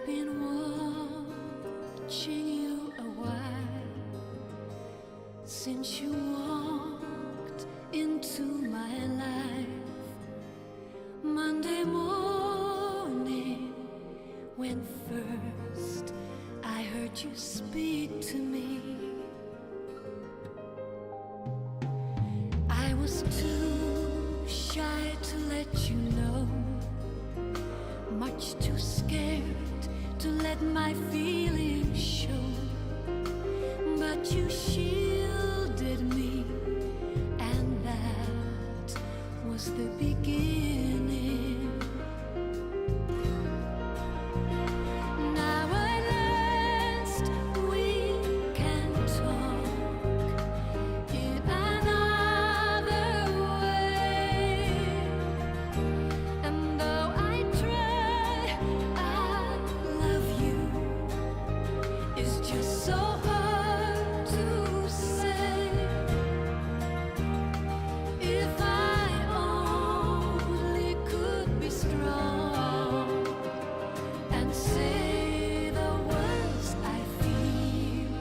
been watching you a while since you walked into my life. Monday morning, when first I heard you speak to me, I was too shy to let you know, much too scared to let my feelings show. But you shielded me, and that was the beginning. Now at last we can talk in another way. And though I try, I love you. It's just so hard to say. If I only could be strong and say the words I feel.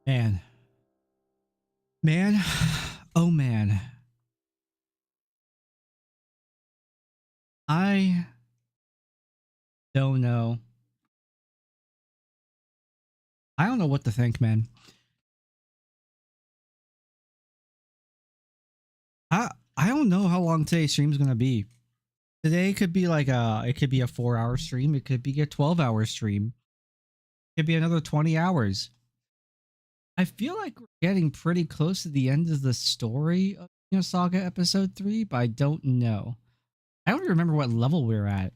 Man. Man. Oh man. I don't know. I don't know what to think, man. I don't know how long today's stream is gonna be. Today could be like it could be a 4-hour stream. It could be a 12-hour stream. It could be another 20 hours. I feel like we're getting pretty close to the end of the story of Xenosaga episode 3, but I don't know. I don't remember what level we're at.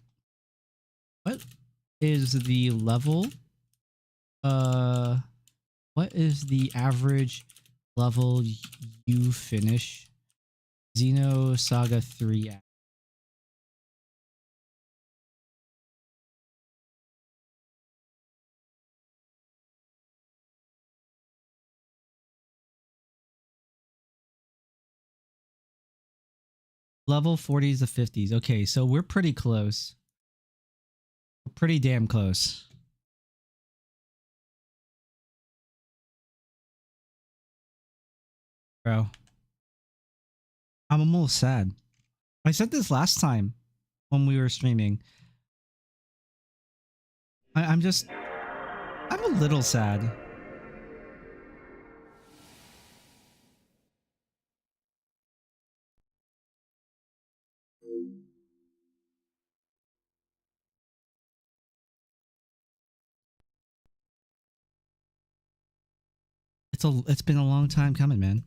What is the level? What is the average level you finish Xenosaga 3 at? Level 40s to 50s. Okay, so we're pretty close. We're pretty damn close. Bro. I'm almost sad. I said this last time when we were streaming. I'm a little sad. It's been a long time coming, man.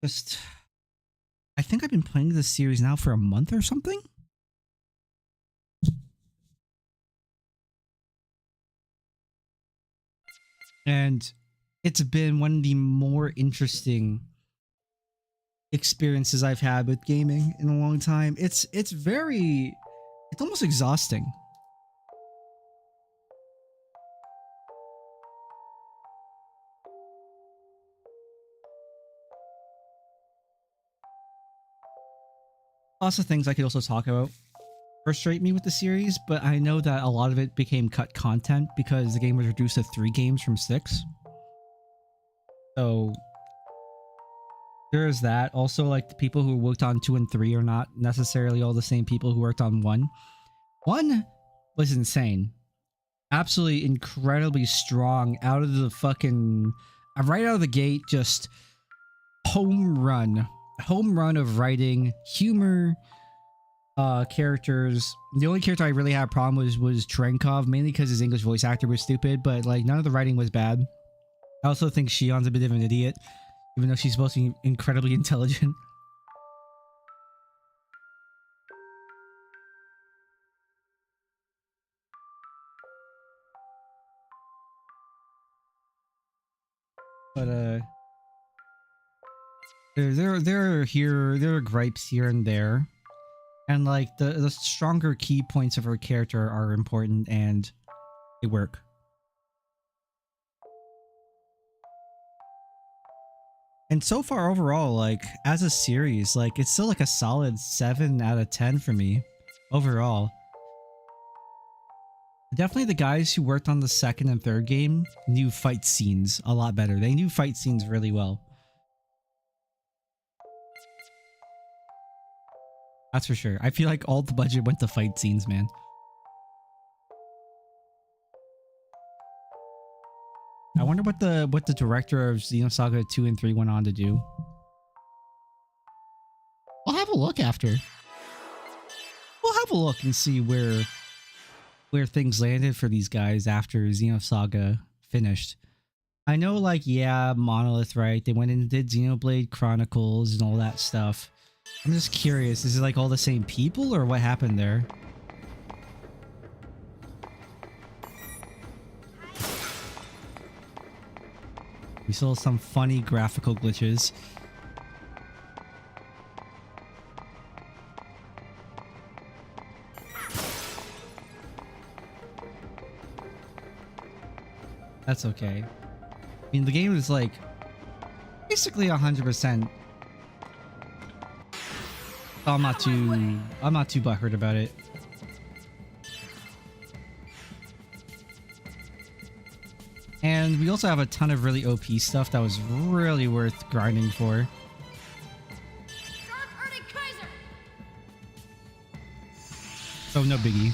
I think I've been playing this series now for a month or something. And it's been one of the more interesting experiences I've had with gaming in a long time. It's almost exhausting. Lots of things I could also talk about frustrate me with the series, but I know that a lot of it became cut content because the game was reduced to 3 games from 6. So there's that. Also, like, the people who worked on 2 and 3 are not necessarily all the same people who worked on 1. 1 was insane. Absolutely incredibly strong out of the fucking right out of the gate, just home run of writing, humor, characters. The only character I really had a problem with was Trenkov, mainly because his English voice actor was stupid, but like none of the writing was bad. I also think Shion's a bit of an idiot, even though she's supposed to be incredibly intelligent. But there are gripes here and there, and like the stronger key points of her character are important and they work. And so far overall, like as a series, like it's still like a solid 7 out of 10 for me overall. Definitely the guys who worked on the 2nd and 3rd game knew fight scenes a lot better. They knew fight scenes really well. That's for sure. I feel like all the budget went to fight scenes, man. I wonder what the director of Xenosaga 2 and 3 went on to do. We'll have a look after. We'll have a look and see where things landed for these guys after Xenosaga finished. I know, like, yeah, Monolith, right? They went and did Xenoblade Chronicles and all that stuff. I'm just curious, is it like all the same people or what happened there? We saw some funny graphical glitches. That's okay. I mean, the game is like basically 100%. I'm not too butthurt about it. And we also have a ton of really OP stuff that was really worth grinding for. So no biggie.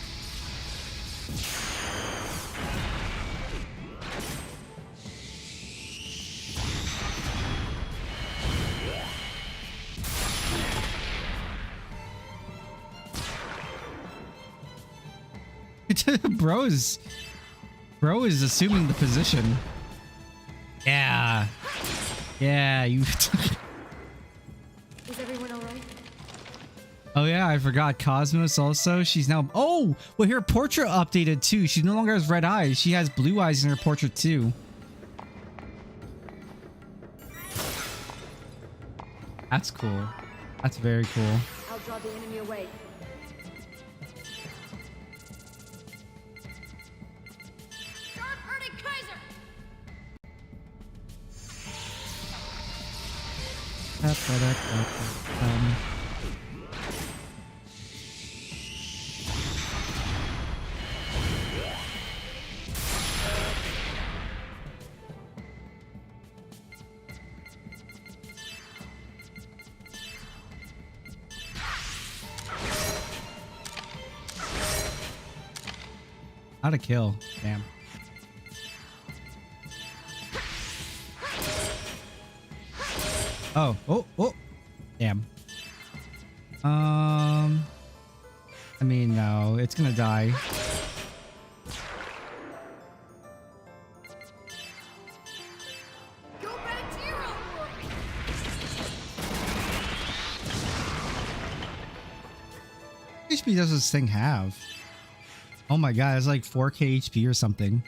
Bro is assuming the position. Yeah. Yeah, you. Is everyone alright? Oh yeah, I forgot. Cosmos also. She's now. Oh, well, her portrait updated too. She no longer has red eyes. She has blue eyes in her portrait too. That's cool. That's very cool. I'll draw the enemy away. How to kill. Damn. Oh. Damn. I mean, no, it's gonna die. Go back to your own world. How much HP does this thing have? Oh my god, it's like 4k HP or something.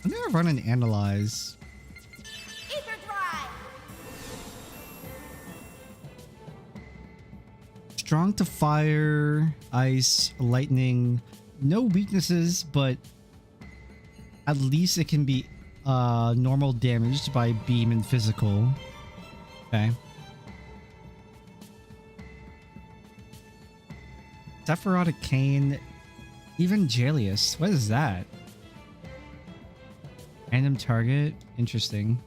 I'm gonna run and analyze. Ether drive. Strong to fire, ice, lightning. No weaknesses, but at least it can be normal damaged by beam and physical. Okay. Sephirotic Cane, Evangelius. What is that? Random target. Interesting.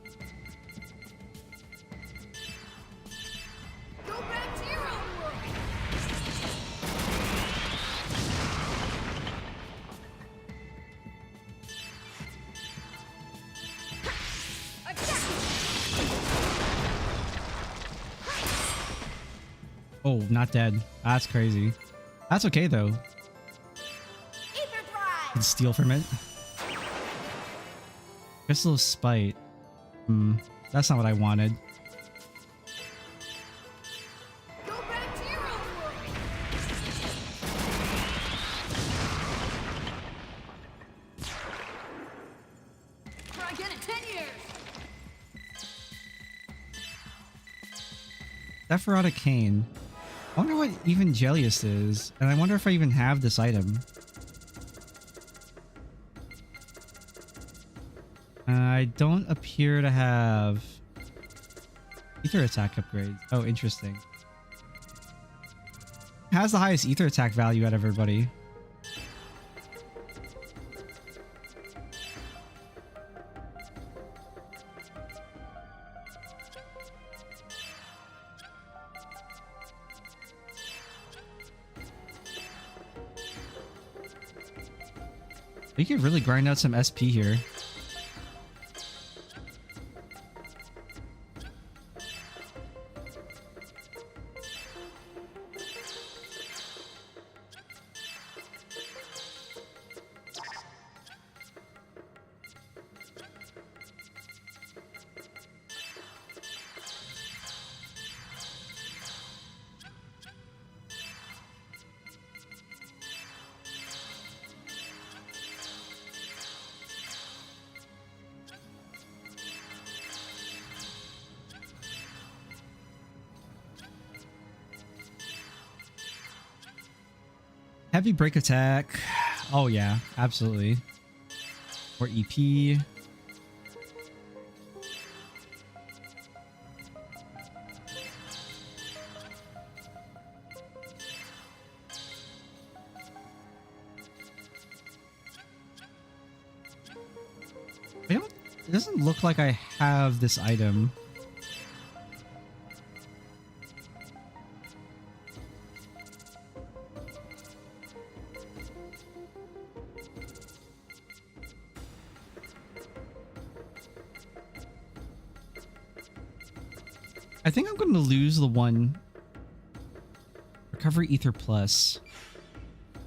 Go back to your own world. Attack. Oh, not dead. That's crazy. That's okay though. Ether drive. Can steal from it. Crystal of Spite. That's not what I wanted. Go back to your own world. Try again in 10 years. Sephirotic Cane. I wonder what Evangelius is, and I wonder if I even have this item. I don't appear to have ether attack upgrades. Oh, interesting. Has the highest ether attack value out of everybody. We could really grind out some SP here. Heavy break attack. Oh yeah, absolutely. Or EP. It doesn't look like I have this item. I think I'm going to lose the one. Recovery Ether Plus.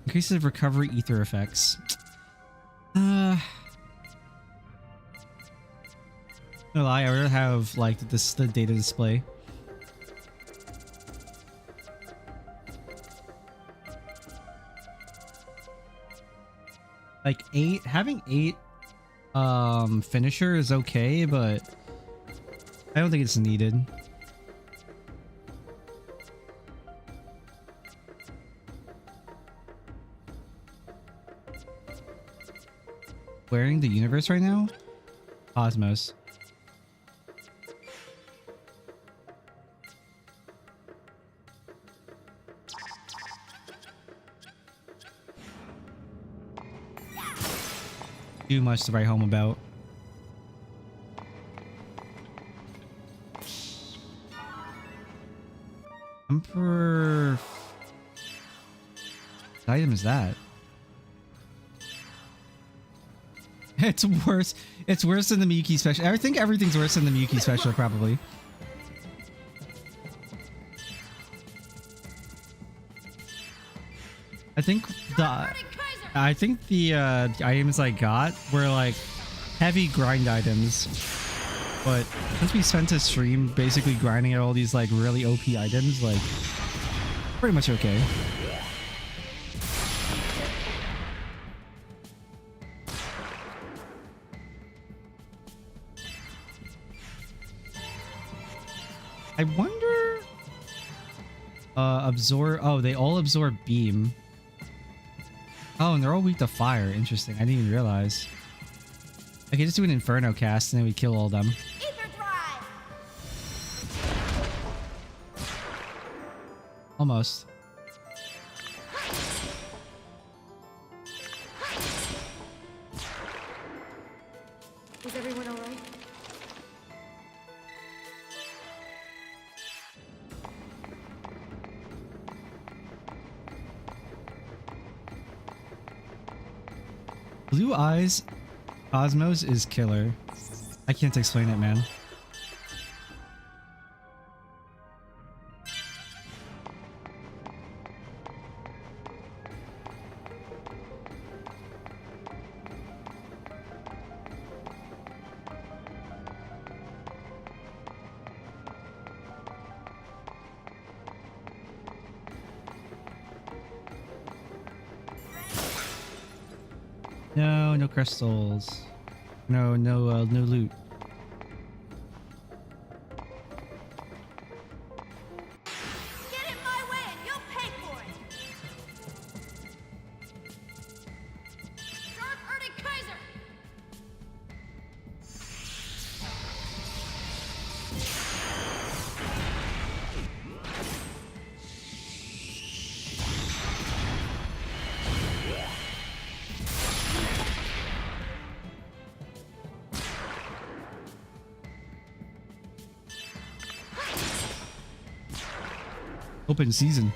Increases recovery ether effects. No lie, I would have like the data display. Like having 8 finisher is okay, but I don't think it's needed. Wearing the universe right now? Cosmos. Too much to write home about. Emperor. What item is that? It's worse. It's worse than the Miyuki special. I think everything's worse than the Miyuki special, probably. I think the items I got were like heavy grind items, but since we spent a stream basically grinding at all these like really OP items, like pretty much okay. I wonder. Absorb. Oh, they all absorb beam. Oh, and they're all weak to fire. Interesting. I didn't even realize. I could just do an Inferno cast and then we kill all of them. Almost. Is everyone all right? Blue Eyes Cosmos is killer. I can't explain it, man. No, no crystals. No loot. Get in my way and you'll pay for it! Dark Erdic Kaiser! Open season.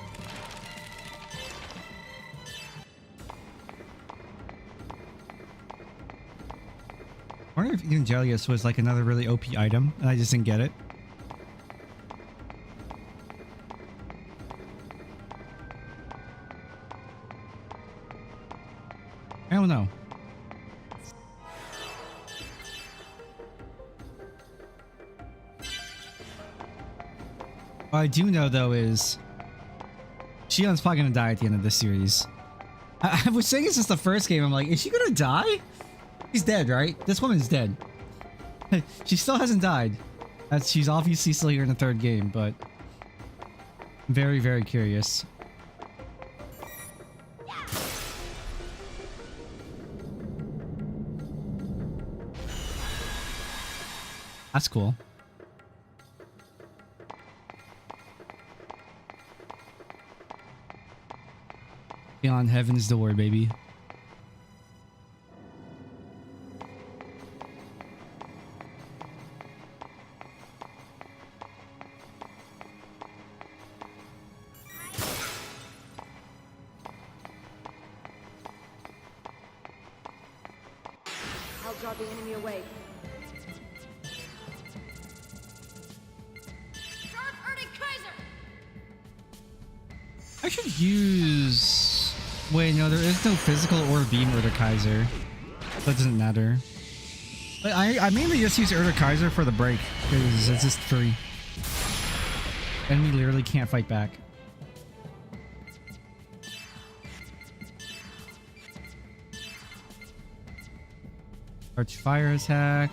I wonder if Evangelius was like another really OP item and I just didn't get it. I don't know. What I do know though is Shion's probably gonna die at the end of this series. I was saying it's just the first game. I'm like, is she gonna die? She's dead, right? This woman's dead. She still hasn't died. She's obviously still here in the third game, but very, very curious. That's cool. Beyond heaven's door, baby. draw the enemy away. Start Ernie Kaiser! I should use... Wait, no, there is no physical or beam Kaiser. That doesn't matter. But I mainly just use Kaiser for the break, because it's just free. And we literally can't fight back. Arch fire attack.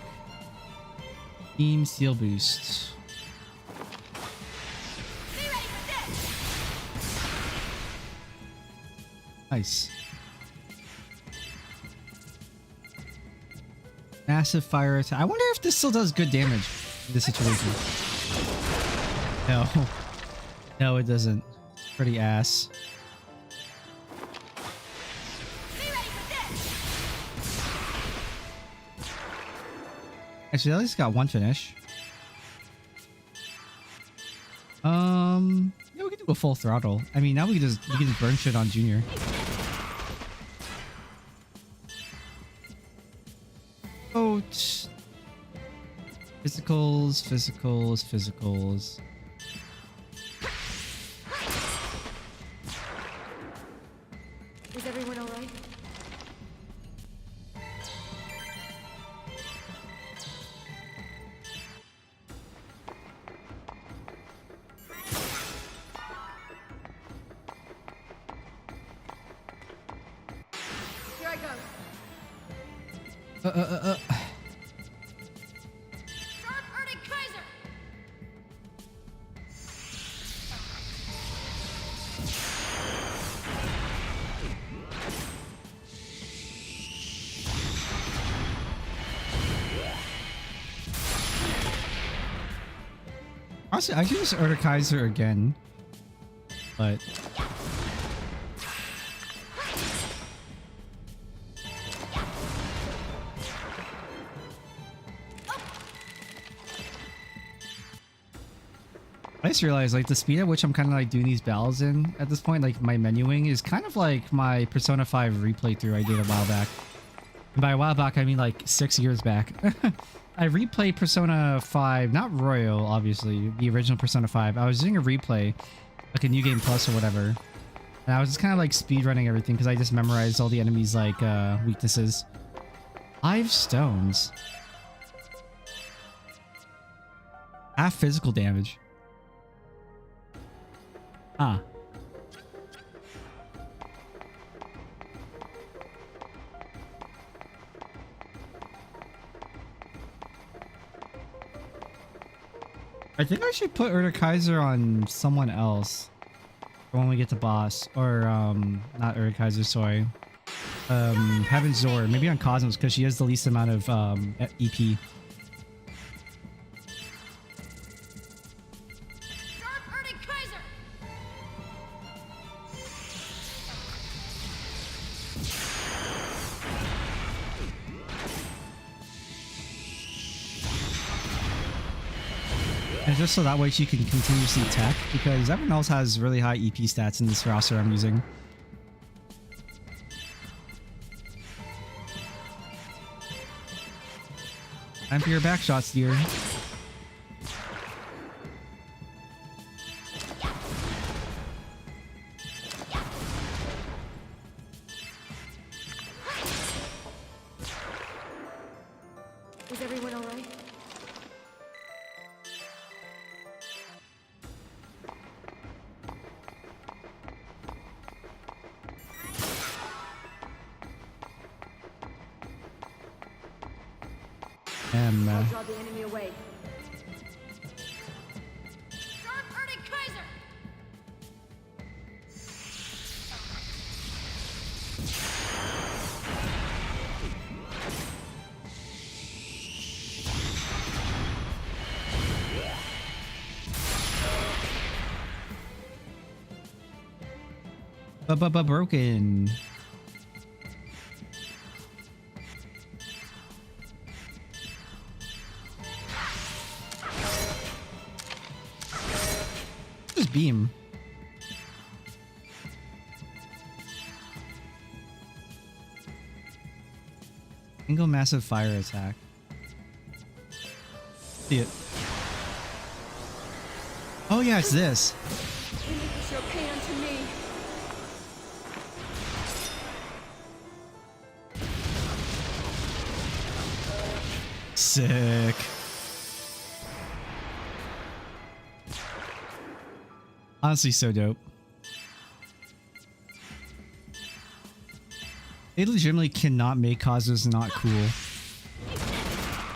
Beam steel boost. Be ready for this! Nice. Massive fire attack. I wonder if this still does good damage in this situation. No. No, it doesn't. It's pretty ass. Be ready for this! Actually, at least got one finish. Yeah, we can do a full throttle. I mean, now we can just burn shit on Junior. Oh, physicals. Is everyone alright? Here I go. Start Ernie Kaiser! Honestly, I could use Kaiser again, but I just realized like the speed at which I'm kind of like doing these battles in at this point, like my menuing is kind of like my Persona 5 replay through I did a while back. And by a while back, I mean like 6 years back. I replayed Persona 5, not Royal, obviously, the original Persona 5. I was doing a replay, like a New Game Plus or whatever. And I was just kind of like speedrunning everything because I just memorized all the enemies' like weaknesses. 5 stones. Half physical damage. Huh. I think I should put Kaiser on someone else when we get to boss. Or, not Kaiser, sorry. Heaven's Door. Maybe on Cosmos, because she has the least amount of, EP. Start Ernie Kaiser! And just so that way she can continuously tech, because everyone else has really high EP stats in this roster I'm using. Time for your back shots, dear. Is everyone alright? I'll draw the enemy away. Start Ernie Kaiser! Broken. Just beam. Single massive fire attack. See it. Oh yeah, it's this. Relinquish your pain unto me. Sick. Honestly, so dope. They legitimately cannot make Cosmos not cool.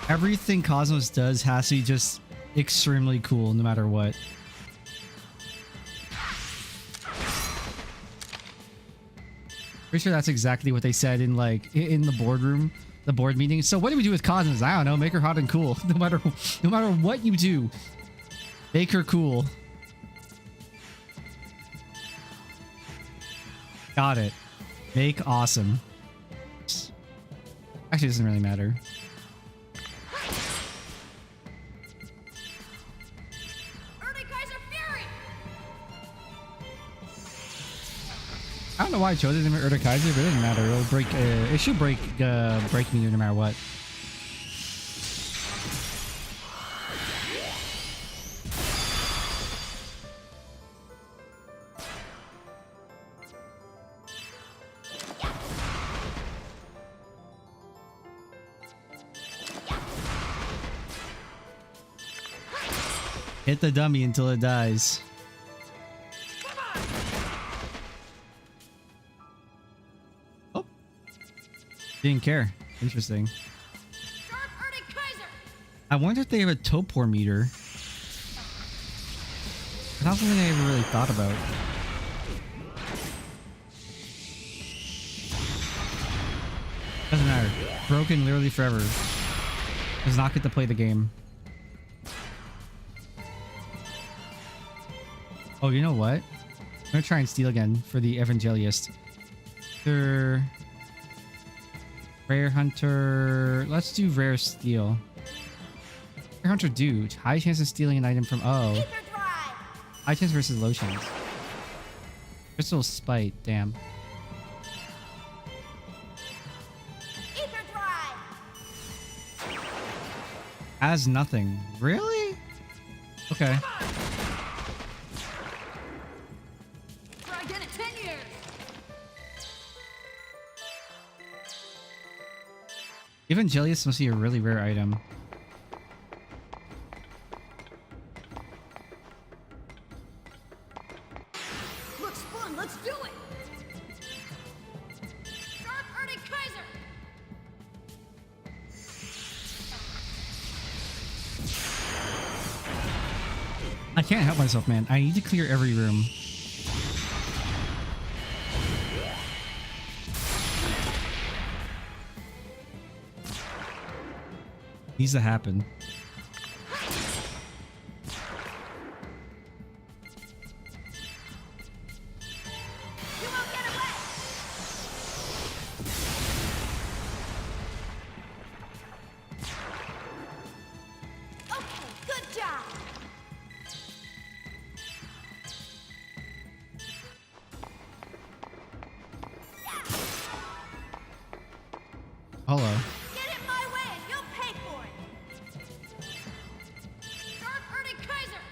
Everything Cosmos does has to be just extremely cool no matter what. Pretty sure that's exactly what they said in like in the boardroom, the board meeting. So what do we do with Cosmos? I don't know. Make her hot and cool. No matter what you do, make her cool. Got it. Make awesome. Actually, it doesn't really matter. I don't know why I chose it in Urda-Kaiser, but it doesn't matter. It'll break. It should break me no matter what. Hit the dummy until it dies. Oh. Didn't care. Interesting. I wonder if they have a Topor meter. That's not something I ever really thought about. Doesn't matter. Broken literally forever. Does not get to play the game. Oh, you know what? I'm gonna try and steal again for the Evangelist. Rare Hunter. Let's do Rare Steal. Rare Hunter, dude. High chance of stealing an item from. Oh. High chance versus low chance. Crystal Spite. Damn. Has nothing. Really? Okay. Evangelius must be a really rare item. Looks fun, let's do it! Dark Urda-Kaiser! I can't help myself, man. I need to clear every room. Needs to happen. You won't get away! Okay, good job! Hello. Get in my way and you'll pay for it! Dark Urda-Kaiser!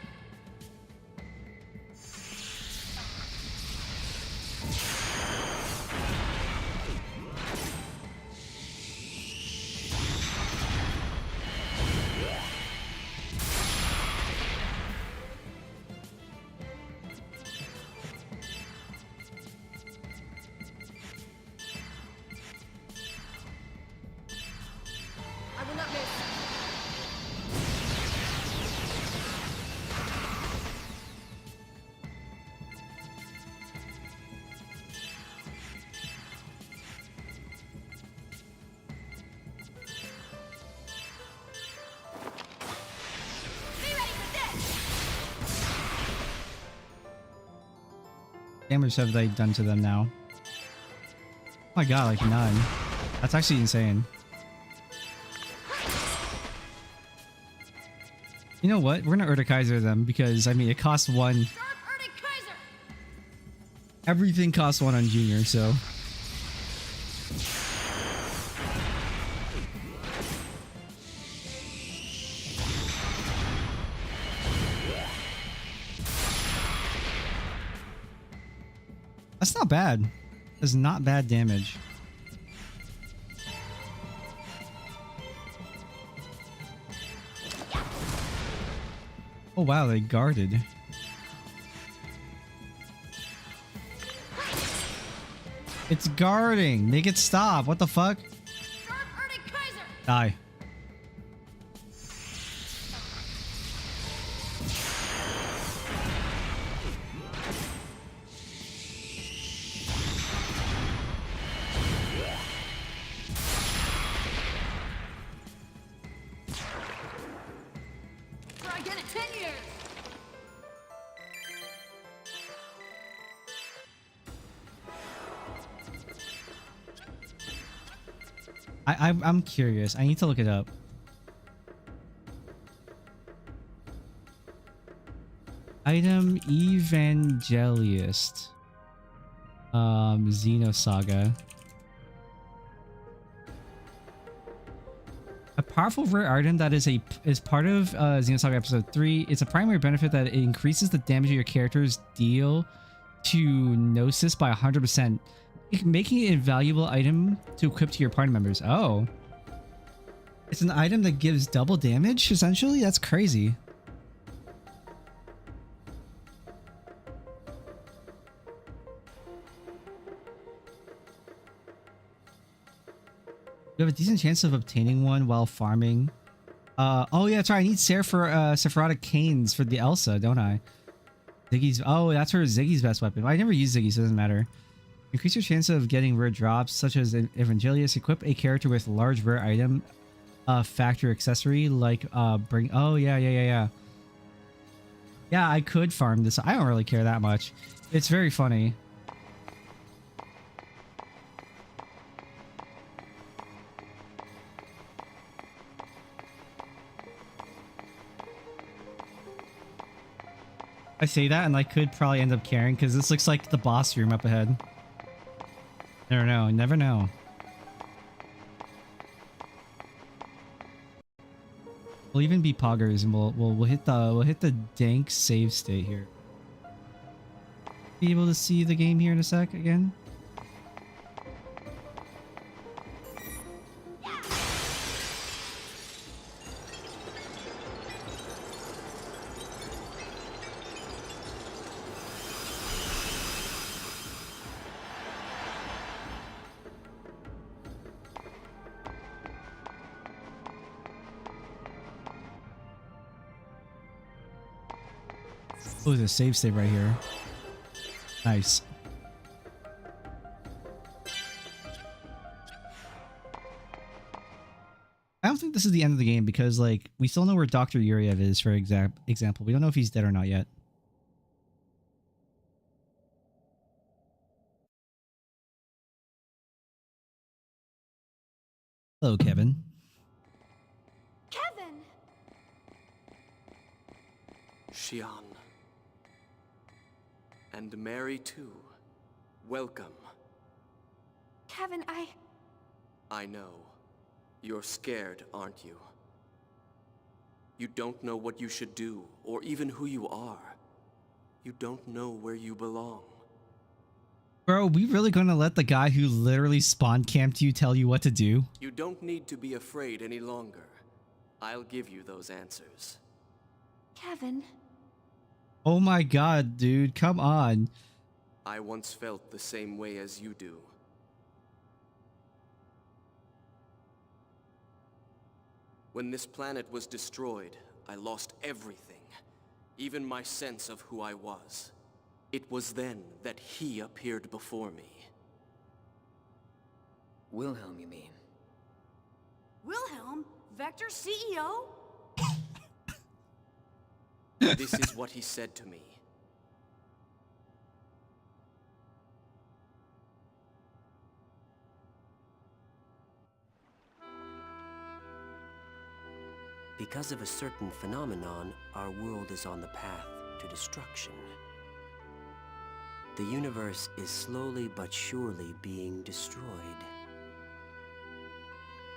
I will not miss. Be ready for this! Damage have they done to them now? Oh my god, like none. That's actually insane. You know what? We're gonna Urda-Kaiser them because, I mean, it costs one. Dark Urda-Kaiser! Everything costs one on Junior, so. not bad. That's not bad damage. Oh wow, they guarded. It's guarding. Make it stop. What the fuck? Die. Try again in 10 years. I'm curious. I need to look it up. Item Evangelist. Xenosaga. A powerful rare item that is part of Xenosaga episode 3. It's a primary benefit that it increases the damage your characters deal to Gnosis by 100%, making it an invaluable item to equip to your party members. Oh. It's an item that gives double damage, essentially? That's crazy. You have a decent chance of obtaining one while farming. Oh yeah, that's right. I need Sephirotic Canes for the Elsa, don't I? Ziggy's. Oh, that's her Ziggy's best weapon. I never use Ziggy, so it doesn't matter. Increase your chance of getting rare drops, such as Evangelius. Equip a character with large rare item, factor accessory like bring. Oh yeah. Yeah, I could farm this. I don't really care that much. It's very funny. I say that and I could probably end up caring because this looks like the boss room up ahead. Never know. Never know. We'll even be poggers and we'll hit the dank save state here. Be able to see the game here in a sec again. Oh, there's a save state right here. Nice. I don't think this is the end of the game because, like, we still know where Dr. Yuriev is, for example. We don't know if he's dead or not yet. Hello, Kevin. Kevin! Xian. And Mary too. Welcome. Kevin, I know. You're scared, aren't you? You don't know what you should do, or even who you are. You don't know where you belong. Bro, we really gonna let the guy who literally spawn camped you tell you what to do? You don't need to be afraid any longer. I'll give you those answers. Kevin. Oh my god, dude, come on. I once felt the same way as you do. When this planet was destroyed, I lost everything, even my sense of who I was. It was then that he appeared before me. Wilhelm, you mean? Wilhelm? Vector CEO? This is what he said to me. Because of a certain phenomenon, our world is on the path to destruction. The universe is slowly but surely being destroyed.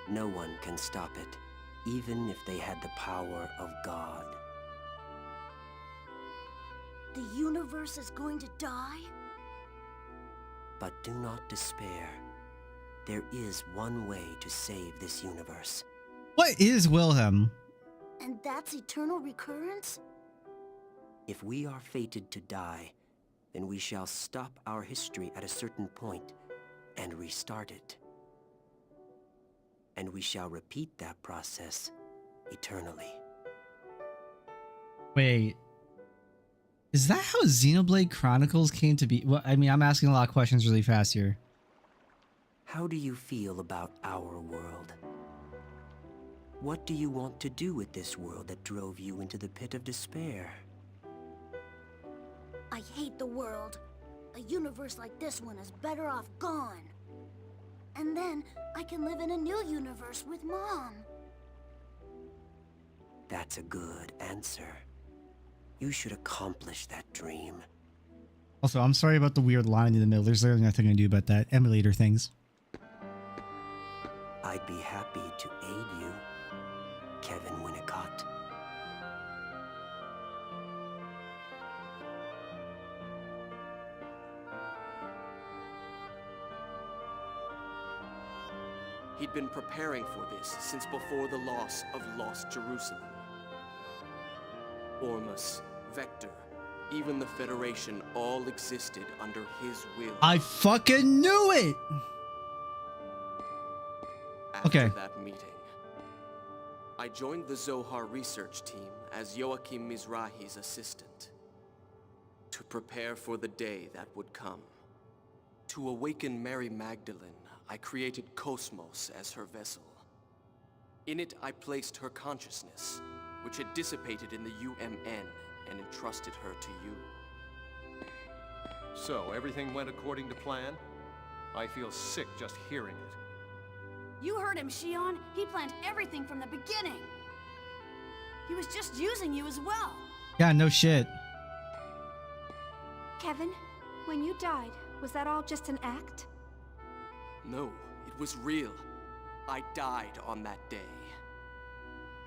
No one can stop it, even if they had the power of God. The universe is going to die? But do not despair. There is one way to save this universe. What is Wilhelm? And that's eternal recurrence? If we are fated to die, then we shall stop our history at a certain point and restart it. And we shall repeat that process eternally. Wait. Is that how Xenoblade Chronicles came to be? Well, I mean, I'm asking a lot of questions really fast here. How do you feel about our world? What do you want to do with this world that drove you into the pit of despair? I hate the world. A universe like this one is better off gone. And then I can live in a new universe with Mom. That's a good answer. You should accomplish that dream. Also, I'm sorry about the weird line in the middle. There's literally nothing I can do about that. Emulator things. I'd be happy to aid you, Kevin Winnicott. He'd been preparing for this since before the loss of Lost Jerusalem. Ormus, Vector, even the Federation all existed under his will. I fucking knew it! After Okay. that meeting, I joined the Zohar research team as Joachim Mizrahi's assistant to prepare for the day that would come. To awaken Mary Magdalene, I created Cosmos as her vessel. In it, I placed her consciousness, which had dissipated in the UMN, and entrusted her to you. So, everything went according to plan? I feel sick just hearing it. You heard him, Shion. He planned everything from the beginning. He was just using you as well. Yeah, no shit. Kevin, when you died, was that all just an act? No, it was real. I died on that day.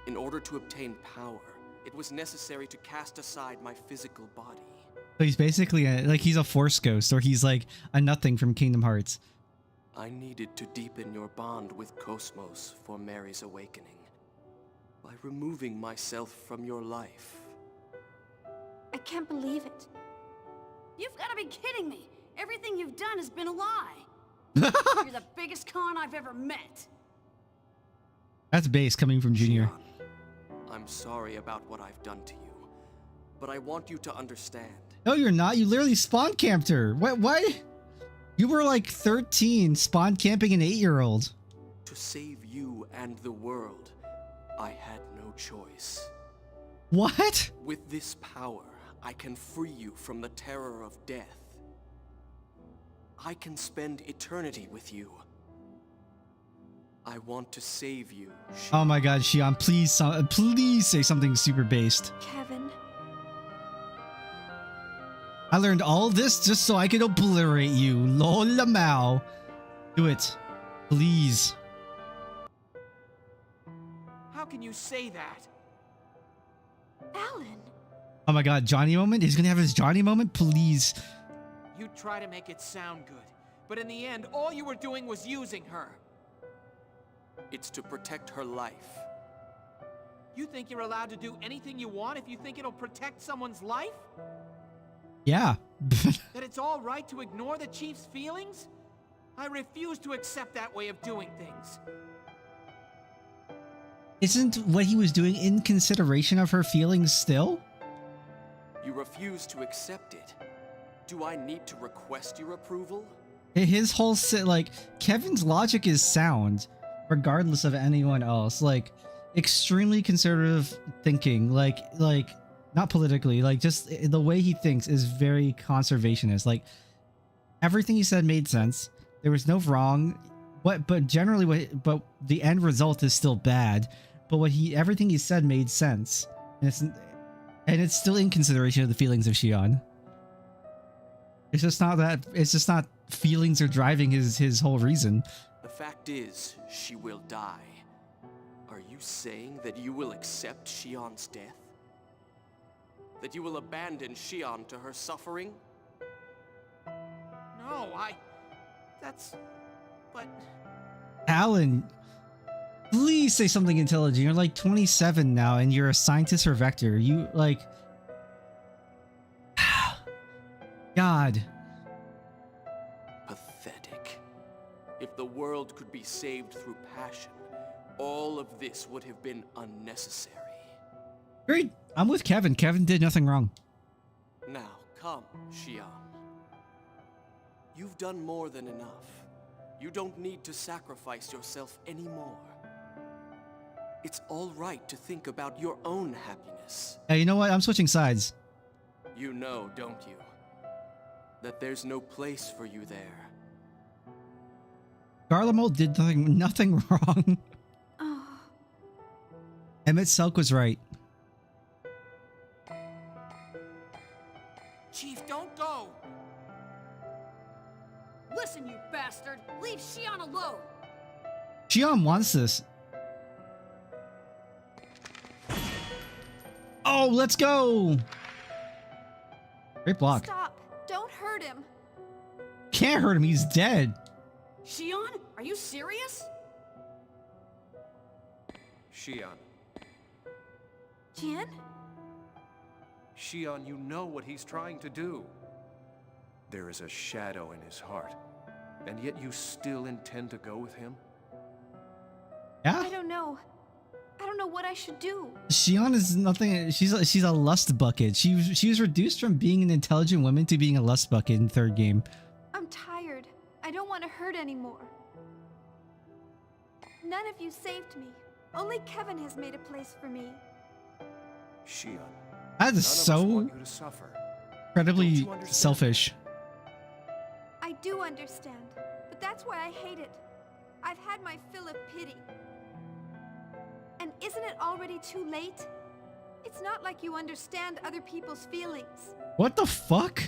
In order to obtain power, it was necessary to cast aside my physical body. So he's basically like he's a Force Ghost, or he's like a nothing from Kingdom Hearts. I needed to deepen your bond with Cosmos for Mary's awakening by removing myself from your life. I can't believe it. You've got to be kidding me. Everything you've done has been a lie. You're the biggest con I've ever met. That's base coming from Junior. Shion, I'm sorry about what I've done to you, but I want you to understand. No, you're not. You literally spawn camped her. What? You were like 13, spawn camping an 8-year-old. To save you and the world, I had no choice. What? With this power, I can free you from the terror of death. I can spend eternity with you. I want to save you, Oh my god, Shion, please, please say something super based. Kevin, I learned all this just so I could obliterate you. Lola Mao. Do it. Please. How can you say that? Alan. Oh my god, Johnny moment? He's gonna have his Johnny moment? Please. You try to make it sound good, but in the end, all you were doing was using her. It's to protect her life. You think you're allowed to do anything you want if you think it'll protect someone's life? Yeah. That it's all right to ignore the Chief's feelings? I refuse to accept that way of doing things. Isn't what he was doing in consideration of her feelings still? You refuse to accept it. Do I need to request your approval? His whole like Kevin's logic is sound, regardless of anyone else. Like extremely conservative thinking. Like not politically. Like just the way he thinks is very conservationist. Like everything he said made sense. There was no wrong. But generally, but the end result is still bad. But everything he said made sense, and it's still in consideration of the feelings of Shion. It's just not that. It's just not feelings are driving his whole reason. The fact is, she will die. Are you saying that you will accept Shion's death? That you will abandon Shion to her suffering? No, But... Alan, please say something intelligent. You're like 27 now and you're a scientist or vector. You like... God. Pathetic. If the world could be saved through passion, all of this would have been unnecessary. Great. I'm with Kevin. Kevin did nothing wrong. Now, come, Xian. You've done more than enough. You don't need to sacrifice yourself anymore. It's all right to think about your own happiness. Hey, you know what? I'm switching sides. You know, don't you? That there's no place for you there. Garlemald did nothing wrong. Oh. Emmett Selk was right. Chief, don't go! Listen, you bastard! Leave Xian alone! Xian wants this. Oh, let's go! Great block. Stop! Don't hurt him! Can't hurt him, he's dead. Xian? Are you serious? Xian. Jin? Xian, you know what he's trying to do. There is a shadow in his heart, and yet you still intend to go with him? Yeah? I don't know. I don't know what I should do. Xian is nothing. She's a lust bucket. She was reduced from being an intelligent woman to being a lust bucket in third game. I'm tired. I don't want to hurt anymore. None of you saved me. Only Kevin has made a place for me. Xian, That none is of us so want you to suffer. incredibly Don't you understand? selfish. I do understand, but that's why I hate it. I've had my fill of pity. And isn't it already too late? It's not like you understand other people's feelings. What the fuck?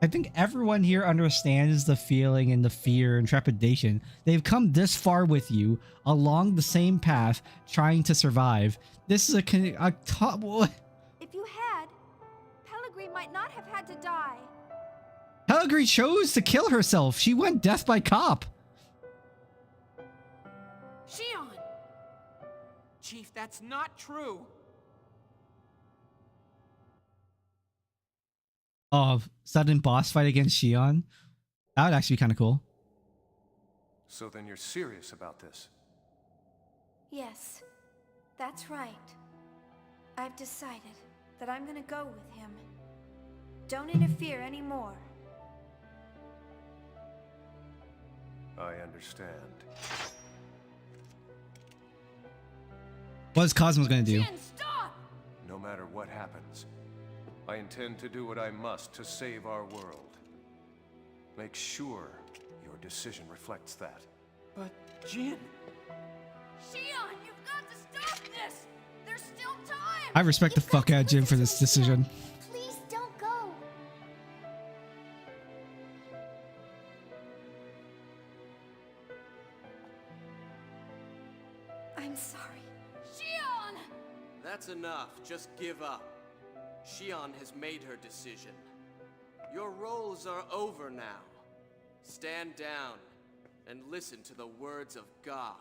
I think everyone here understands the feeling and the fear and trepidation. They've come this far with you along the same path, trying to survive. This is a top. If you had, Pellegrin might not have had to die. Pellegrin chose to kill herself. She went death by cop. Xian! Chief, that's not true. Oh, sudden boss fight against Xian? That would actually be kind of cool. So then you're serious about this? Yes, that's right. I've decided that I'm gonna go with him. Don't interfere anymore. I understand. What is Cosmos gonna do? Jin, stop! No matter what happens, I intend to do what I must to save our world. Make sure your decision reflects that. But, Jin... Xian, you've got to stop this! There's still time! I respect the fuck out of Jim for this decision. Please don't go. I'm sorry. Xian! That's enough. Just give up. Xian has made her decision. Your roles are over now. Stand down and listen to the words of God.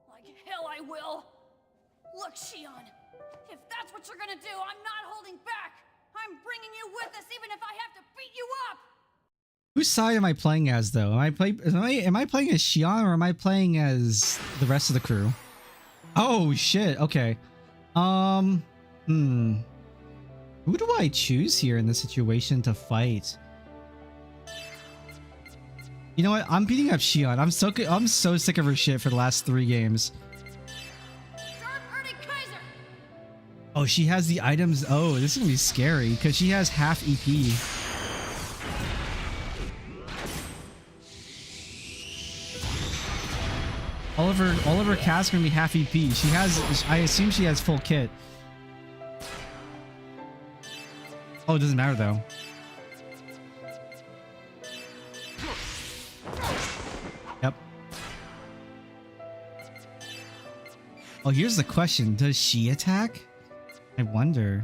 Like hell I will! Look, Xian, if that's what you're gonna do, I'm not holding back! I'm bringing you with us even if I have to beat you up! Whose side am I playing as though? Am I playing as Xian or am I playing as the rest of the crew? Oh shit, okay. Who do I choose here in this situation to fight? You know what? I'm beating up Xian. I'm so sick of her shit for the last 3 games. Oh, she has the items. Oh, this is gonna be scary because she has half EP. All of her casts are gonna be half EP. She has, I assume she has full kit. Oh, it doesn't matter though. Yep. Oh, here's the question. Does she attack? I wonder.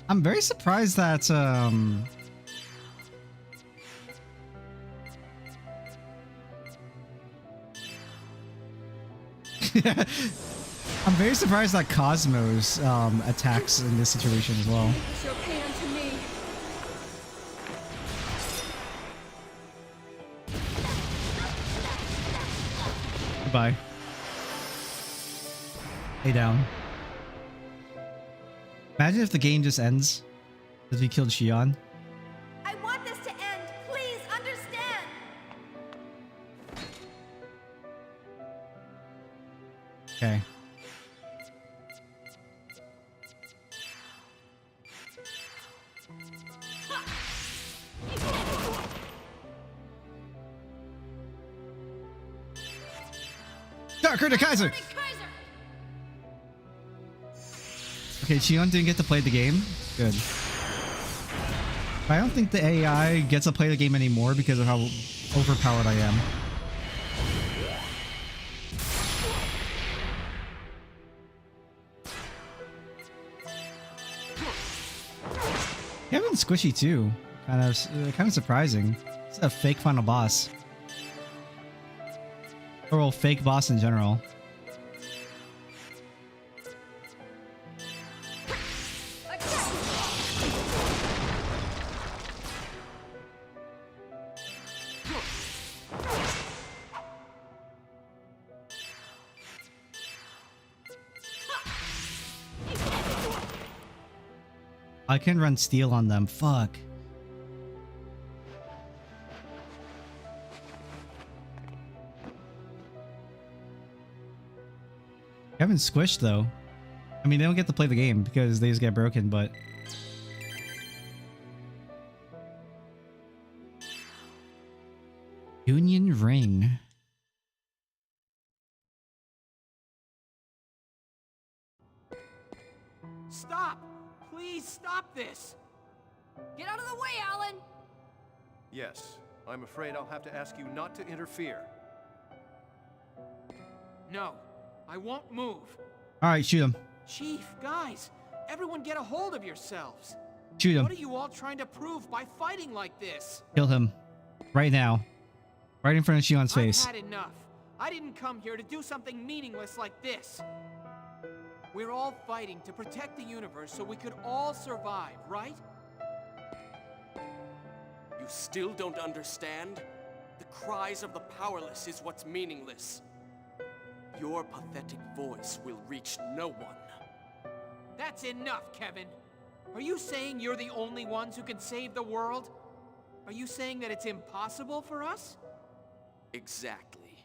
I'm very surprised that I'm very surprised that Cosmos attacks in this situation as well. It's your hand to me. Goodbye. Lay down. Imagine if the game just ends because we killed Xion. I want this to end. Please understand. Okay. Darker the Kaiser! Kaiser! Okay, Xion didn't get to play the game. Good. But I don't think the AI gets to play the game anymore because of how overpowered I am. Kevin's squishy too. Kind of surprising. It's a fake final boss. Or well, fake boss in general. I can run steel on them. Fuck. Kevin's squished though. I mean, they don't get to play the game because they just get broken, but... Union Ring. Stop! Please stop this! Get out of the way, Alan! Yes, I'm afraid I'll have to ask you not to interfere. No, I won't move. Alright, shoot him. Chief, guys, everyone get a hold of yourselves. Shoot him. What are you all trying to prove by fighting like this? Kill him. Right now. Right in front of Shion's face. I've had enough. I didn't come here to do something meaningless like this. We're all fighting to protect the universe so we could all survive, right? You still don't understand? The cries of the powerless is what's meaningless. Your pathetic voice will reach no one. That's enough, Kevin. Are you saying you're the only ones who can save the world? Are you saying that it's impossible for us? Exactly.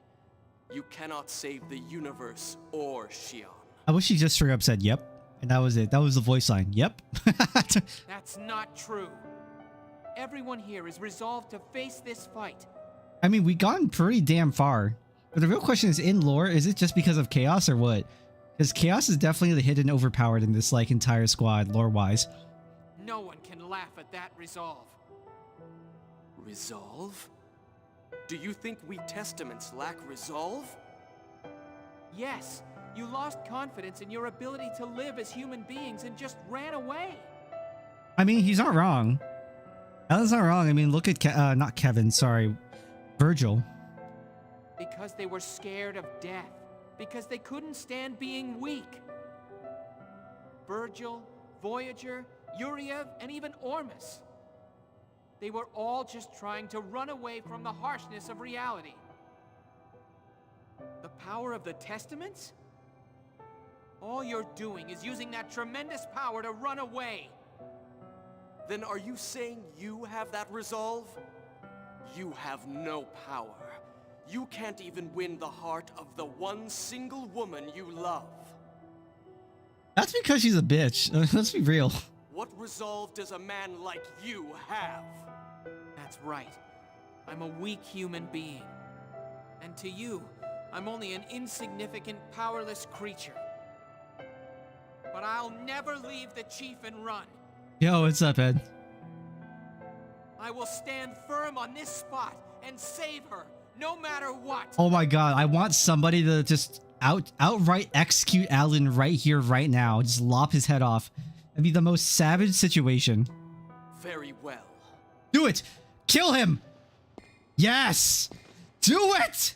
You cannot save the universe or Xion. I wish he just straight up said yep. And that was it. That was the voice line. Yep. That's not true. Everyone here is resolved to face this fight. I mean, we've gone pretty damn far. But the real question is, in lore, is it just because of Chaos or what? Because Chaos is definitely the hidden overpowered in this like entire squad, lore-wise. No one can laugh at that resolve. Resolve? Do you think we Testaments lack resolve? Yes, you lost confidence in your ability to live as human beings and just ran away. I mean, he's not wrong. Alan's not wrong. I mean, look at not Kevin, sorry. Virgil. Because they were scared of death. Because they couldn't stand being weak. Virgil, Voyager, Yuriev, and even Ormus. They were all just trying to run away from the harshness of reality. The power of the Testaments? All you're doing is using that tremendous power to run away. Then are you saying you have that resolve? You have no power. You can't even win the heart of the one single woman you love. That's because she's a bitch. Let's be real. What resolve does a man like you have? That's right. I'm a weak human being. And to you, I'm only an insignificant, powerless creature. But I'll never leave the chief and run. Yo, what's up, Ed? I will stand firm on this spot and save her, no matter what. Oh my god, I want somebody to just outright execute Alan right here, right now. Just lop his head off. It'd be the most savage situation. Very well. Do it! Kill him! Yes! Do it!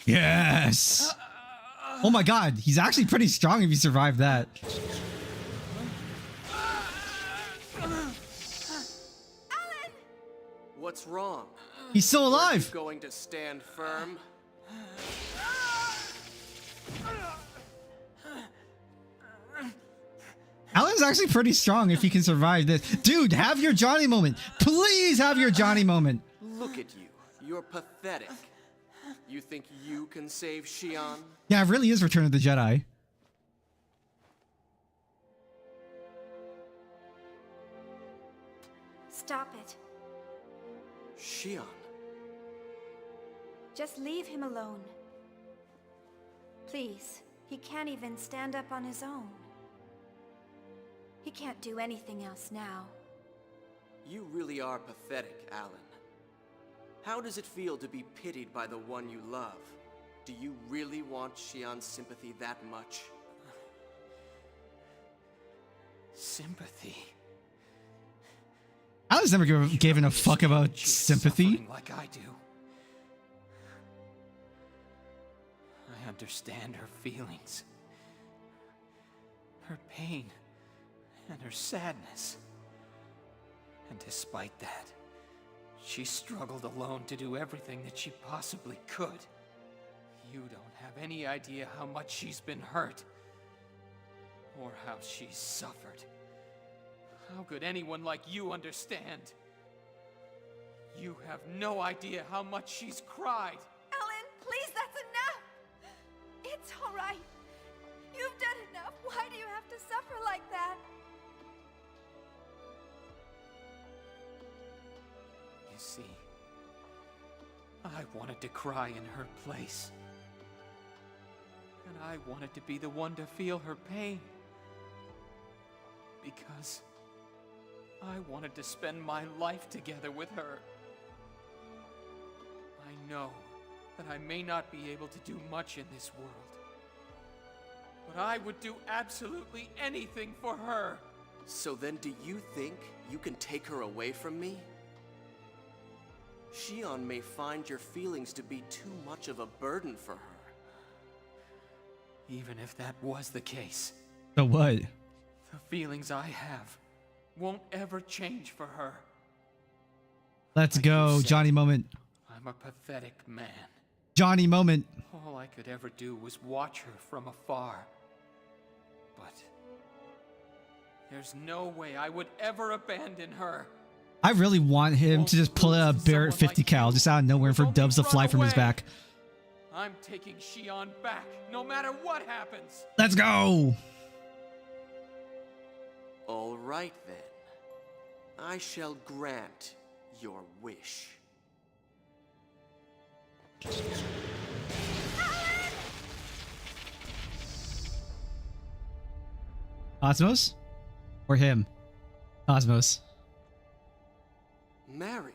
Yes! Oh my god, he's actually pretty strong if he survived that. What's wrong? He's still Are you alive! going to stand firm? Alan's actually pretty strong if he can survive this. Dude, have your Johnny moment. Please have your Johnny moment. Look at you. You're pathetic. You think you can save Xion? Yeah, it really is Return of the Jedi. Stop it. Xion. Just leave him alone. Please. He can't even stand up on his own. He can't do anything else now. You really are pathetic, Alan. How does it feel to be pitied by the one you love? Do you really want Xion's sympathy that much? Sympathy. Alan's never given a fuck about She's sympathy. suffering like I do. I understand her feelings. Her pain. And her sadness. And despite that, she struggled alone to do everything that she possibly could. You don't have any idea how much she's been hurt. Or how she's suffered. How could anyone like you understand? You have no idea how much she's cried. Alan, please, that's enough! It's all right. You've done enough. Why do you have to suffer like that? You see, I wanted to cry in her place. And I wanted to be the one to feel her pain. Because I wanted to spend my life together with her. I know that I may not be able to do much in this world. But I would do absolutely anything for her. So then do you think you can take her away from me? Xion may find your feelings to be too much of a burden for her. Even if that was the case, So what? the feelings I have won't ever change for her. Let's Like you go, said. Johnny moment. I'm a pathetic man. Johnny moment. All I could ever do was watch her from afar. But there's no way I would ever abandon her. I really want him to just pull out a Barrett 50 cal just out of nowhere and for dubs to fly from his back. I'm taking Xion back, no matter what happens. Let's go. All right then. I shall grant your wish. Cosmos? Or him? Cosmos. Mary.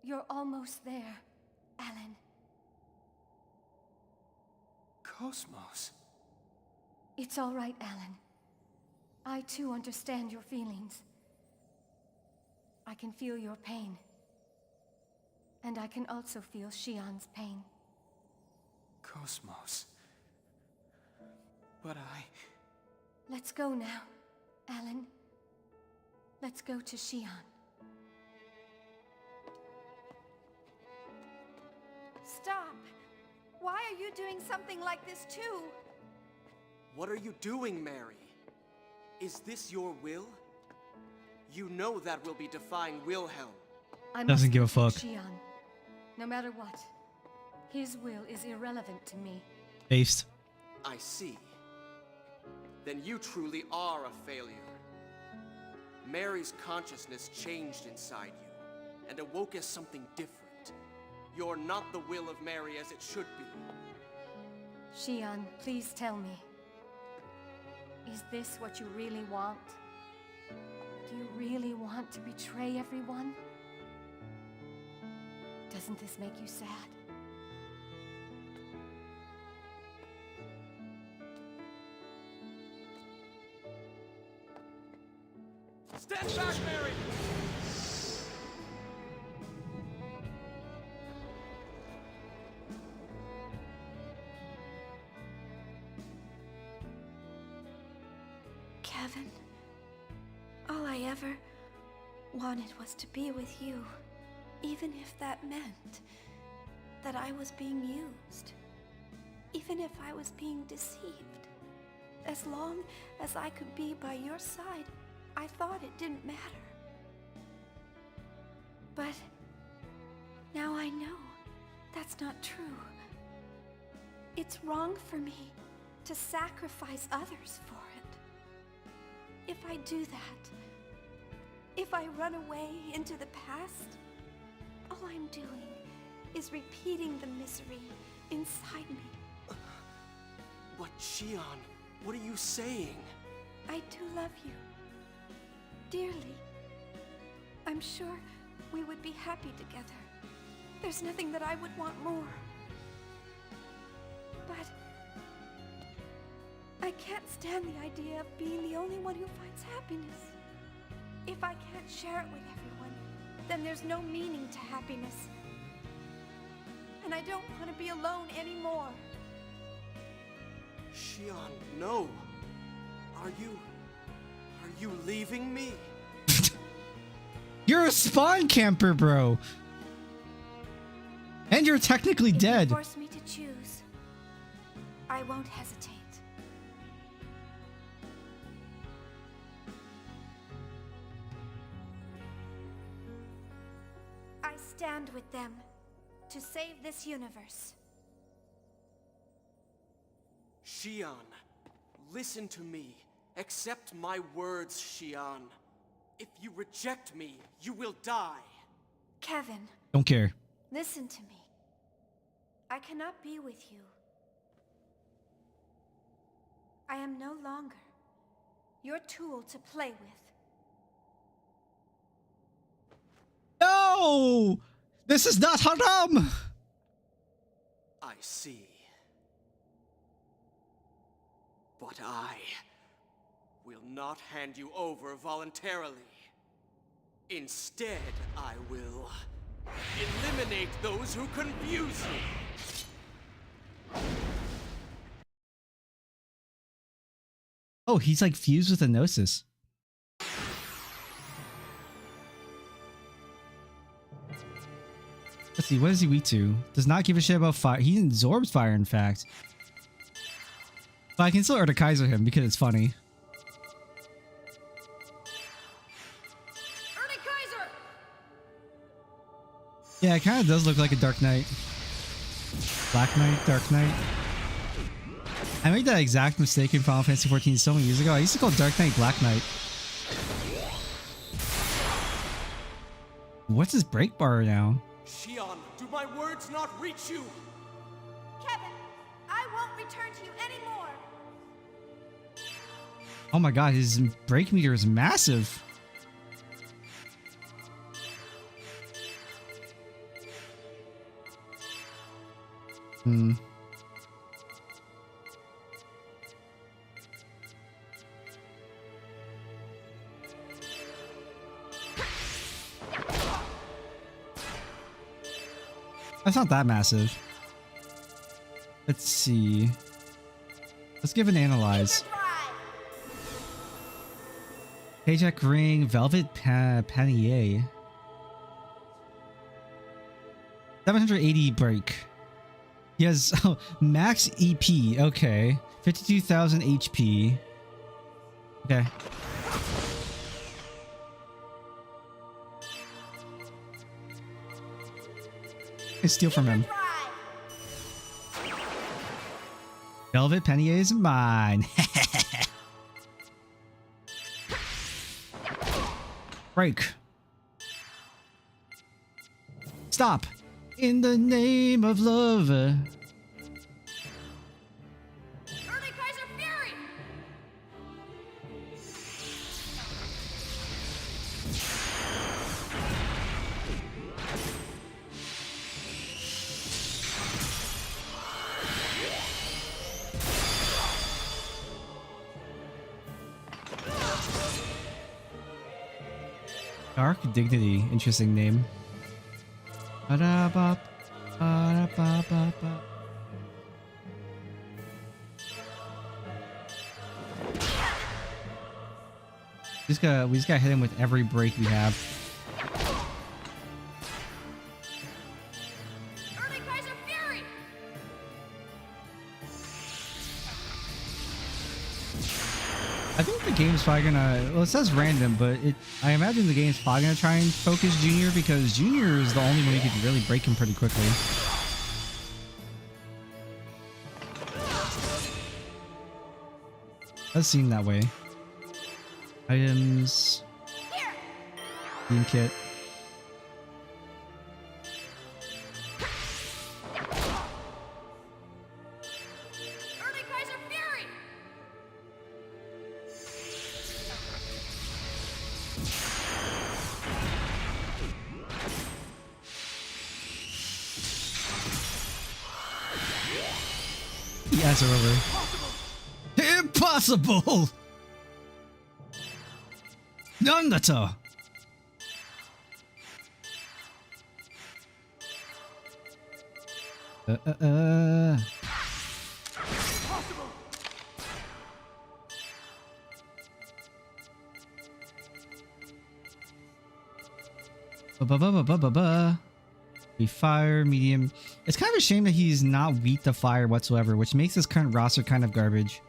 You're almost there, Alan. Cosmos. It's all right, Alan. I too understand your feelings. I can feel your pain. And I can also feel Xion's pain. Cosmos. But Let's go now, Alan. Let's go to Xion. Stop! Why are you doing something like this too? What are you doing, Mary? Is this your will? You know that will be defying Wilhelm. I Doesn't must give a protect fuck. Xion. No matter what, his will is irrelevant to me. Based. I see. Then you truly are a failure. Mary's consciousness changed inside you and awoke as something different. You're not the will of Mary as it should be. Xion, please tell me. Is this what you really want? Do you really want to betray everyone? Doesn't this make you sad? Stand back, Mary! Kevin, all I ever wanted was to be with you, even if that meant that I was being used, even if I was being deceived. As long as I could be by your side, I thought it didn't matter. But now I know that's not true. It's wrong for me to sacrifice others for it. If I do that, if I run away into the past, all I'm doing is repeating the misery inside me. But Xion, what are you saying? I do love you. Dearly. I'm sure we would be happy together. There's nothing that I would want more. But I can't stand the idea of being the only one who finds happiness. If I can't share it with everyone, then there's no meaning to happiness. And I don't want to be alone anymore. Xion, no. Are you leaving me? You're a spawn camper, bro. And you're technically If dead. you force me to choose, I won't hesitate. I stand with them to save this universe. Xion, listen to me. Accept my words, Xion. If you reject me, you will die. Kevin, Don't care. listen to me. I cannot be with you. I am no longer your tool to play with. No! This is not haram! I see. But I will not hand you over voluntarily. Instead, I will eliminate those who confuse you. Oh, he's like fused with a Gnosis. Let's see, what is he weak to? Does not give a shit about fire. He absorbs fire, in fact. But I can still Urtikaiser him because it's funny. Urtikaiser! Yeah, it kind of does look like a Dark Knight. Black Knight, Dark Knight. I made that exact mistake in Final Fantasy XIV so many years ago. I used to call Dark Knight Black Knight. What's his break bar now? Xion, do my words not reach you? Kevin, I won't return to you anymore. Oh my god, his break meter is massive. That's not that massive. Let's see. Let's give an analyze. Paycheck ring, velvet pannier. 780 break. He has max EP. Okay, 52,000 HP. Okay. I steal from him. Velvet pannier is mine. Break. Stop. In the name of love. Urtikaiser Fury! Dark Dignity, interesting name. Ba-da-bop, ba-da-ba-ba-ba. We just gotta hit him with every break we have. Early Kaiser Fury! I think the game's probably gonna, well, it says random, but I imagine the game's probably gonna try and focus Junior because Junior is the only one who can really break him pretty quickly. Does seem that way. Items. Team kit. Early Kaiser Fury! Yes, over. Impossible! Nandata! We fire, medium. It's kind of a shame that he's not weak to fire whatsoever, which makes this current roster kind of garbage.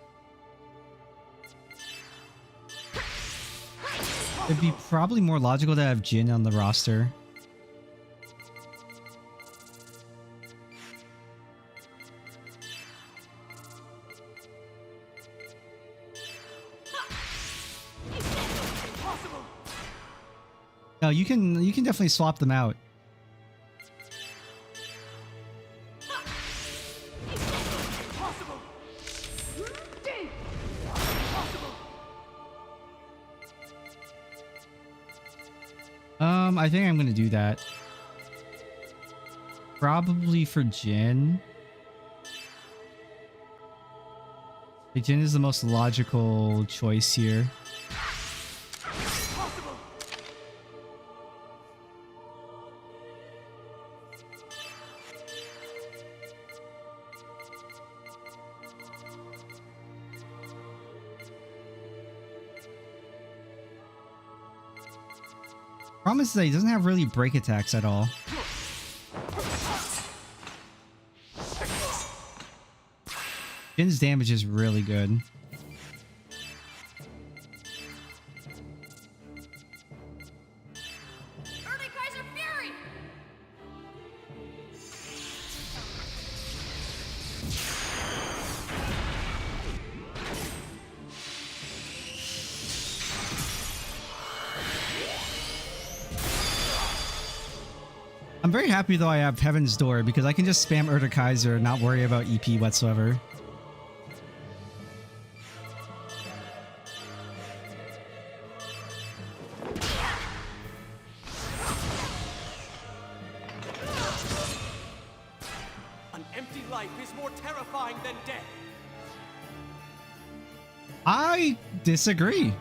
It'd be probably more logical to have Jin on the roster. No, you can definitely swap them out. I think I'm gonna do that. Probably for Jin. Jin is the most logical choice here. Problem is that he doesn't have really break attacks at all. Jin's damage is really good. Early Kaiser Fury! I'm very happy though I have Heaven's Door because I can just spam Urta Kaiser and not worry about EP whatsoever. An empty life is more terrifying than death. I disagree.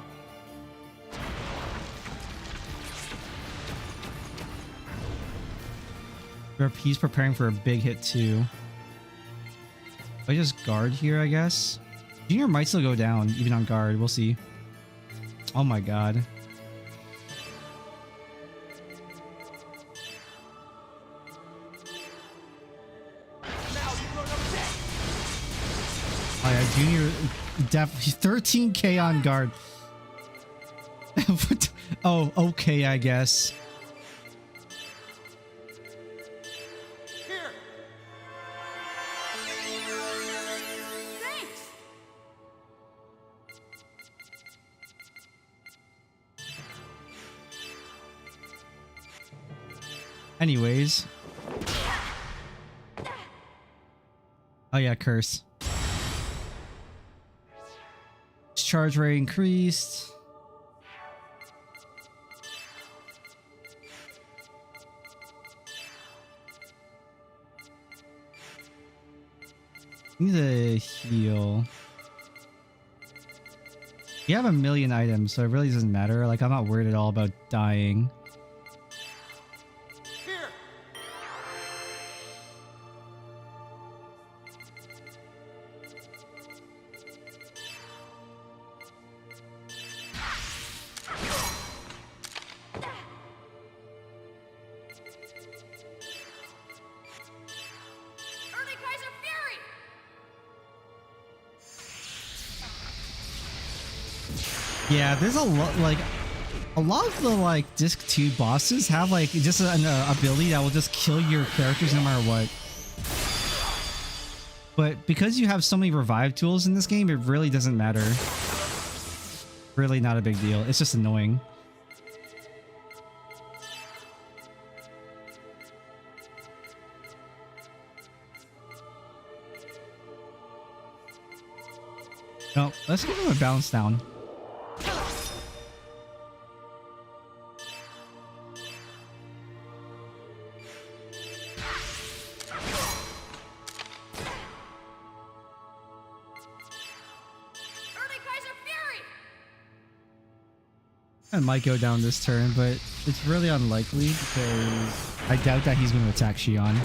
He's preparing for a big hit too. I just guard here, I guess. Junior might still go down, even on guard. We'll see. Oh my god. Oh yeah, Junior he's 13k on guard. Oh, okay, I guess. Anyways. Oh yeah, curse. Charge rate increased. Need a heal. You have a million items, so it really doesn't matter. Like, I'm not worried at all about dying. Here! Early Kaiser Fury! Yeah, there's a lot, like, a lot of the, like, Disc 2 bosses have, like, just an ability that will just kill your characters no matter what. But because you have so many revive tools in this game, it really doesn't matter. Really not a big deal. It's just annoying. No, let's give him a bounce down. Early Kaiser Fury! I might go down this turn, but it's really unlikely because I doubt that he's going to attack Xion.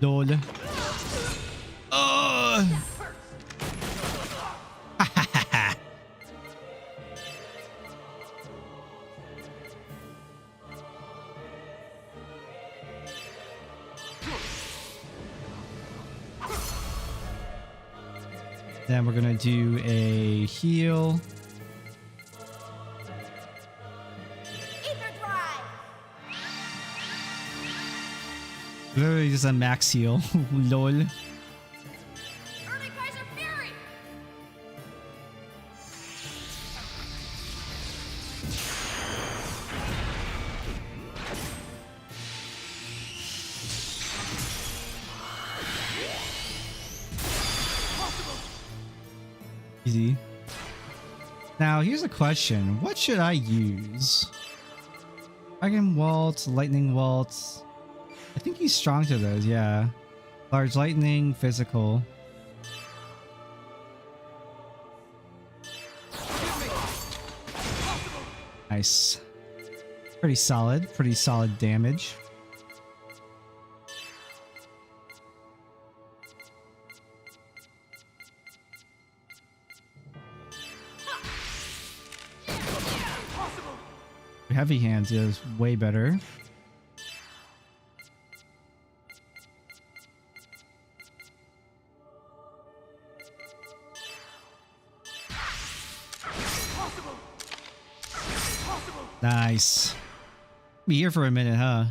Lol. Then we're gonna do a heal. Ether Drive! Literally just a max heal. Lol. Early Kaiser Fury! Easy. Now here's a question. What should I use? Dragon Waltz, Lightning Waltz. I think he's strong to those, yeah. Large Lightning, Physical. Nice. Pretty solid damage. Heavy Hands is way better. Nice. Be here for a minute, huh?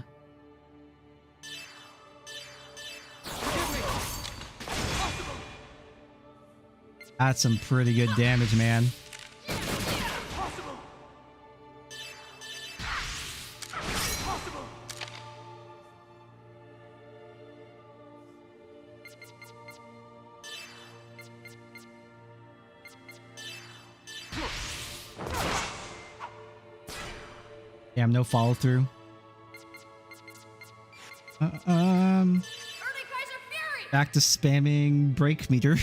That's some pretty good damage, man. Damn, no follow through. Early Kaiser Fury! Back to spamming break meter.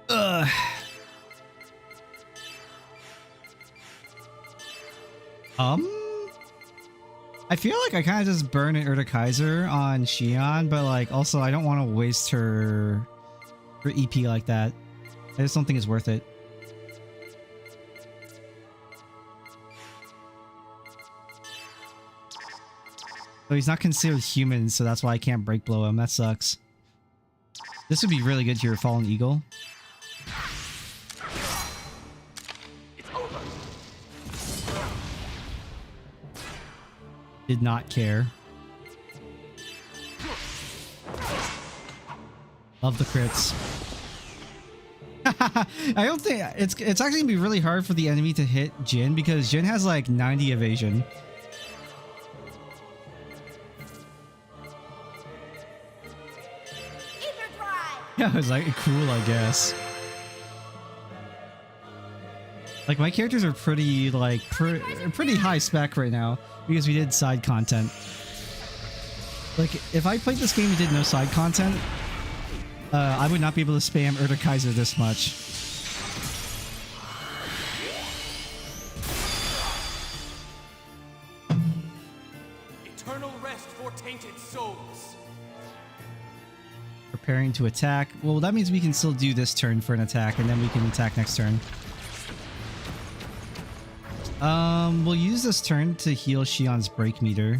Ugh. I feel like I kind of just burn an Kaiser on Xion, but like also I don't want to waste her EP like that. I just don't think it's worth it. So he's not considered human, so that's why I can't break blow him. That sucks. This would be really good to your Fallen Eagle. Did not care. Love the crits. I don't think it's actually gonna be really hard for the enemy to hit Jin because Jin has like 90 evasion. Yeah, it's like cool, I guess. Like my characters are pretty like pretty high spec right now because we did side content. Like if I played this game and did no side content, I would not be able to spam Kaiser this much. Eternal rest for tainted souls. Preparing to attack. Well, that means we can still do this turn for an attack, and then we can attack next turn. We'll use this turn to heal Xion's break meter.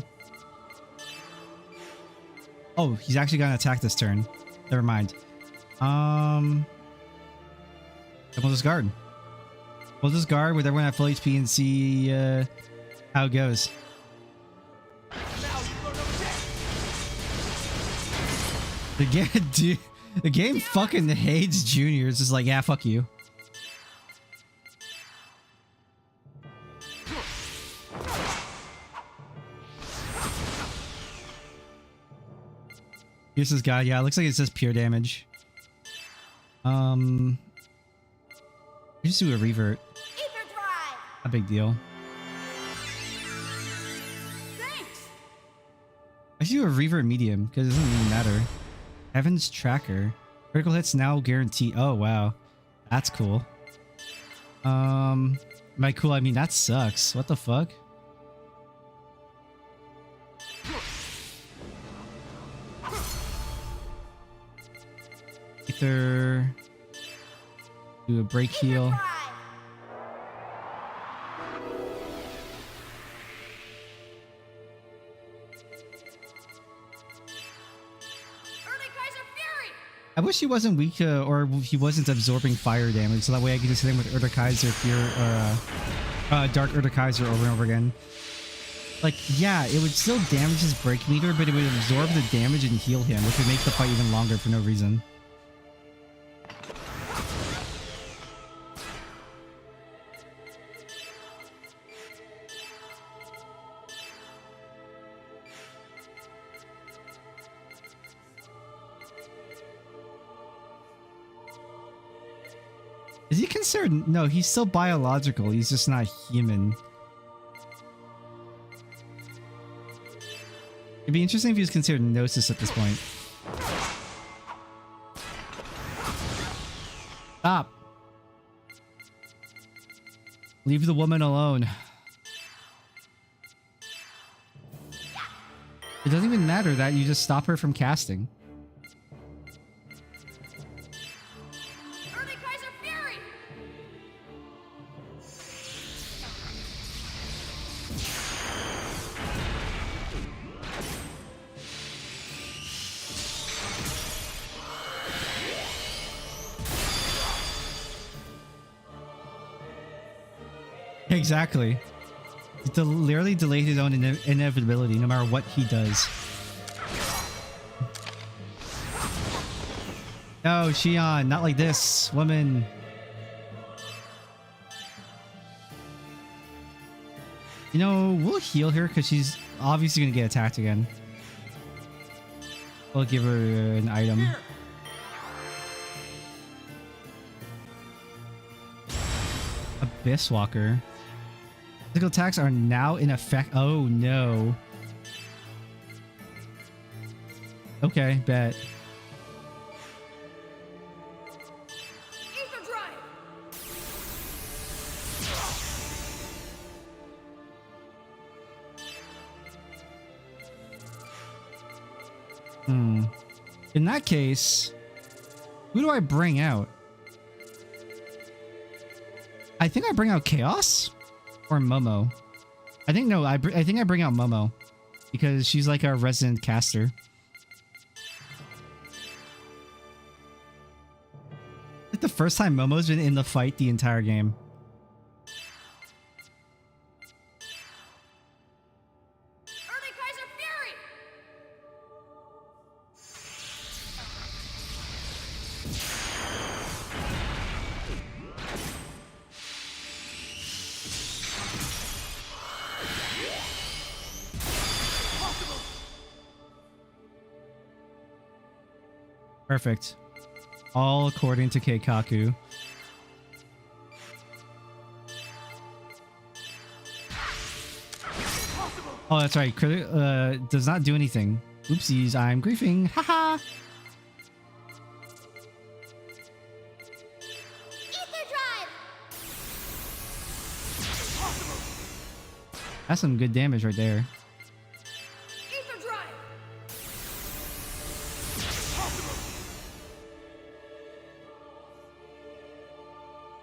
Oh, he's actually gonna attack this turn. Never mind. Then we'll just guard. We'll just guard with everyone at full HP and see how it goes. The game fucking hates juniors. It's like, yeah, fuck you. Here's this guy. Yeah, it looks like it says pure damage. Just do a revert. A big deal. Thanks. I should do a revert medium because it doesn't even matter. Heaven's Tracker. Critical hits now guaranteed. Oh, wow. That's cool. By cool, I mean that sucks. What the fuck? Ether. Do a break heal. I wish he wasn't weak or he wasn't absorbing fire damage, so that way I could just hit him with Kaiser or Dark Kaiser over and over again. Like, yeah, it would still damage his break meter, but it would absorb the damage and heal him, which would make the fight even longer for no reason. Is he considered? No, he's still biological. He's just not human. It'd be interesting if he was considered Gnosis at this point. Stop. Leave the woman alone. It doesn't even matter that you just stop her from casting. Exactly. It literally delayed his own inevitability no matter what he does. No, Xion, not like this, woman. You know, we'll heal her because she's obviously going to get attacked again. We'll give her an item. Abyss Walker. Physical attacks are now in effect. Oh no. Okay, bet. In that case, who do I bring out? I think I bring out Chaos or Momo. I think no, I think I bring out Momo because she's like a resident caster. Like the first time Momo's been in the fight the entire game. Perfect. All according to Keikaku. Oh, that's right. Does not do anything. Oopsies, I'm griefing. Haha. Ether drive. That's some good damage right there. Ether drive.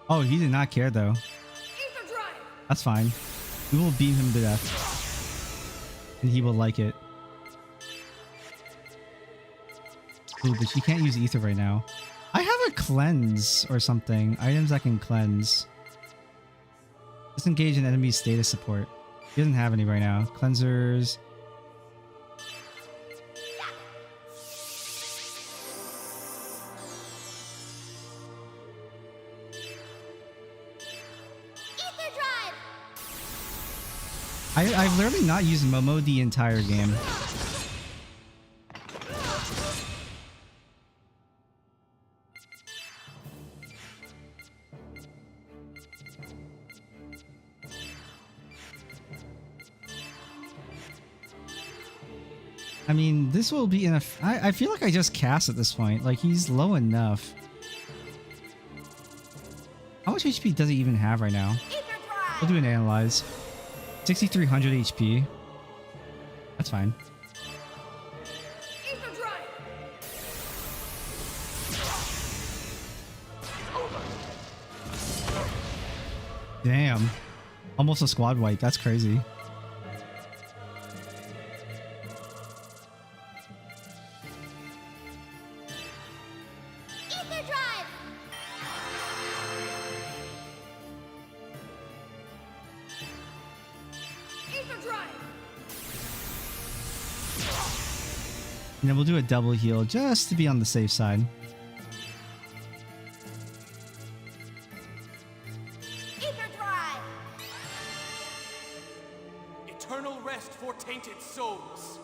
Oh, he did not care though. Ether drive. That's fine. We will beam him to death. And he will like it. Ooh, but she can't use ether right now. I have a cleanse or something. Items that can cleanse. Disengage an enemy's status support. He doesn't have any right now. Cleansers. Ether drive. I've literally not used Momo the entire game. I mean, this will be enough. I feel like I just cast at this point. Like, he's low enough. How much HP does he even have right now? We'll do an analyze. 6,300 HP. That's fine. Ether drive. Damn. Almost a squad wipe. That's crazy. Ether drive. Ether drive. And then we'll do a double heal just to be on the safe side. Ether drive. Eternal rest for tainted souls.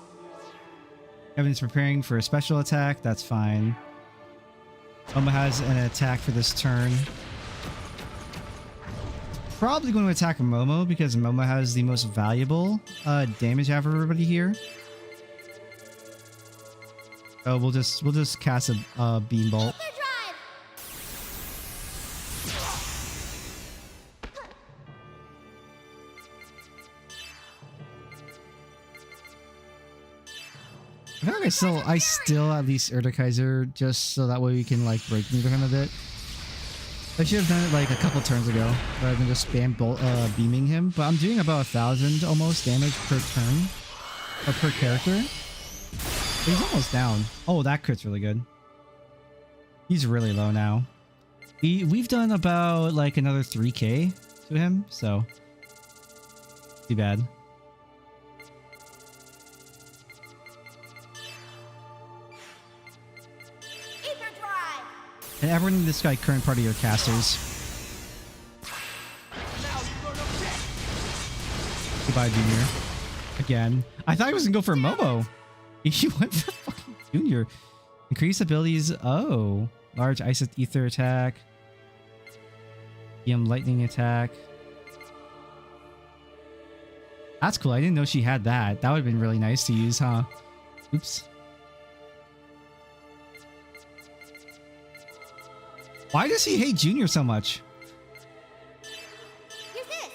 Kevin's preparing for a special attack. That's fine. Momo has an attack for this turn. Probably going to attack Momo because Momo has the most valuable damage out of everybody here. Oh, we'll just cast a beam bolt. Ether drive. I feel like I still at least Erdekaiser just so that way we can like break neither him a bit. I should have done it like a couple turns ago rather than just spam beaming him. But I'm doing about 1,000 almost damage per turn or per character. But he's almost down. Oh, that crit's really good. He's really low now. We've done about like another 3k to him, so too bad. Ether drive. And everyone in this guy current party are casters. Goodbye, Junior. Again. I thought he was gonna go for Momo. He went for fucking Junior. Increase abilities. Oh. Large Ice Ether attack. Lightning attack. That's cool. I didn't know she had that. That would have been really nice to use, huh? Oops. Why does he hate Junior so much? Use this.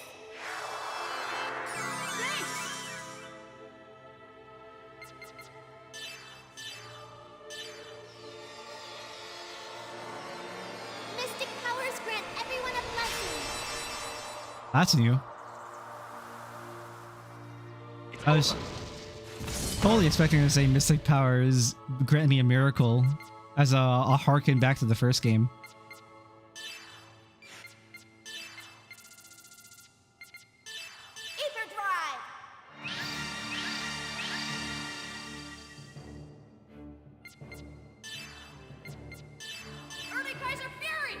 Mystic powers grant everyone a blessing. That's new. I was totally expecting to say Mystic Powers grant me a miracle as a harken back to the first game. Ether drive. Erdekaiser Fury.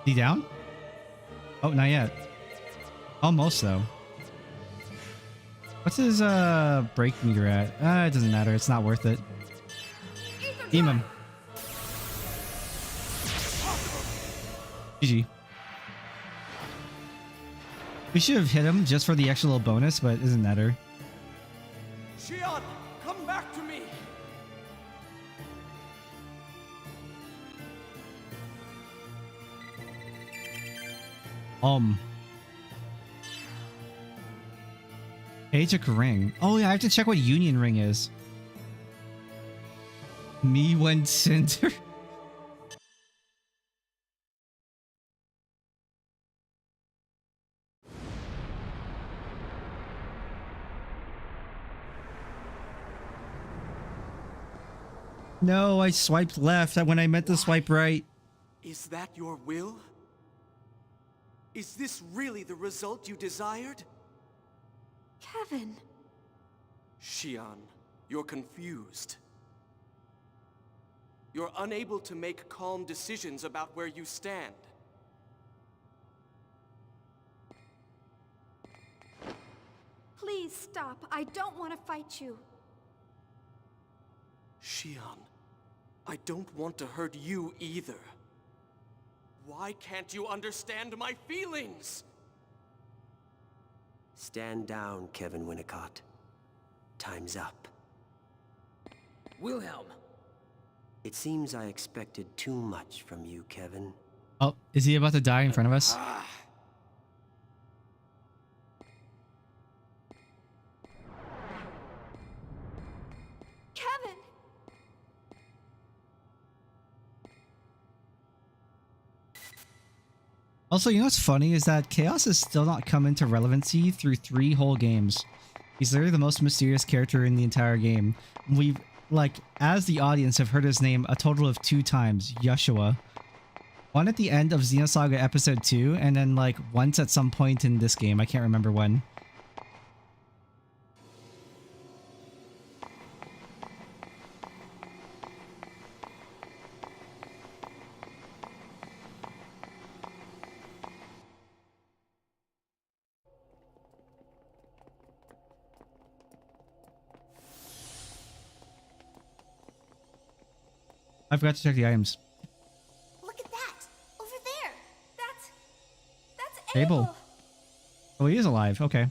Is he down? Oh, not yet. Almost though. What's his break meter at? It doesn't matter. It's not worth it. Beam him. GG. We should have hit him just for the extra little bonus, but it doesn't matter. Xion, come back to me! Pajak ring. Oh yeah, I have to check what union ring is. Me when center. No, I swiped left when I meant to swipe right. Is that your will? Is this really the result you desired? Kevin. Xion, you're confused. You're unable to make calm decisions about where you stand. Please stop. I don't want to fight you. Xion, I don't want to hurt you either. Why can't you understand my feelings? Stand down, Kevin Winnicott. Time's up. Wilhelm. It seems I expected too much from you, Kevin. Oh, is he about to die in front of us? Kevin! Also, you know what's funny is that Chaos has still not come into relevancy through 3 whole games. He's literally the most mysterious character in the entire game. We've, like, as the audience have heard his name a total of 2 times, Yeshua. One at the end of Xenosaga Episode 2, and then, like, once at some point in this game. I can't remember when. I forgot to check the items. Look at that! Over there! That's Abel. Oh, he is alive. Okay.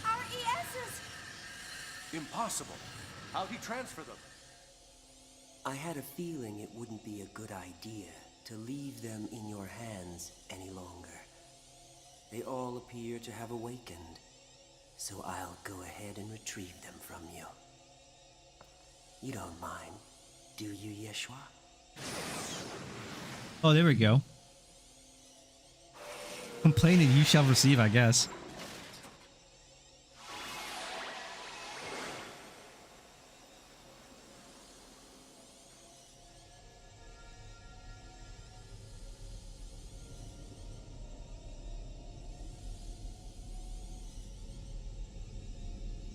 Our ESs! Impossible. How'd he transfer them? I had a feeling it wouldn't be a good idea to leave them in your hands any longer. They all appear to have awakened, so I'll go ahead and retrieve them from you. You don't mind, do you, Yeshua? Oh, there we go. Complain and you shall receive, I guess.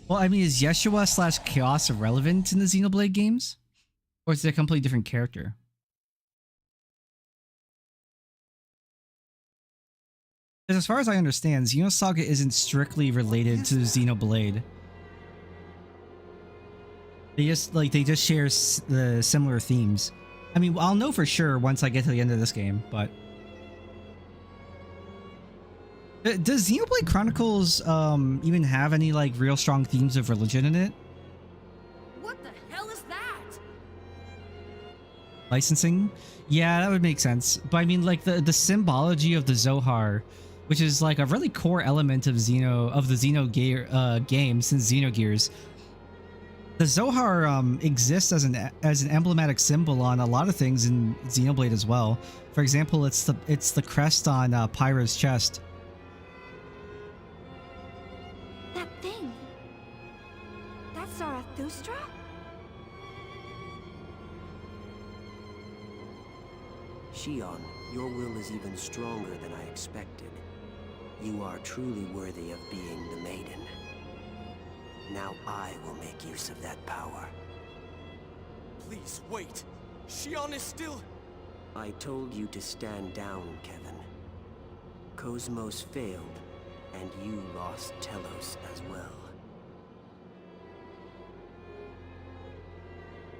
Well, I mean, is Yeshua slash Chaos irrelevant in the Xenoblade games? Or is it a completely different character? Because as far as I understand, Xenosaga isn't strictly related to Xenoblade. They just share the similar themes. I mean, I'll know for sure once I get to the end of this game, but... Does Xenoblade Chronicles even have any like real strong themes of religion in it? What the hell is that? Licensing? Yeah, that would make sense. But I mean, like the symbology of the Zohar, which is like a really core element of the Xeno game since Xenogears. The Zohar exists as an emblematic symbol on a lot of things in Xenoblade as well. For example, it's the crest on Pyra's chest. That thing. That's Zarathustra? Xion, your will is even stronger than I expected. You are truly worthy of being the maiden. Now I will make use of that power. Please, wait. Xion is still... I told you to stand down, Kevin. Cosmos failed, and you lost Telos as well.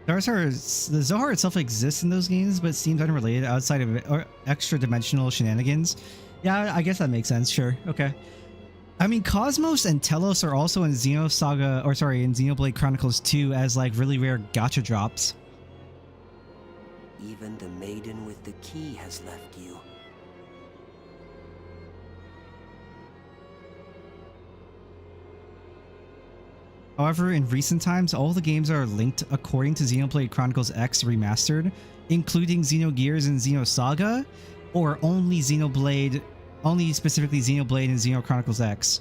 The Zohar itself exists in those games, but seems unrelated outside of or extra-dimensional shenanigans. Yeah, I guess that makes sense. Sure. Okay. I mean, Cosmos and Telos are also in Xenosaga, or sorry, in Xenoblade Chronicles 2 as like really rare gacha drops. Even the maiden with the key has left you. However, in recent times, all the games are linked according to Xenoblade Chronicles X Remastered, including Xenogears and Xenosaga, or only Xenoblade, only specifically Xenoblade and Xeno Chronicles X.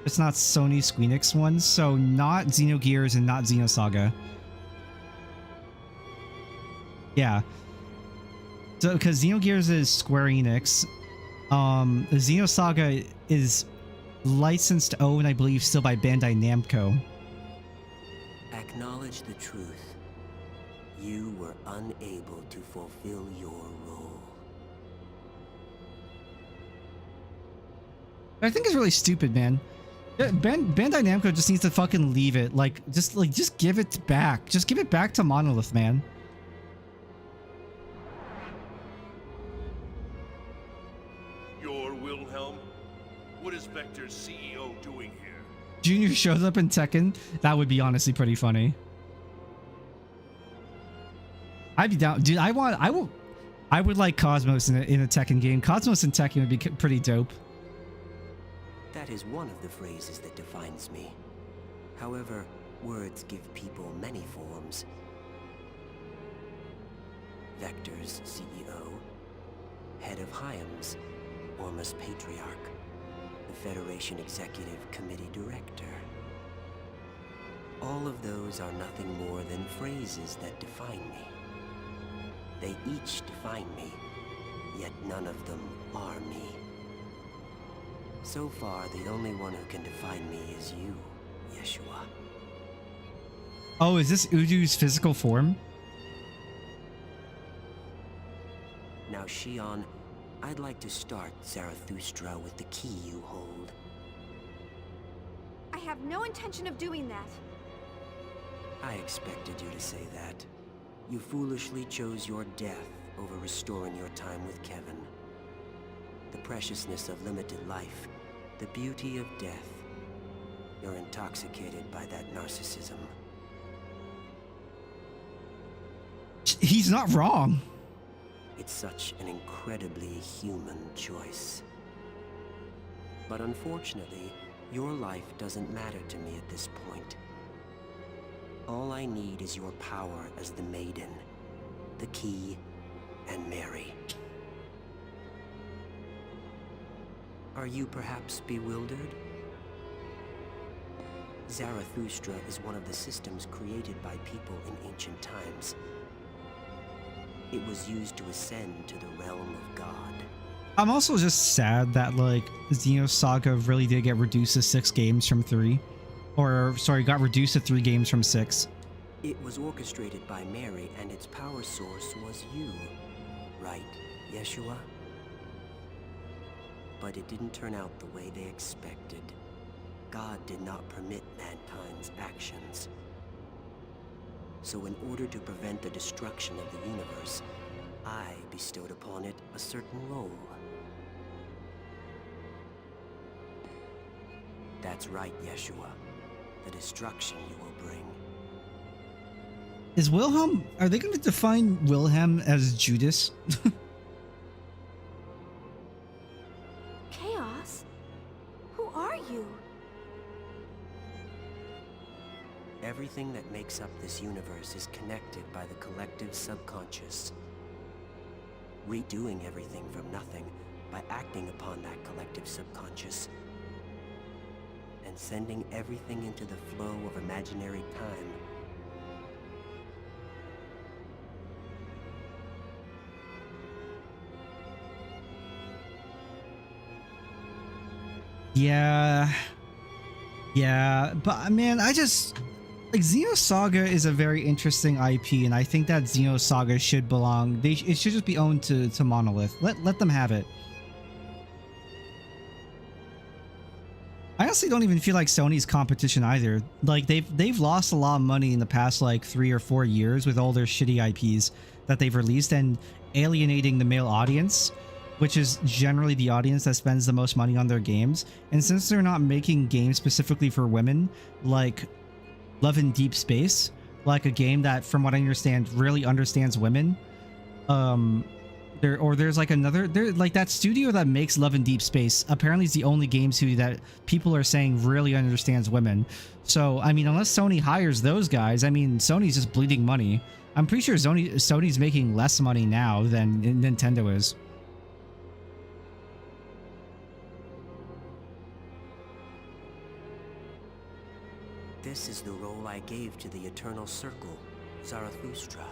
It's not Sony Squeenix ones, so not Xenogears and not Xenosaga. Yeah. So, because Xenogears is Square Enix, Xenosaga is licensed owned, I believe, still by Bandai Namco. Acknowledge the truth. You were unable to fulfill your role. I think it's really stupid, man. Bandai Namco just needs to fucking leave it. Just give it back. Just give it back to Monolith, man. You're Wilhelm? What is Vector's CEO doing here? Junior shows up in Tekken. That would be honestly pretty funny. I'd be down, dude. I would like Cosmos in a Tekken game. Cosmos in Tekken would be pretty dope. That is one of the phrases that defines me. However, words give people many forms. Vector's CEO, head of Hyams, Ormus Patriarch, the Federation Executive Committee Director. All of those are nothing more than phrases that define me. They each define me, yet none of them are me. So far, the only one who can define me is you, Yeshua. Oh, is this Udu's physical form? Now, Xion, I'd like to start Zarathustra with the key you hold. I have no intention of doing that. I expected you to say that. You foolishly chose your death over restoring your time with Kevin. The preciousness of limited life, the beauty of death. You're intoxicated by that narcissism. He's not wrong. It's such an incredibly human choice. But unfortunately, your life doesn't matter to me at this point. All I need is your power as the Maiden, the Key, and Mary. Are you perhaps bewildered? Zarathustra is one of the systems created by people in ancient times. It was used to ascend to the realm of God. I'm also just sad that, like, Xenosaga really did get reduced to 6 games from 3. Or, sorry, got reduced to 3 games from 6. It was orchestrated by Mary, and its power source was you. Right, Yeshua? But it didn't turn out the way they expected. God did not permit mankind's actions. So in order to prevent the destruction of the universe, I bestowed upon it a certain role. That's right, Yeshua. The destruction you will bring. Is Wilhelm... Are they going to define Wilhelm as Judas? Chaos? Who are you? Everything that makes up this universe is connected by the collective subconscious. Redoing everything from nothing by acting upon that collective subconscious. And sending everything into the flow of imaginary time. Yeah. Yeah, but man, I just like Xenosaga is a very interesting IP, and I think that Xenosaga should belong. It should just be owned to Monolith. Let them have it. I honestly don't even feel like Sony's competition either. Like they've lost a lot of money in the past like 3 or 4 years with all their shitty IPs that they've released and alienating the male audience, which is generally the audience that spends the most money on their games. And since they're not making games specifically for women, like Love in Deep Space, like a game that, from what I understand, really understands women, there's like another, like that studio that makes Love in Deep Space apparently is the only game studio that people are saying really understands women. So I mean, unless Sony hires those guys, I mean, Sony's just bleeding money. I'm pretty sure Sony's making less money now than Nintendo is. This is the role I gave to the Eternal Circle, Zarathustra.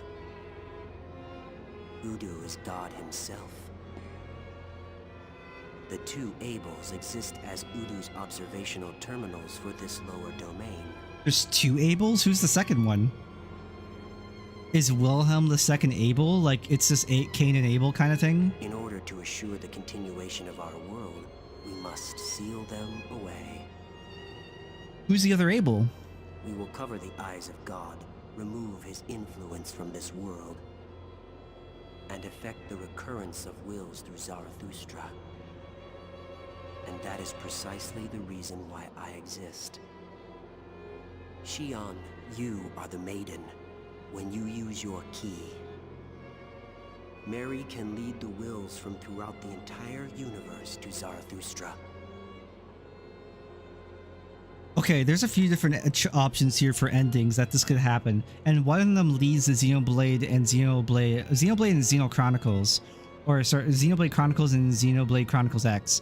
Udu is God himself. The two Ables exist as Udu's observational terminals for this lower domain. There's two Ables? Who's the second one? Is Wilhelm the second Abel? Like, it's just Cain and Abel kind of thing? In order to assure the continuation of our world, we must seal them away. Who's the other Abel? We will cover the eyes of God, remove his influence from this world, and effect the recurrence of wills through Zarathustra. And that is precisely the reason why I exist. Xion, you are the maiden. When you use your key, Mary can lead the wills from throughout the entire universe to Zarathustra. Okay, there's a few different options here for endings that this could happen, and one of them leads to Xenoblade and Xenoblade and Xenochronicles, or sorry, Xenoblade Chronicles and Xenoblade Chronicles X.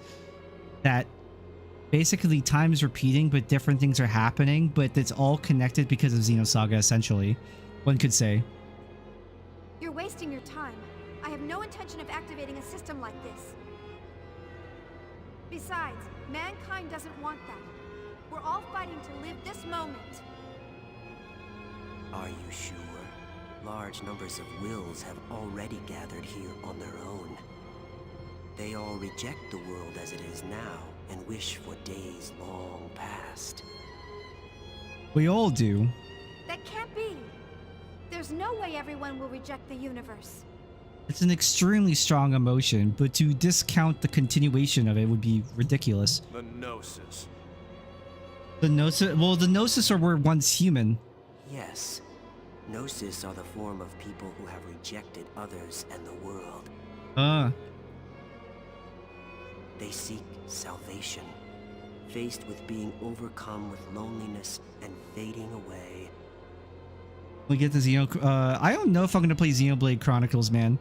That basically time is repeating, but different things are happening, but it's all connected because of Xenosaga, essentially. One could say. You're wasting your time. I have no intention of activating a system like this. Besides, mankind doesn't want that. We're all fighting to live this moment. Are you sure? Large numbers of wills have already gathered here on their own. They all reject the world as it is now and wish for days long past. We all do. That can't be. There's no way everyone will reject the universe. It's an extremely strong emotion, but to discount the continuation of it would be ridiculous. The Gnosis. The Gnosis, well, the Gnosis were once human. Yes. Gnosis are the form of people who have rejected others and the world. They seek salvation, faced with being overcome with loneliness and fading away. We get the I don't know if I'm gonna play Xenoblade Chronicles, man.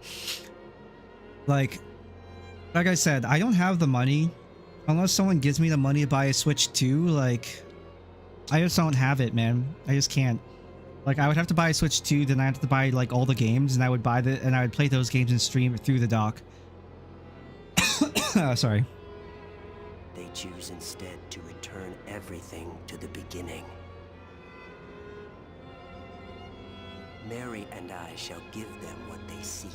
Like I said, I don't have the money. Unless someone gives me the money to buy a Switch 2, like, I just don't have it, man. I just can't. Like, I would have to buy a Switch 2, then I have to buy like all the games, and I would play those games and stream it through the dock. Sorry. They choose instead to return everything to the beginning. Mary and I shall give them what they seek.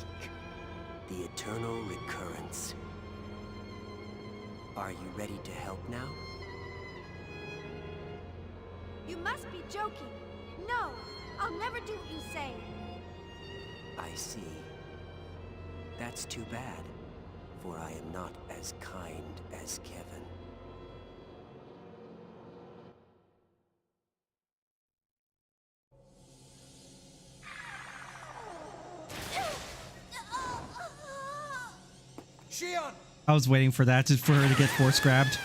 The eternal recurrence. Are you ready to help now? You must be joking. No, I'll never do what you say. I see. That's too bad, for I am not as kind as Kevin. Xion! I was waiting for that, for her to get force grabbed.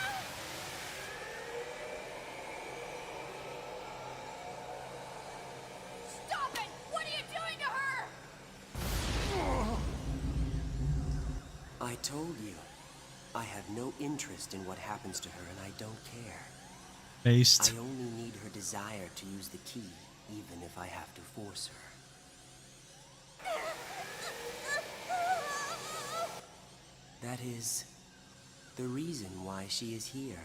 Stop it! What are you doing to her? I told you. I have no interest in what happens to her, and I don't care. Based. I only need her desire to use the key, even if I have to force her. That is the reason why she is here.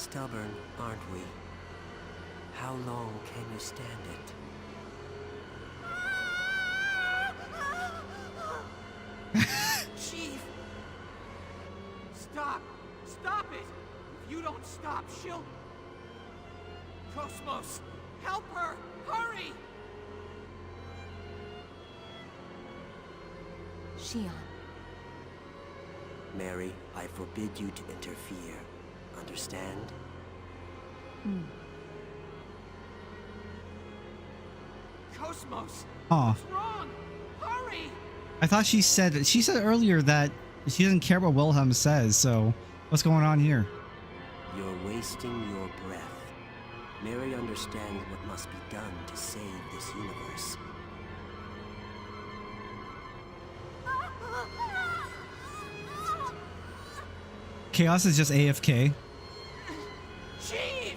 Stubborn, aren't we? How long can you stand it? Chief! Stop! Stop it! If you don't stop, she'll... Cosmos! Help her! Hurry! Xion. Mary, I forbid you to interfere. Understand? Cosmos! Aw. What's wrong? Hurry! I thought she said earlier that she doesn't care what Wilhelm says, so what's going on here? You're wasting your breath. Mary understands what must be done to save this universe. Chaos is just AFK. Chief!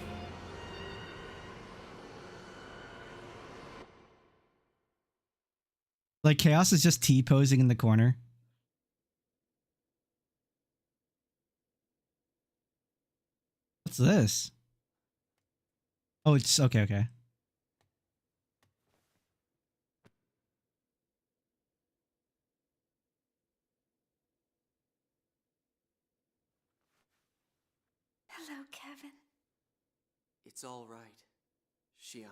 Like Chaos is just T-posing in the corner. What's this? Oh, it's okay, okay. Hello, Kevin. It's all right, Xion.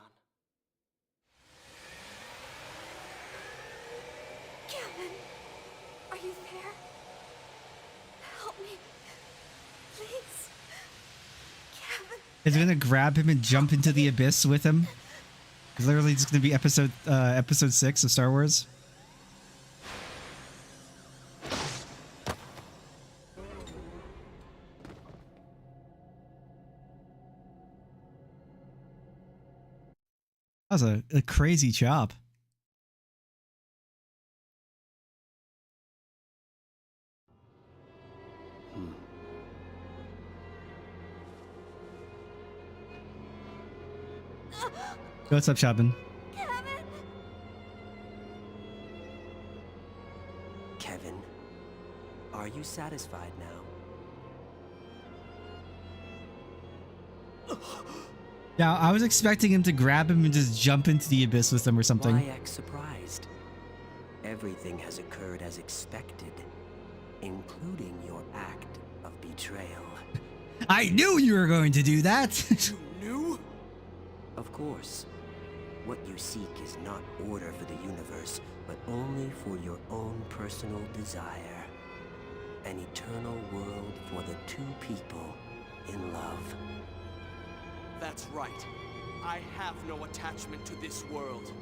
Kevin! Are you there? Help me. Please. Kevin. Is it gonna grab him and jump into the abyss with him? It's literally just gonna be episode 6 of Star Wars. That was a crazy chop. What's up, Chapin? Kevin! Kevin, are you satisfied now? Yeah, I was expecting him to grab him and just jump into the abyss with him or something. Why act surprised? Everything has occurred as expected, including your act of betrayal. I knew you were going to do that! You knew? Of course. What you seek is not order for the universe, but only for your own personal desire. An eternal world for the two people in love. That's right. I have no attachment to this world.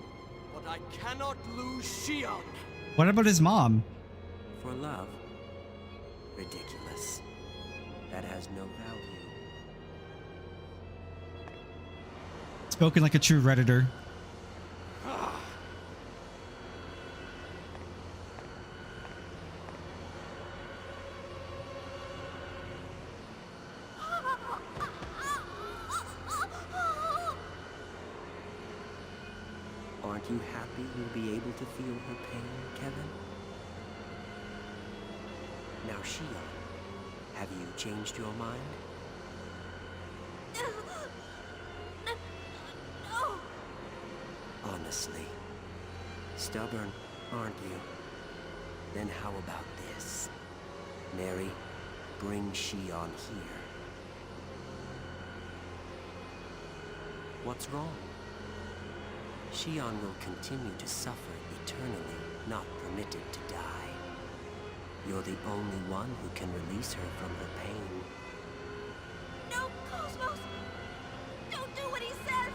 But I cannot lose Xion. What about his mom? For love? Ridiculous. That has no value. Spoken like a true Redditor. Aren't you happy you'll be able to feel her pain, Kevin? Now, Xion, have you changed your mind? No! Honestly. Stubborn, aren't you? Then how about this? Mary, bring Xion here. What's wrong? Xion will continue to suffer eternally, not permitted to die. You're the only one who can release her from her pain. No, Cosmos! Don't do what he says!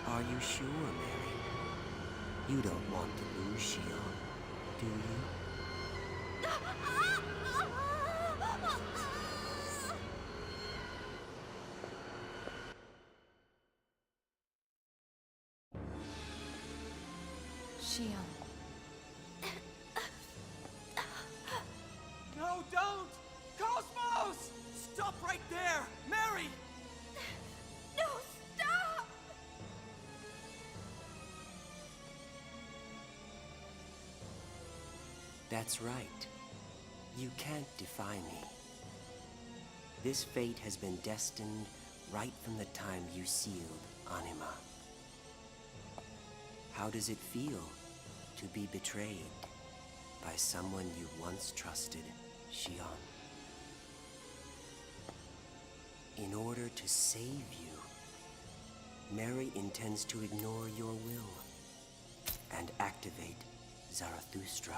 Are you sure, Mary? You don't want to lose Xion, do you? Xion. No, don't! Cosmos! Stop right there! Mary! No, stop! That's right. You can't defy me. This fate has been destined right from the time you sealed Anima. How does it feel to be betrayed by someone you once trusted, Xion? In order to save you, Mary intends to ignore your will and activate Zarathustra.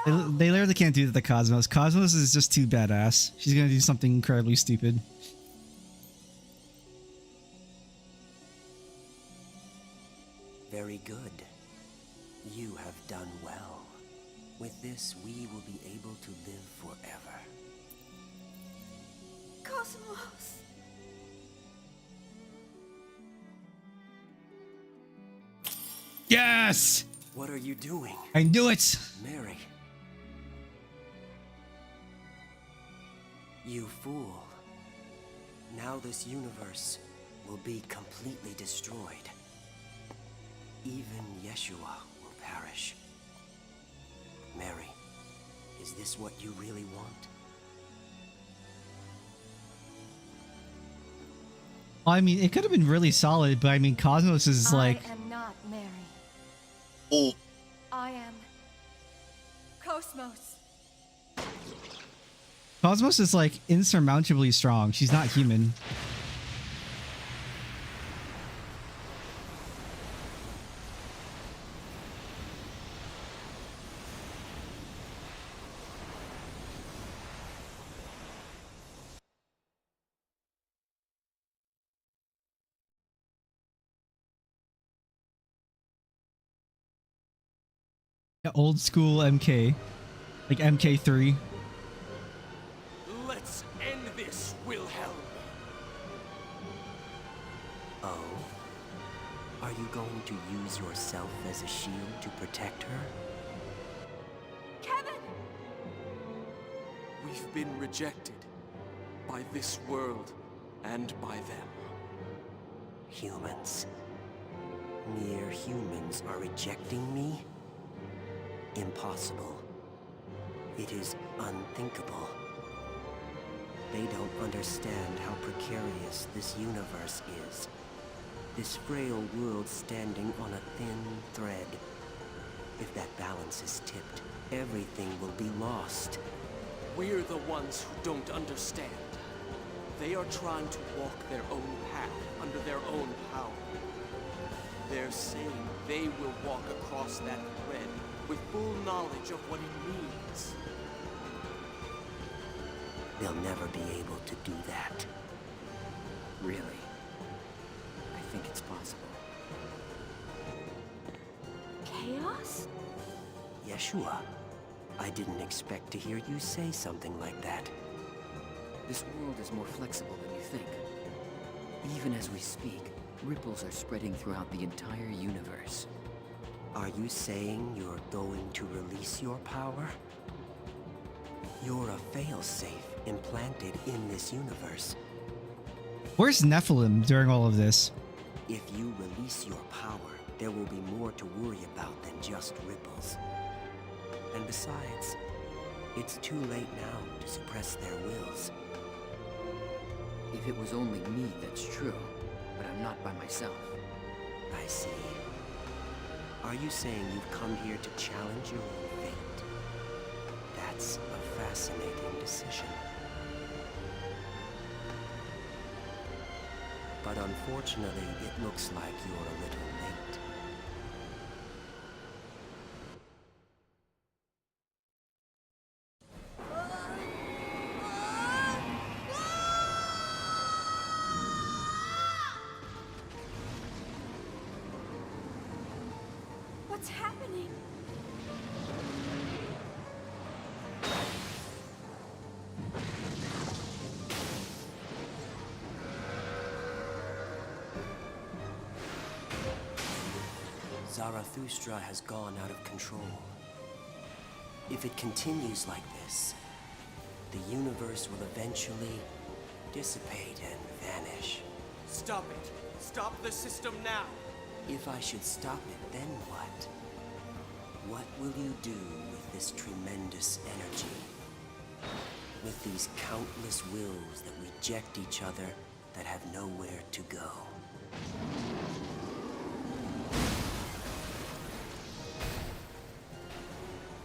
They literally can't do that to Cosmos. Cosmos is just too badass. She's gonna do something incredibly stupid. Very good. You have done well. With this, we will be able to live forever. Cosmos! Yes! What are you doing? I knew it! Mary. You fool. Now this universe will be completely destroyed. Even Yeshua will perish. Mary, is this what you really want? I mean, it could have been really solid, but I mean, Cosmos is like... I am not Mary. Oh. I am Cosmos. Cosmos is like insurmountably strong. She's not human. Yeah, old school MK. Like MK3. Let's end this, Wilhelm. Oh? Are you going to use yourself as a shield to protect her? Kevin! We've been rejected by this world and by them. Humans. Mere humans are rejecting me? Impossible. It is unthinkable. They don't understand how precarious this universe is. This frail world standing on a thin thread. If that balance is tipped, everything will be lost. We're the ones who don't understand. They are trying to walk their own path under their own power. They're saying they will walk across that thread with full knowledge of what it means. They'll never be able to do that. Really? I think it's possible. Chaos? Yeshua, I didn't expect to hear you say something like that. This world is more flexible than you think. Even as we speak, ripples are spreading throughout the entire universe. Are you saying you're going to release your power? You're a failsafe implanted in this universe. Where's Nephilim during all of this? If you release your power, there will be more to worry about than just ripples. And besides, it's too late now to suppress their wills. If it was only me, that's true. But I'm not by myself. I see. Are you saying you've come here to challenge your own fate? That's a fascinating decision. But unfortunately, it looks like you're a little late. What's happening? Zarathustra has gone out of control. If it continues like this, the universe will eventually dissipate and vanish. Stop it! Stop the system now! If I should stop it, then what? What will you do with this tremendous energy? With these countless wills that reject each other, that have nowhere to go.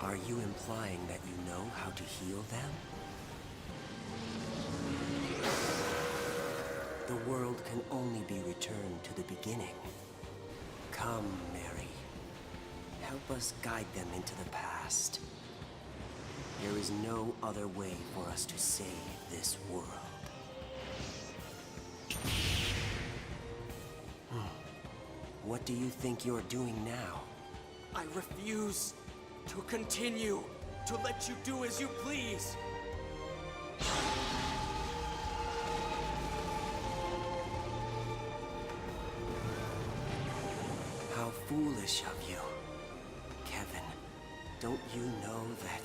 Are you implying that you know how to heal them? The world can only be returned to the beginning. Come, Mary. Help us guide them into the past. There is no other way for us to save this world. What do you think you're doing now? I refuse to continue to let you do as you please. How foolish of you. Kevin, don't you know that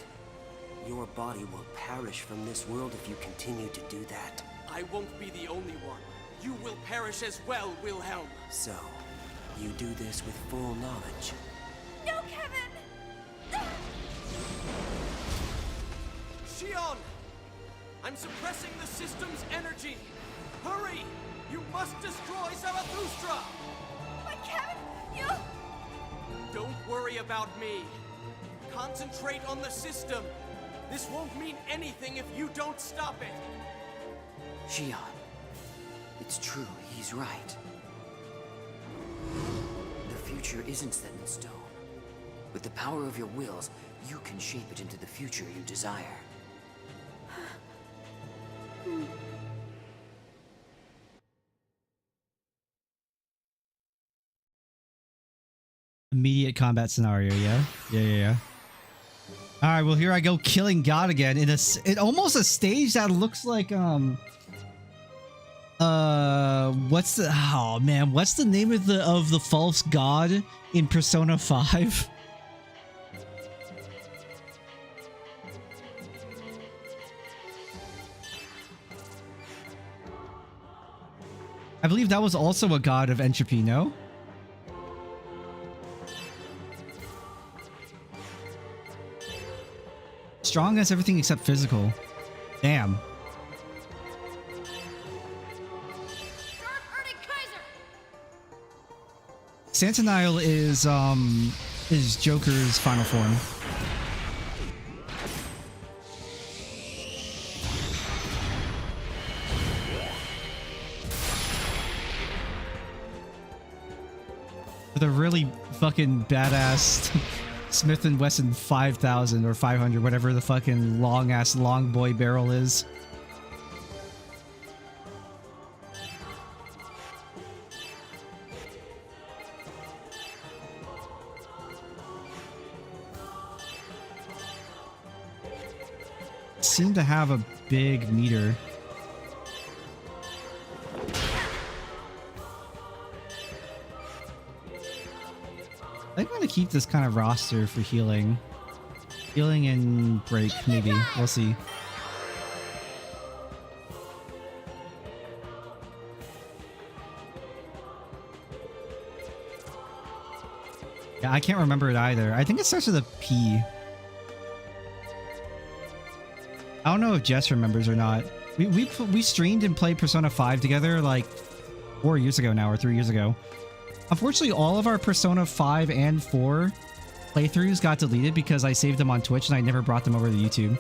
your body will perish from this world if you continue to do that? I won't be the only one. You will perish as well, Wilhelm. So, you do this with full knowledge. No, Kevin! Xion! I'm suppressing the system's energy. Hurry! You must destroy Zarathustra! But Kevin, you... Don't worry about me. Concentrate on the system. This won't mean anything if you don't stop it. Xion. It's true, he's right. The future isn't set in stone. With the power of your wills, you can shape it into the future you desire. Immediate combat scenario, yeah. All right, well here I go killing God again in almost a stage that looks like what's the name of the false god in Persona 5? I believe that was also a god of entropy, no? Strong as everything except physical. Damn. Santanile is Joker's final form. With a really fucking badass Smith & Wesson 5000 or 500, whatever the fucking long boy barrel is. Seem to have a big meter. I think I'm gonna keep this kind of roster for healing. Healing and break, maybe. We'll see. Yeah, I can't remember it either. I think it starts with a P. I don't know if Jess remembers or not. We streamed and played Persona 5 together like 4 years ago now, or 3 years ago. Unfortunately, all of our Persona 5 and 4 playthroughs got deleted because I saved them on Twitch and I never brought them over to YouTube.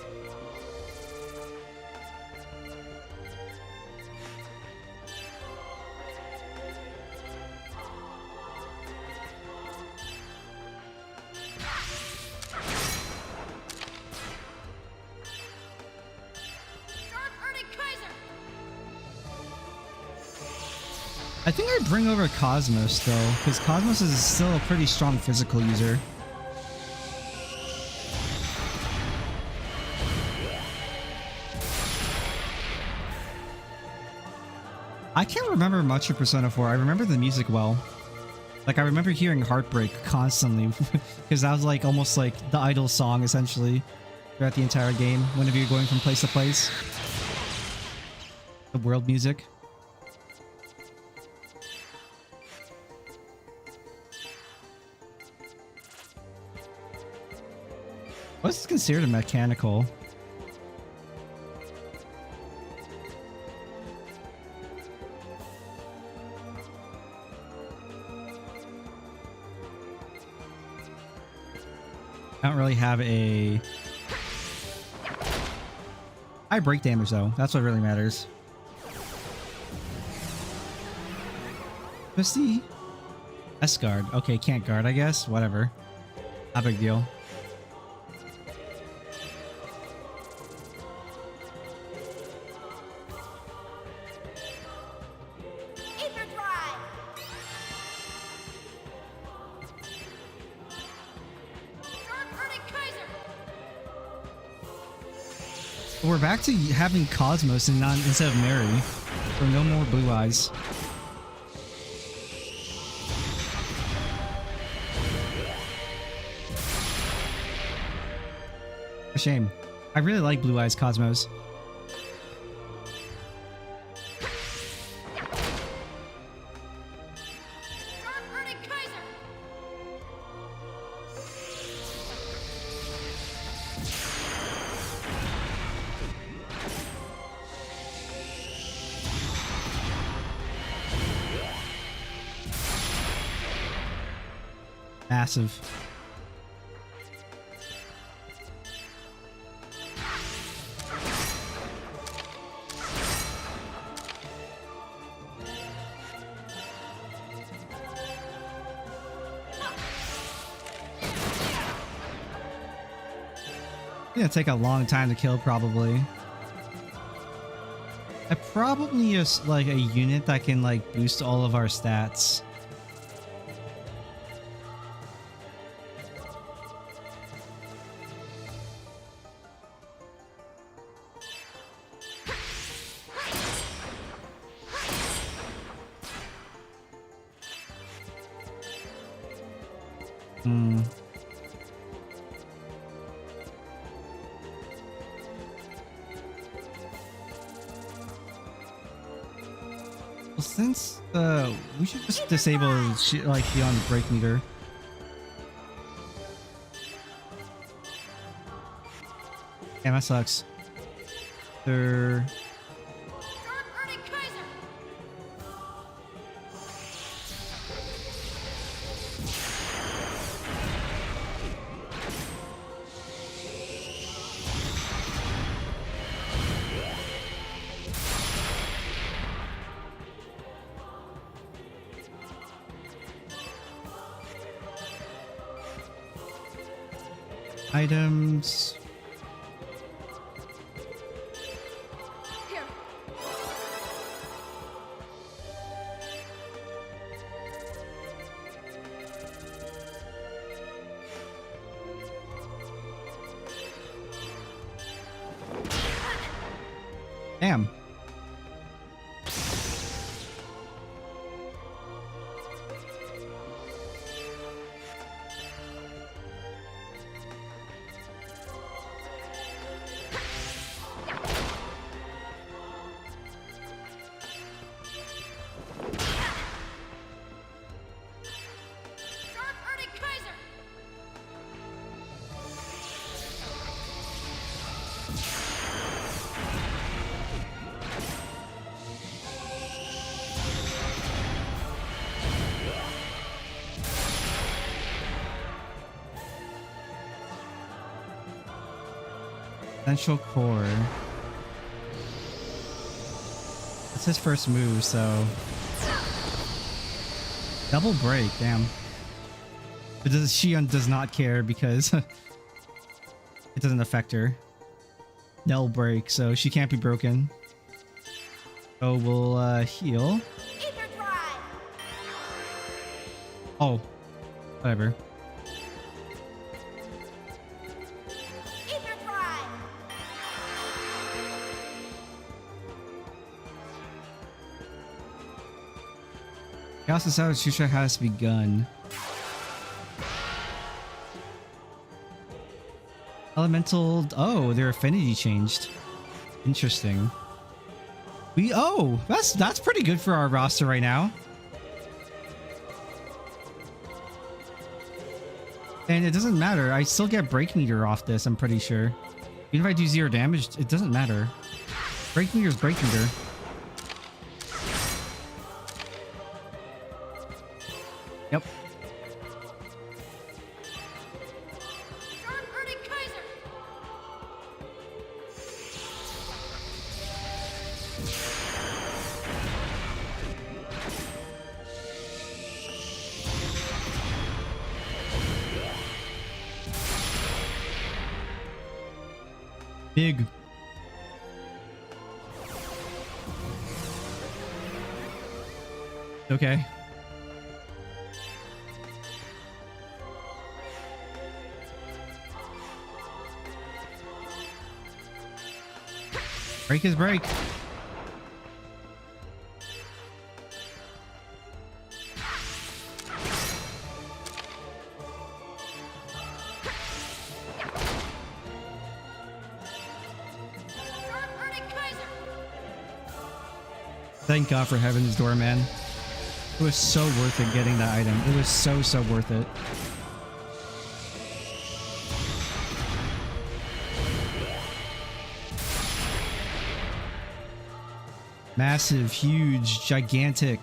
I think I'd bring over Cosmos though, because Cosmos is still a pretty strong physical user. I can't remember much of Persona 4. I remember the music well. Like I remember hearing Heartbreak constantly, because that was like almost like the idol song essentially throughout the entire game whenever you're going from place to place. The world music. What's considered a mechanical? I don't really have a... I break damage though. That's what really matters. Misty? S-guard. Okay, can't guard, I guess. Whatever. Not a big deal. We're back to having Cosmos and not instead of Mary. So no more blue eyes. A shame. I really like blue eyes Cosmos. Massive. It's gonna take a long time to kill, probably. I probably just like a unit that can like boost all of our stats. Well, since we should just disable like beyond break meter. Yeah, that sucks. They're items. Here. Damn. Essential core. It's his first move, so double break. Damn. But Shion does not care because it doesn't affect her. No break, so she can't be broken. So we'll heal. Oh, whatever. Xenosaga Shusha has begun. Elemental. Oh, their affinity changed. Interesting. That's pretty good for our roster right now. And it doesn't matter. I still get break meter off this. I'm pretty sure. Even if I do 0 damage, it doesn't matter. Break meter is break meter. Yep. Big. Okay. Break his break. Thank God for Heaven's Door, man. It was so worth it getting that item. It was so worth it. Massive, huge, gigantic.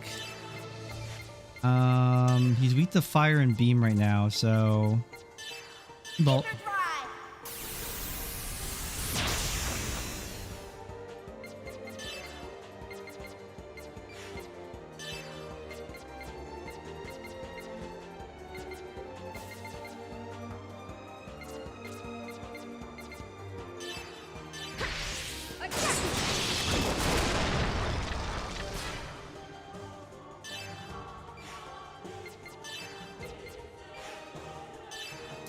He's weak to fire and beam right now, so... Bolt.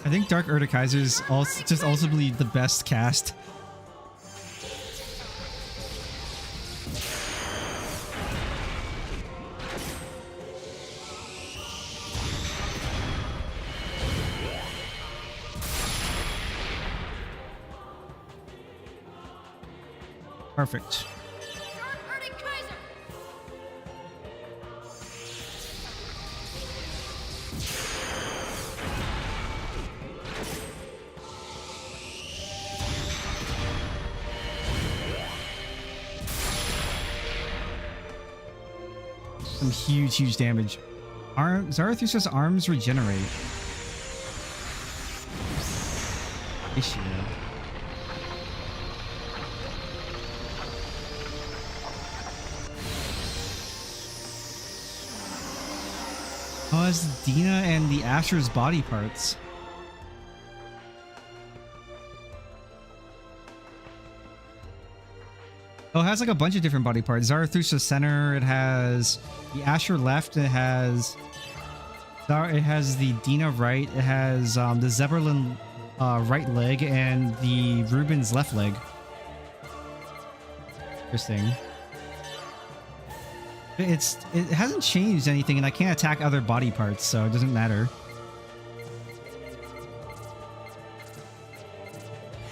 I think Dark Urtikaiser's also just ultimately the best cast. Perfect. Some huge damage. Zarathustra's arms regenerate. Issue. Oh, it's Dina and the Asher's body parts. Oh, it has like a bunch of different body parts. Zarathustra center, it has the Asher left, it has the Dina right, it has the Zeberlin right leg, and the Reuben's left leg. Interesting. It hasn't changed anything, and I can't attack other body parts, so it doesn't matter.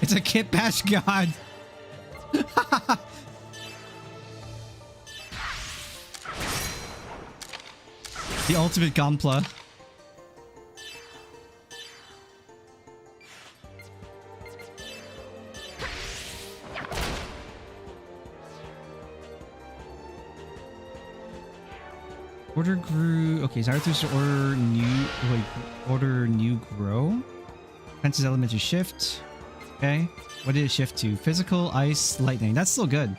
It's a Kit Bash god. The ultimate Gonpla. Order grew. Okay, Zarathustra order new grow. Fences elemental shift. Okay. What did it shift to? Physical, ice, lightning. That's still good.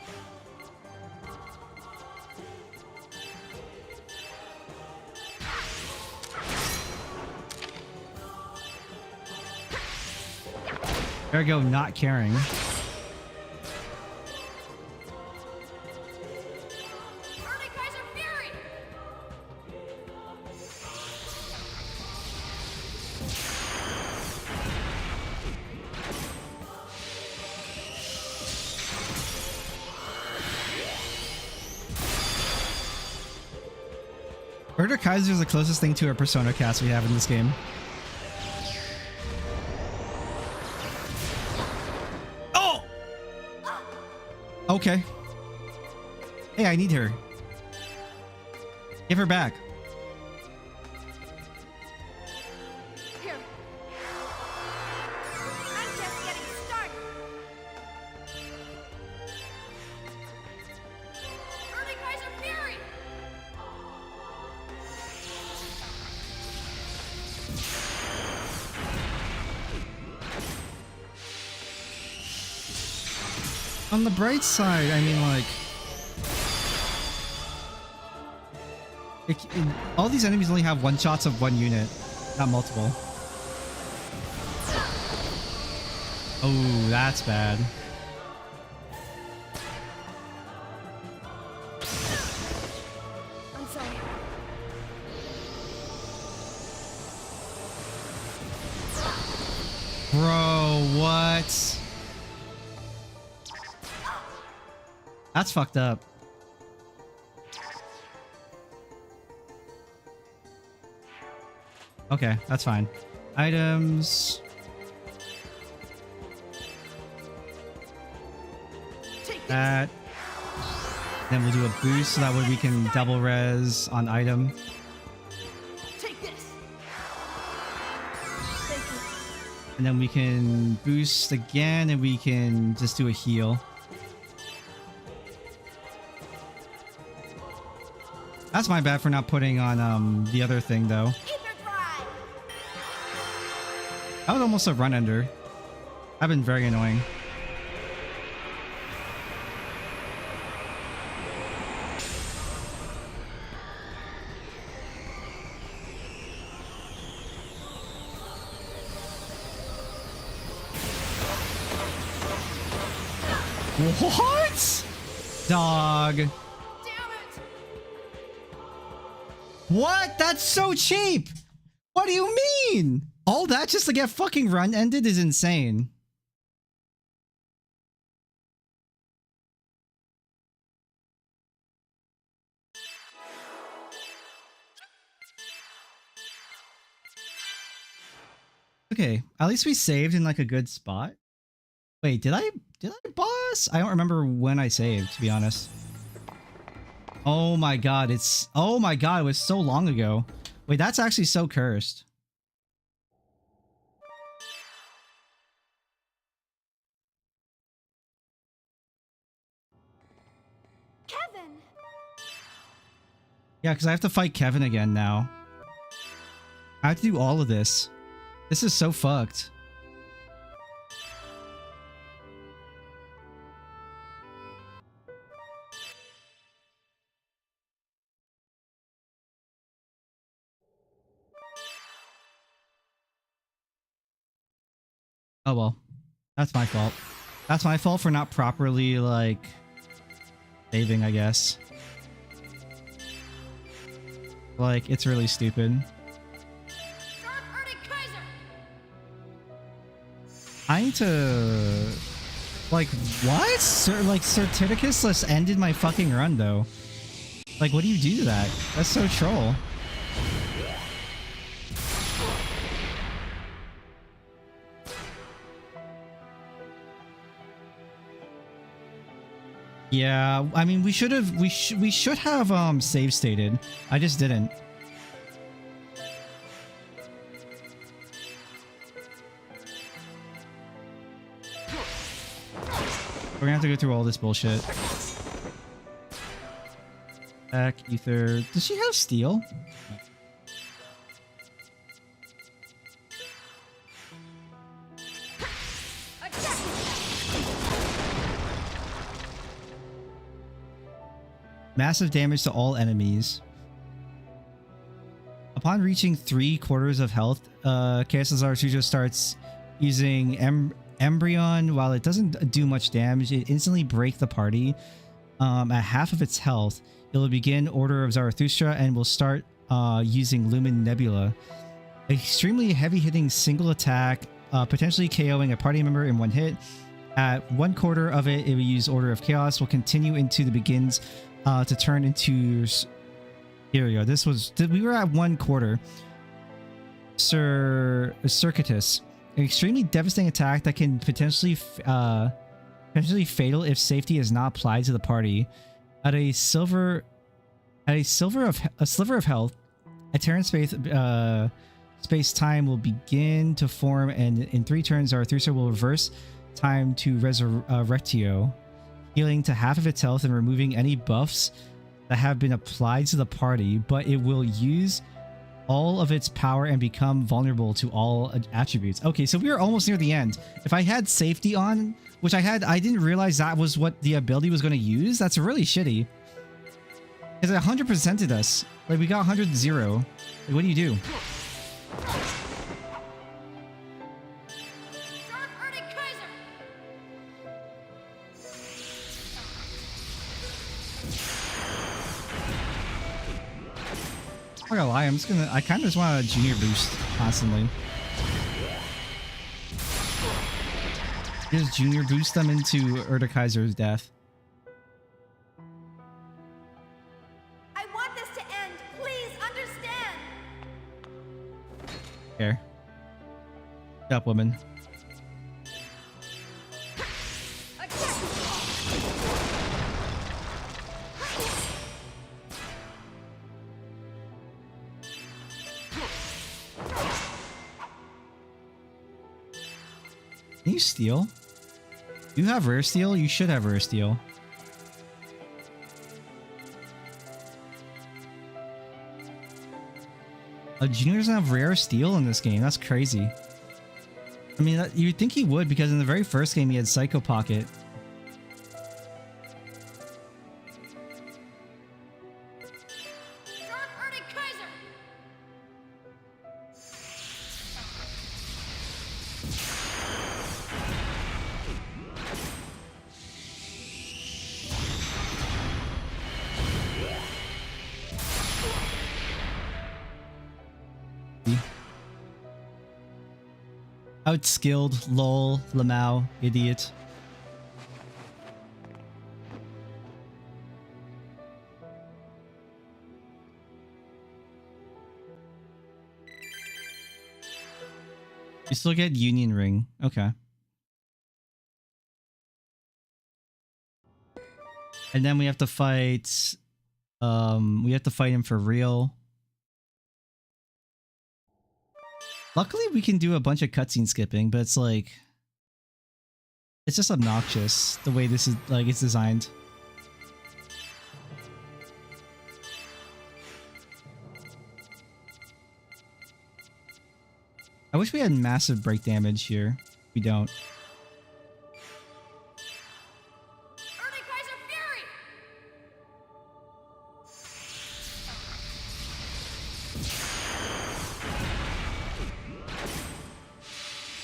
There we go, not caring. Urtikaiser is the closest thing to a Persona cast we have in this game. Oh! Okay. Hey, I need her. Give her back. Here. I'm just getting started. Urtikaiser Fury! On the bright side, I mean, like... all these enemies only have one-shots of one unit, not multiple. Oh, that's bad. Bro, what? That's fucked up. Okay, that's fine. Items. That. Then we'll do a boost so that way we can double res on item. Take this. And then we can boost again and we can just do a heal. That's my bad for not putting on the other thing though. That was almost a run ender. I've been very annoying. What? Dog. Damn it. What? That's so cheap. What do you mean? All that just to get fucking run ended is insane. Okay, at least we saved in like a good spot. Wait, did I boss? I don't remember when I saved, to be honest. Oh my god, it was so long ago. Wait, that's actually so cursed. Kevin! Yeah, because I have to fight Kevin again now. I have to do all of this. This is so fucked. Oh well. That's my fault. That's my fault for not properly, like, saving, I guess. Like, it's really stupid. I need to... Like, what? Like, Certificus just ended my fucking run, though. Like, what do you do to that? That's so troll. Yeah, I mean, we should have save stated. I just didn't. We're gonna have to go through all this bullshit. Back, Ether. Does she have steel? Massive damage to all enemies. Upon reaching 3/4 of health, KSSR2 starts using Embryon. While it doesn't do much damage, it instantly breaks the party. At half of its health, it will begin Order of Zarathustra and will start using Lumen Nebula. Extremely heavy-hitting single attack, potentially KOing a party member in one hit. At 1/4 of it, it will use Order of Chaos. Will continue into the begins to turn into... Here we go. We were at 1/4. Circuitus. An extremely devastating attack that can potentially fatal if safety is not applied to the party. At a sliver of health, a Terran space-time will begin to form, and in 3 turns, Zarathustra will reverse time to Resurrectio, healing to half of its health and removing any buffs that have been applied to the party, but it will use all of its power and become vulnerable to all attributes. Okay, so we are almost near the end. If I had safety on, which I didn't realize that was what the ability was going to use. That's really shitty. Because it 100%ed us. Like, we got 100-0. Like, what do you do? I'm not gonna lie, I kind of just want a junior boost constantly. Does Junior boost them into Erdekaiser's death? I want this to end. Please understand. Here. Shut up, woman. Can you steal? You have rare steal? You should have rare steal. Junior doesn't have rare steal in this game. That's crazy. I mean, you'd think he would because in the very first game he had Psycho Pocket. Outskilled, lol, Lamau, idiot. You still get Union Ring. Okay. And then we have to fight him for real. Luckily, we can do a bunch of cutscene skipping, but it's like... It's just obnoxious, the way this is, like, it's designed. I wish we had massive break damage here. We don't.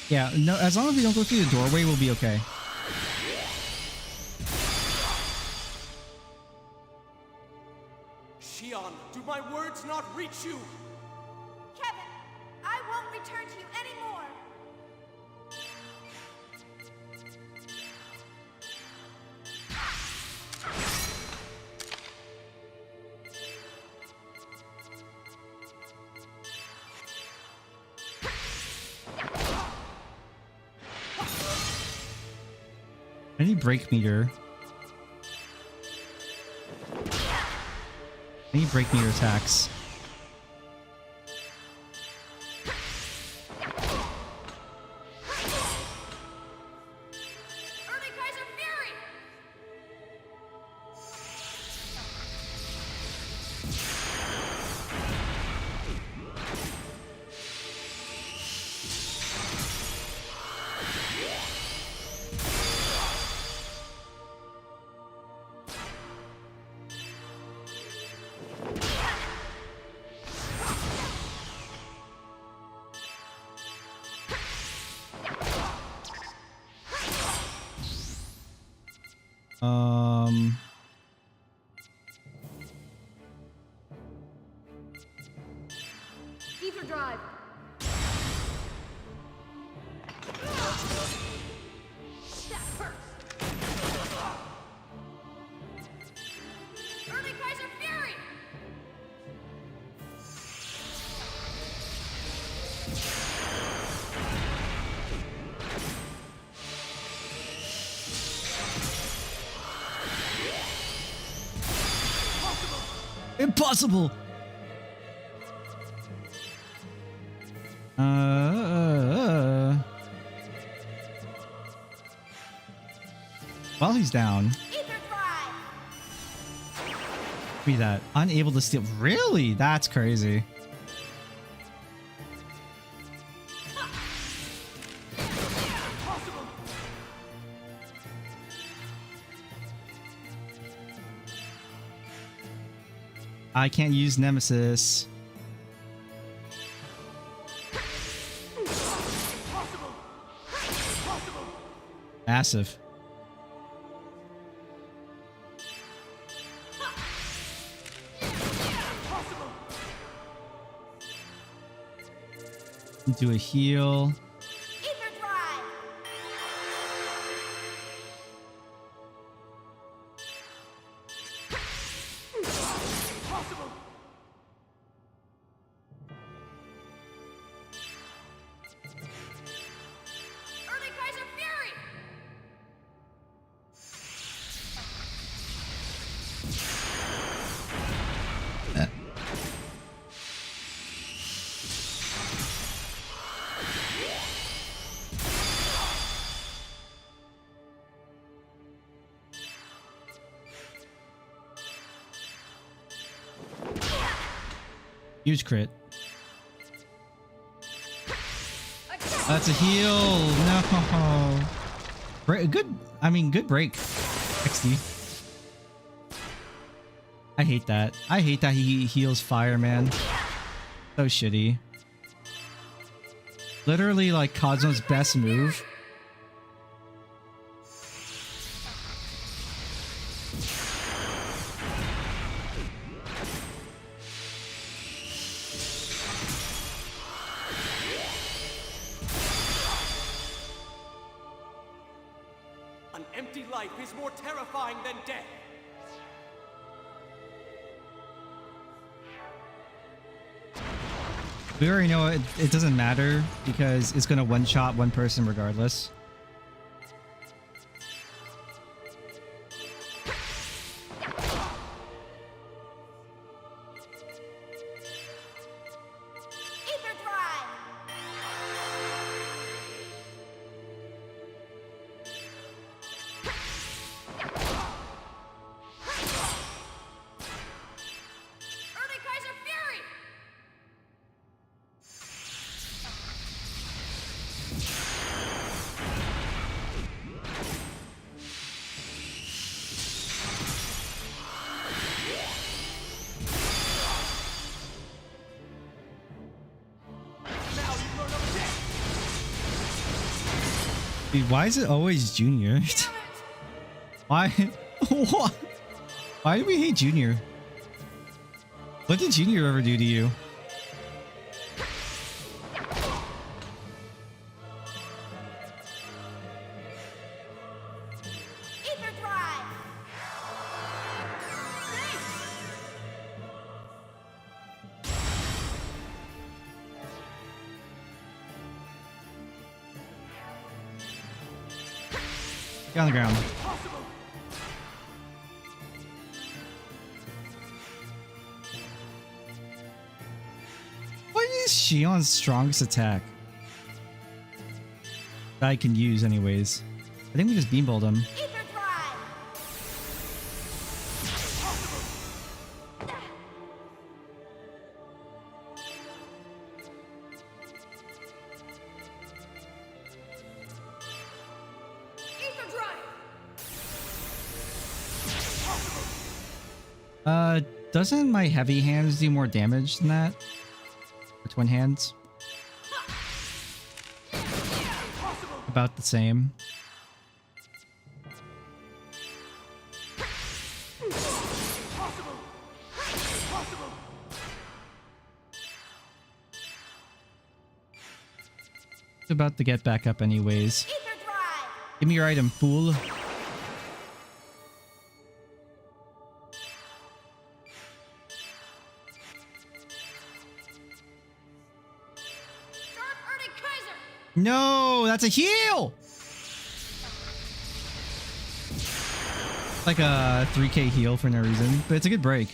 Yeah, no, as long as we don't go through the doorway, we'll be okay. Xion, do my words not reach you? Kevin, I won't return to you anymore. I need break meter. I need break meter attacks. Ether drive. That hurts. Early Kaiser Fury. Impossible! While he's down. Be that. Unable to steal. Really? That's crazy. I can't use Nemesis. Massive. Do a heal. Huge crit. That's a heal. No. Good. I mean, good break. XD. I hate that. I hate that he heals fire, man. So shitty. Literally like Cosmo's best move. An empty life is more terrifying than death. We already know it doesn't matter because it's gonna one-shot one person regardless. Dude, why is it always Junior? Why? What? Why do we hate Junior? What did Junior ever do to you? Get on the ground. What is Shion's strongest attack? That I can use anyways. I think we just beamballed him. Doesn't my heavy hands do more damage than that? Or twin hands? About the same. It's about to get back up anyways. Give me your item, fool. No, that's a heal! Like a 3k heal for no reason, but it's a good break.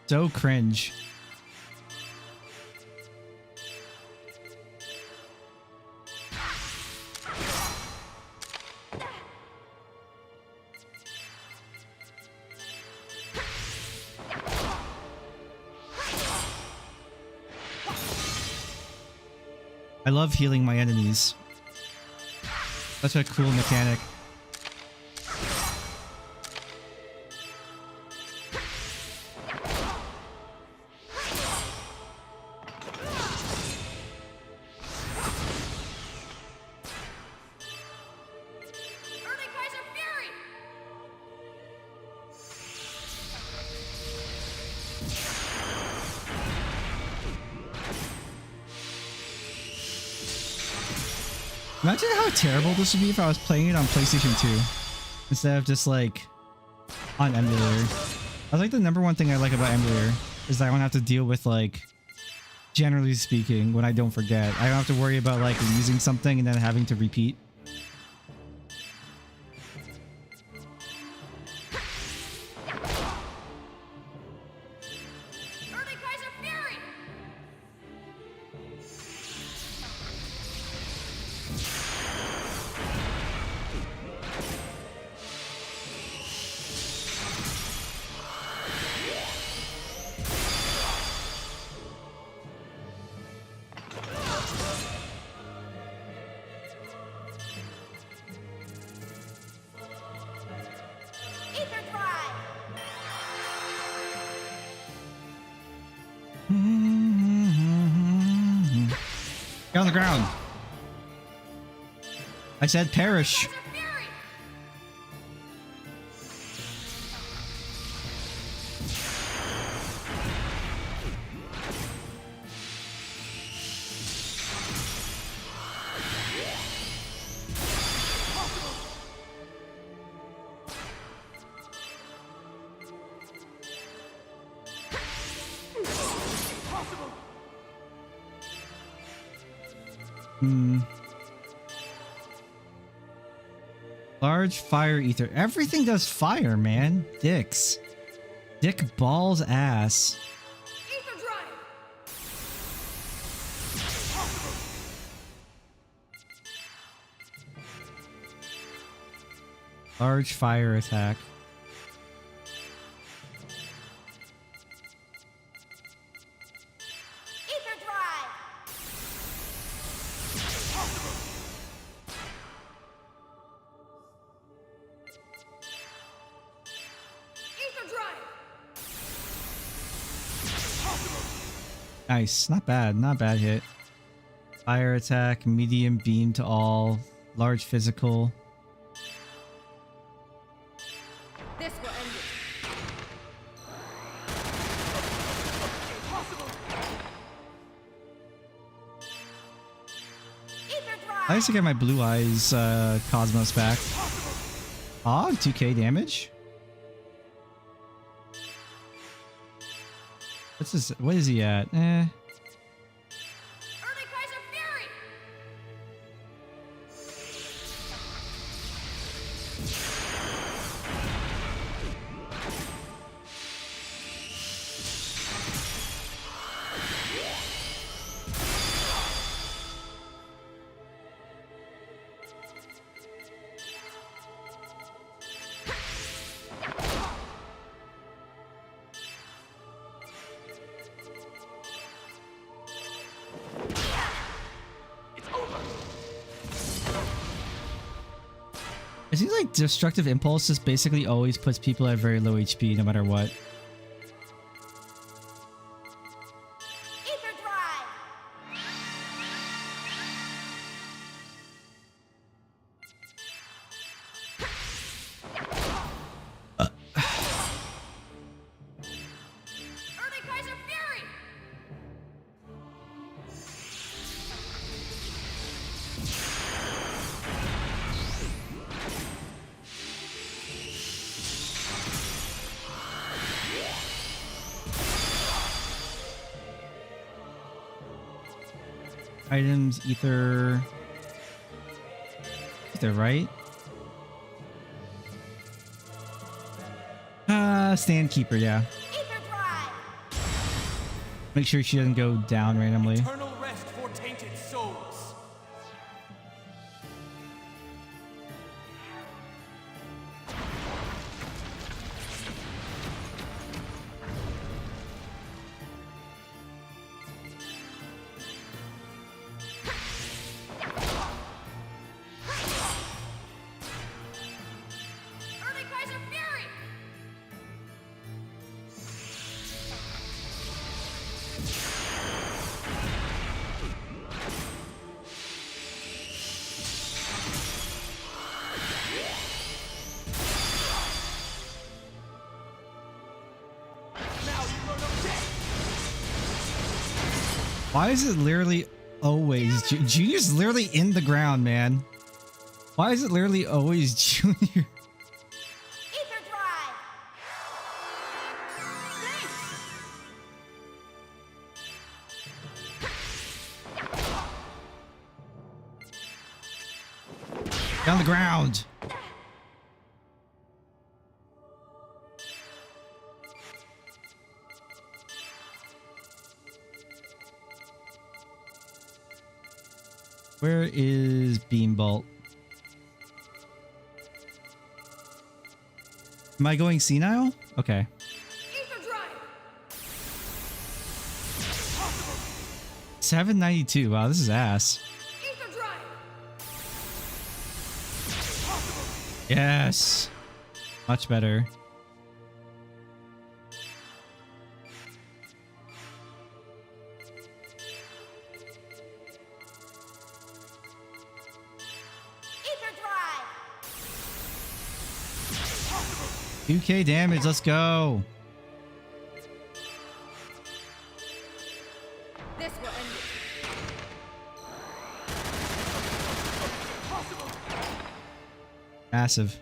So cringe. I love healing my enemies. Such a cool mechanic. Imagine how terrible this would be if I was playing it on PlayStation 2 instead of just like on emulator. I think the number one thing I like about emulator is that I don't have to deal with, like, generally speaking, when I don't forget. I don't have to worry about like using something and then having to repeat. Get on the ground. I said perish. Large fire ether. Everything does fire, man. Dicks. Dick balls ass. Ether drive. Large fire attack. Ether drive. Ether drive. Nice. Not bad. Not bad hit. Fire attack. Medium beam to all. Large physical. This will end it. Ether drive. I used to get my blue eyes Cosmos back. Ah, 2k damage. What's this? What is he at? Early Kaiser Fury. It seems like destructive impulse just basically always puts people at very low HP no matter what. Ether drive. Early Kaiser Fury. Items, ether. Ether, right? Stand keeper, yeah. Ether drive. Make sure she doesn't go down randomly. Eternal rest for tainted souls. Early Kaiser Fury. Why is it literally always Junior's literally in the ground, man? Why is it literally always Junior? Ether drive. On the ground. Where is Beambolt? Am I going senile? Okay. Ether drive. 792. Wow, this is ass. Ether drive. Yes. Much better. 2k damage, let's go. This will end it. Massive.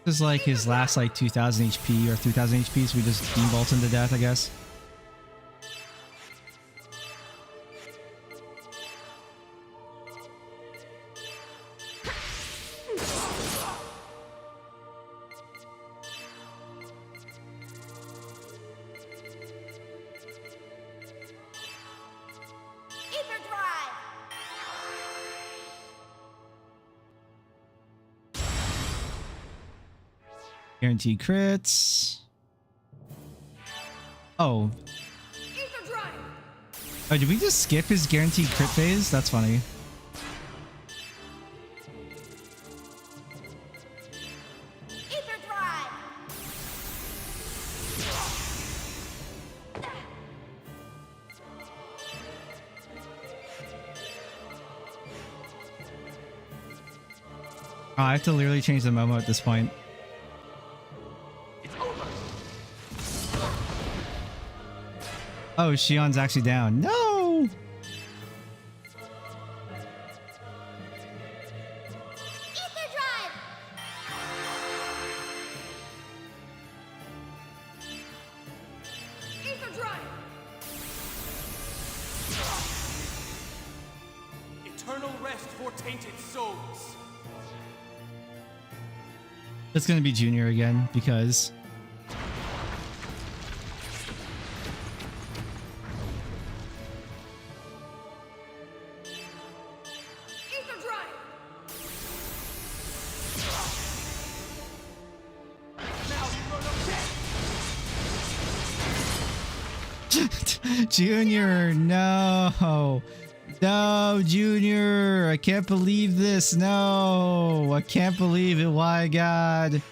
This is like his last like 2000 HP or 3000 HP, so we just beam bolt him to death, I guess. Guaranteed crits. Oh. Oh, did we just skip his guaranteed crit phase? That's funny. Oh, I have to literally change the Momo at this point. Oh, Shion's actually down. No! Eternal rest for tainted souls. It's gonna be Junior again because Junior, no. No, Junior. I can't believe this. No. I can't believe it. Why, God?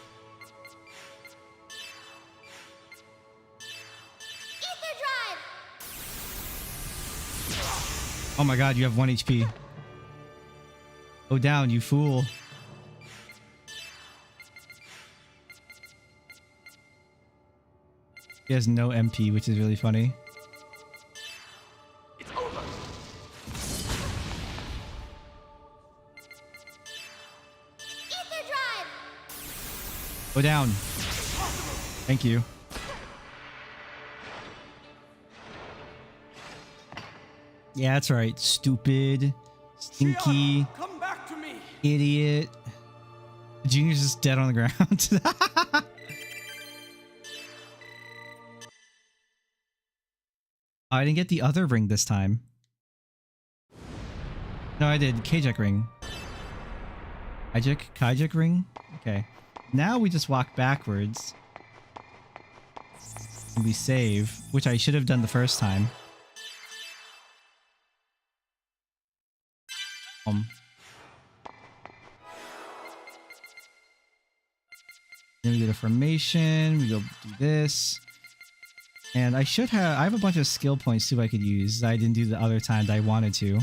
Oh my God, you have 1 HP. Go down, you fool. He has no MP, which is really funny. Go down. Thank you. Yeah, that's right. Stupid, stinky, Come back to me. idiot. Junior's just dead on the ground. I didn't get the other ring this time. No, I did. Kajek ring. Kajek ring? Okay. Now we just walk backwards. And we save, which I should have done the first time. Then we get a formation, we go do this. And I have a bunch of skill points too I could use that I didn't do the other time that I wanted to.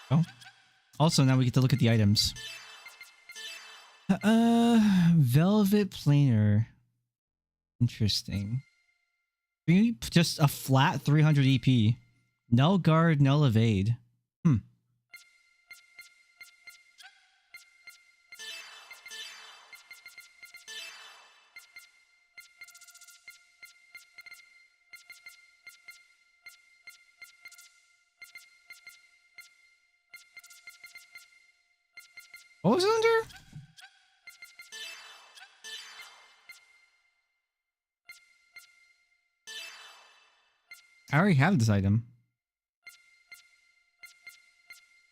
Oh. Also, now we get to look at the items. Velvet planar. Interesting. Just a flat 300 EP. Null guard, null evade. What was it under? I already have this item.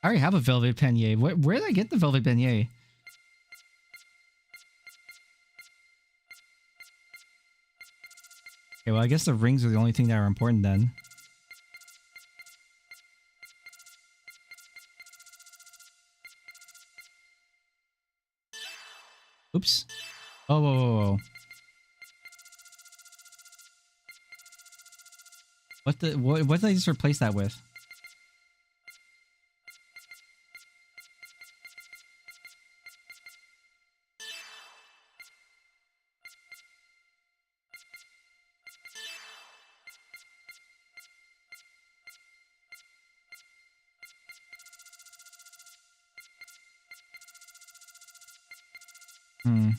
I already have a velvet beignet. Where did I get the velvet beignet? Okay, well, I guess the rings are the only thing that are important then. Oops. Oh, whoa, whoa, whoa. What did I just replace that with? Hmm.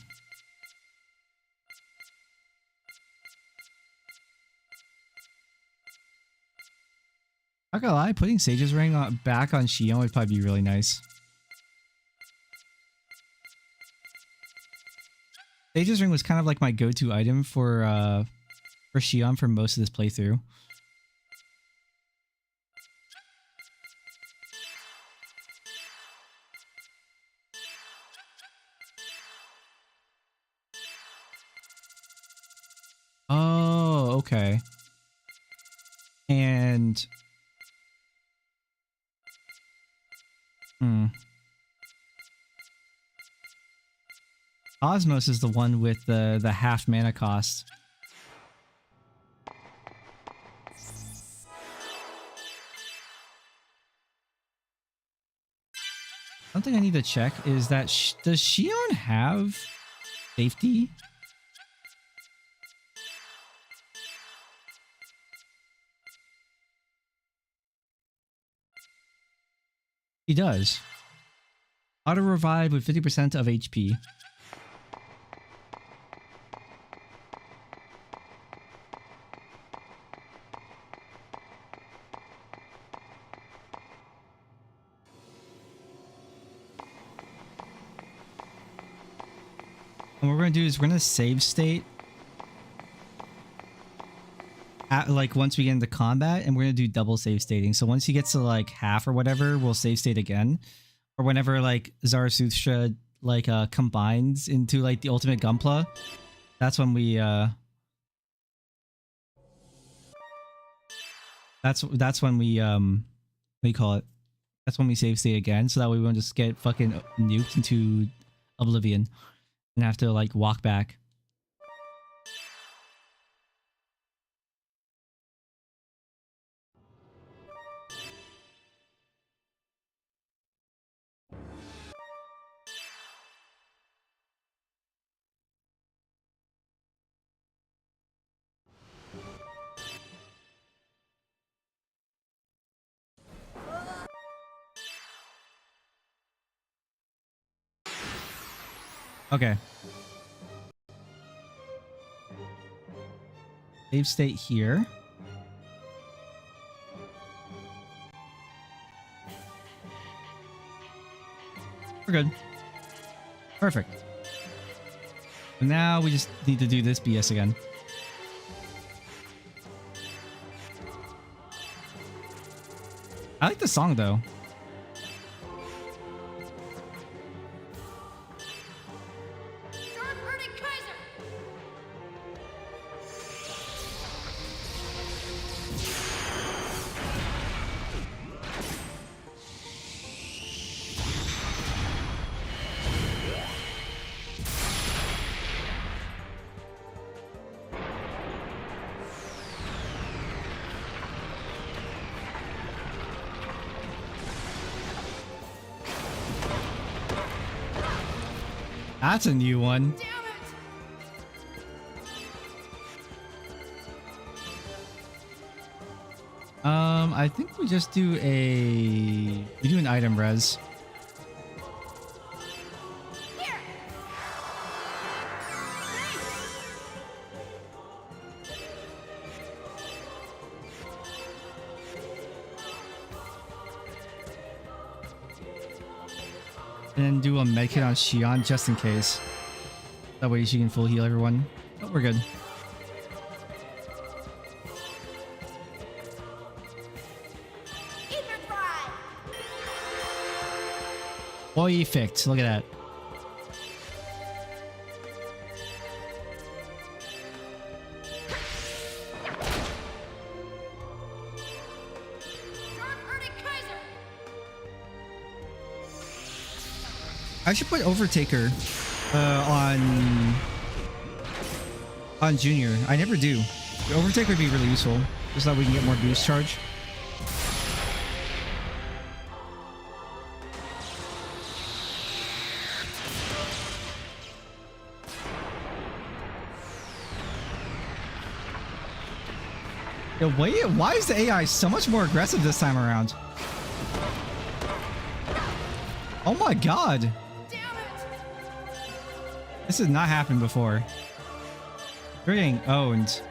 Not gonna lie, putting Sage's ring back on Xion would probably be really nice. Sage's ring was kind of like my go-to item for Xion for most of this playthrough. Oh, okay. And Osmos is the one with the half mana cost. Something I need to check is that does Xion have safety? He does. Auto revive with 50% of HP. And what we're gonna do is we're gonna save state at, like, once we get into combat, and we're gonna do double save stating. So once he gets to like half or whatever, we'll save state again. Or whenever like Zarathustra like combines into like the ultimate Gunpla, that's when we that's when we what do you call it? That's when we save state again, so that way we won't just get fucking nuked into oblivion and have to like walk back. Okay. Save state here. We're good. Perfect. And now we just need to do this BS again. I like the song though. That's a new one. I think we just do an item res. And then do a medkit on Xion just in case. That way she can full heal everyone. Oh, we're good. Perfect. Look at that. I should put Overtaker on Junior. I never do. The Overtaker would be really useful, just so that we can get more boost charge. Why is the AI so much more aggressive this time around? Oh my god! This has not happened before. You're getting owned.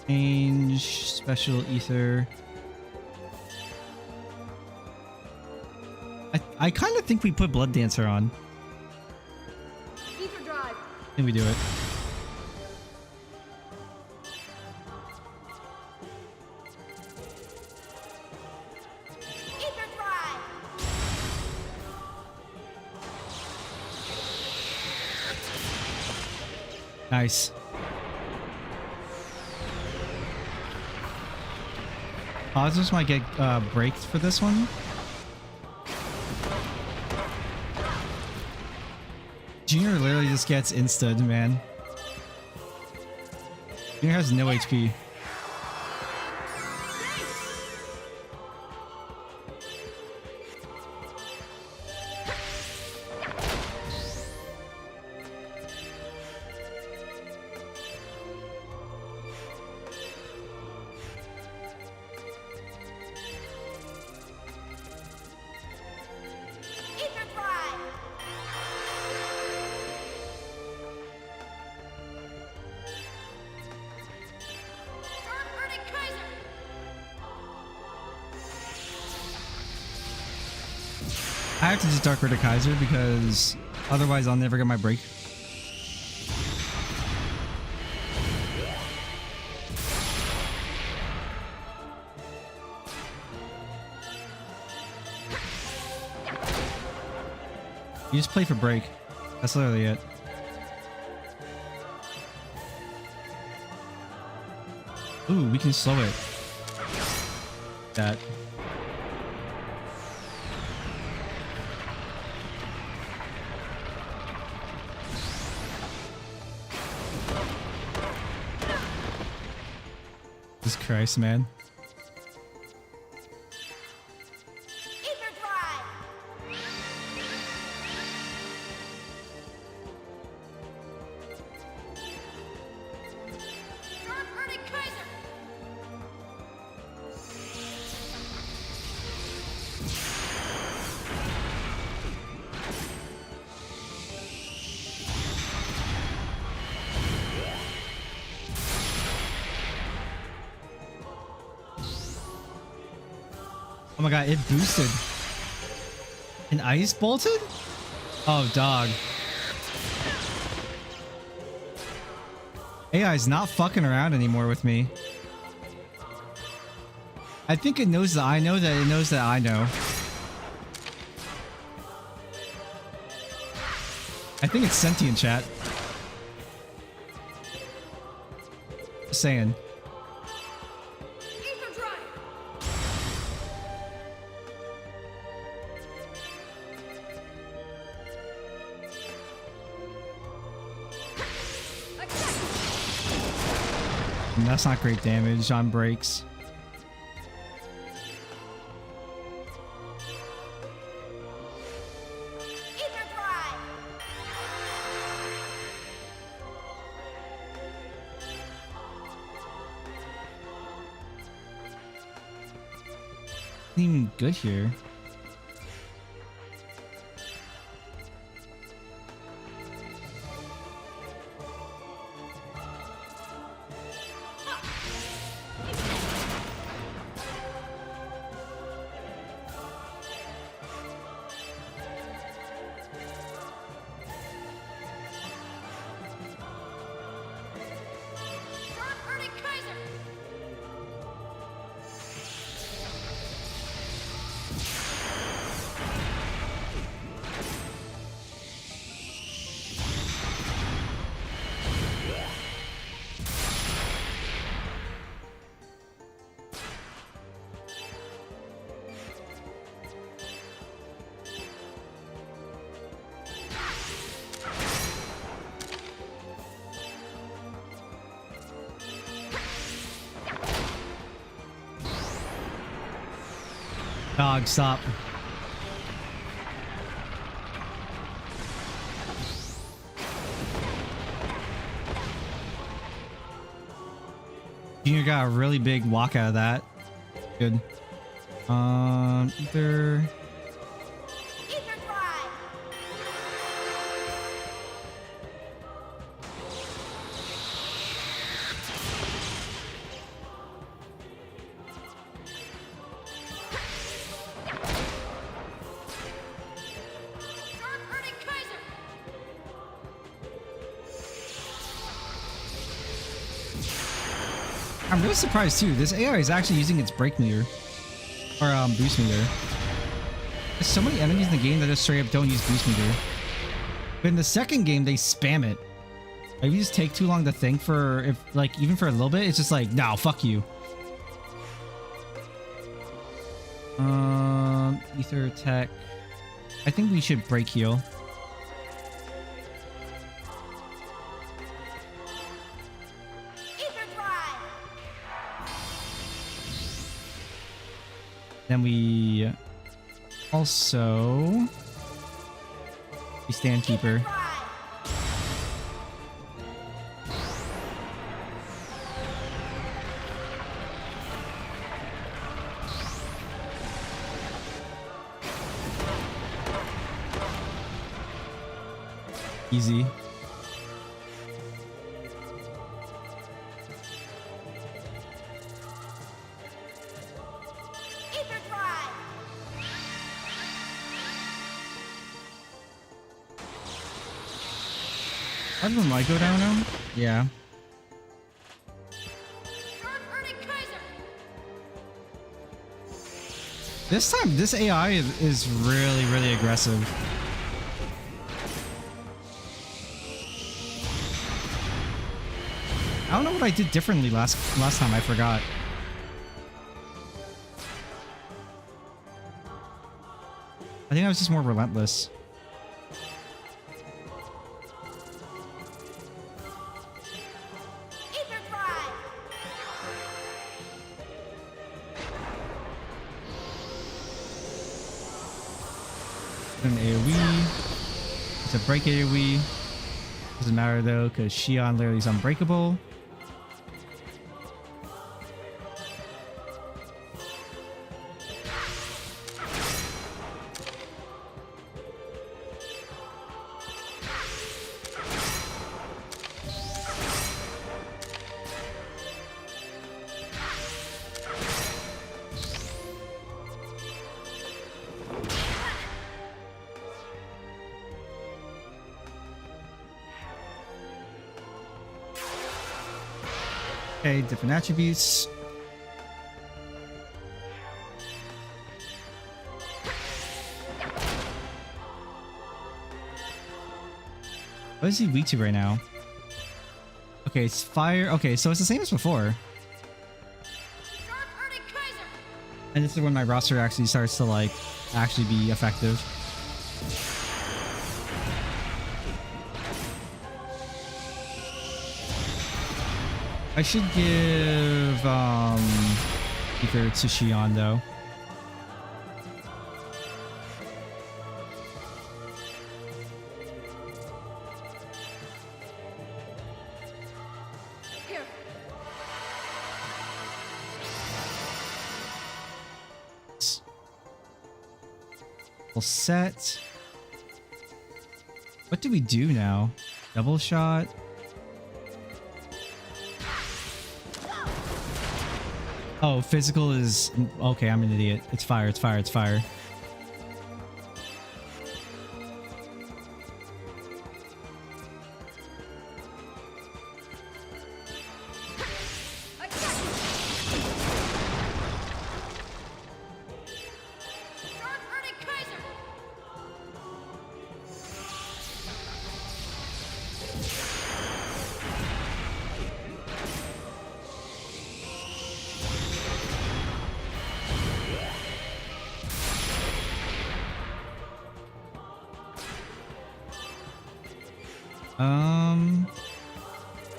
Change special ether. I kind of think we put Blood Dancer on. Ether drive. I think we do it. Ether drive. Nice. Positives might get braked for this one. Junior literally just gets insta'd, man. Junior has no HP. I have to just Dark Ritter Kaiser because otherwise I'll never get my break. You just play for break. That's literally it. Ooh, we can slow it. That. Jesus Christ, man. Oh my god, it boosted. An ice bolted? Oh, dog. AI's not fucking around anymore with me. I think it knows that I know that it knows that I know. I think it's sentient, chat. Just saying. And that's not great damage on breaks. Even good here. Start hurting Kaiser! Dog, stop. Junior got a really big walk out of that. Good. Either. Ether drive! Start hurting Kaiser! I'm really surprised too. This AI is actually using its break meter. Or boost meter. There's so many enemies in the game that just straight up don't use boost meter. But in the second game, they spam it. Like, if you just take too long to think for, if like, even for a little bit, it's just like, no, fuck you. Ether tech. I think we should break heal. Ether drive! Then we also stand keeper. Drive! Easy. Ether drive! How did the mic go down now? Yeah. Start hurting Kaiser! This time, this AI is really, really aggressive. I don't know what I did differently last time. I forgot. I think I was just more relentless. Ether drive! An AoE. It's a break AoE. Doesn't matter though, because Xion literally is unbreakable. Okay, different attributes. What is he weak to right now? Okay, it's fire. Okay, so it's the same as before. Start hurting Kaiser! And this is when my roster actually starts to like actually be effective. I should give Ether to Xion though. Here. We'll set. What do we do now? Double shot. Oh, physical is... Okay, I'm an idiot. It's fire, it's fire, it's fire.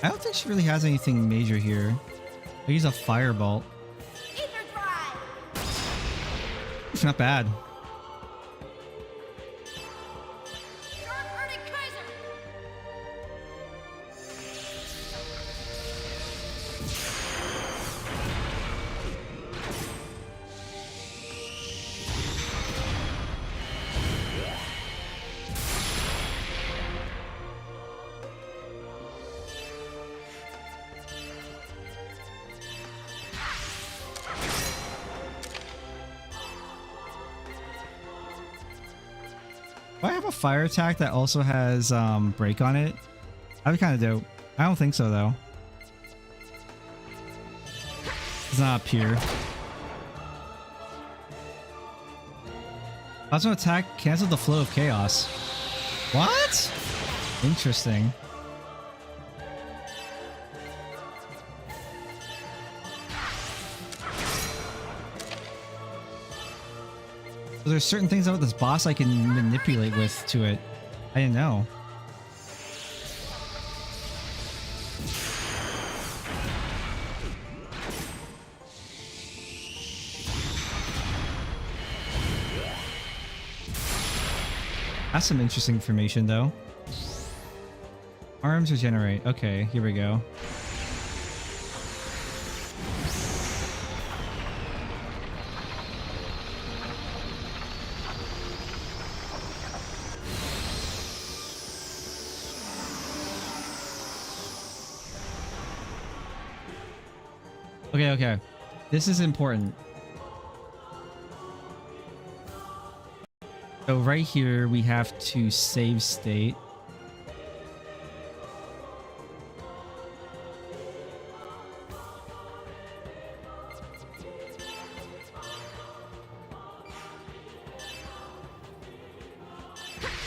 I don't think she really has anything major here. I'll use a firebolt. It's not bad. Do I have a fire attack that also has break on it? That'd be kind of dope. I don't think so though. It's not up here. Plasma attack cancels the flow of chaos. What? Interesting. So there's certain things about this boss I can manipulate with to it. I didn't know. That's some interesting information though. Arms regenerate. Okay, here we go. Okay, okay. This is important. So right here, we have to save state.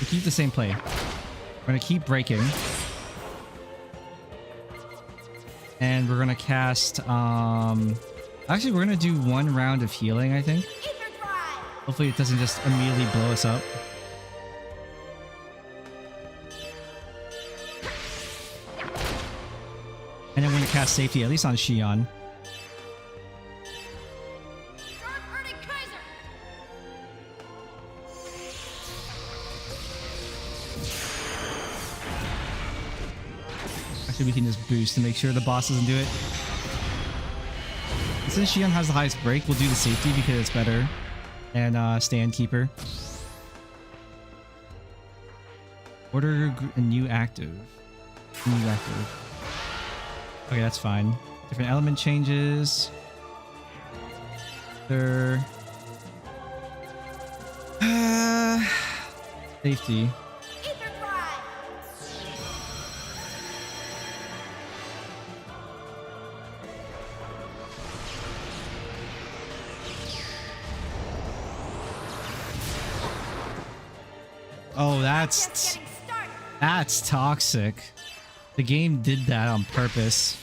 We keep the same play. We're gonna keep breaking. And we're gonna cast, actually we're gonna do one round of healing, I think. Hopefully it doesn't just immediately blow us up. And then we're gonna cast safety, at least on Xion. Actually, we can just boost to make sure the boss doesn't do it. And since Xion has the highest break, we'll do the safety because it's better. And stand keeper. Order a new active. New active. Okay, that's fine. Different element changes. There. Safety. Oh, that's toxic. The game did that on purpose.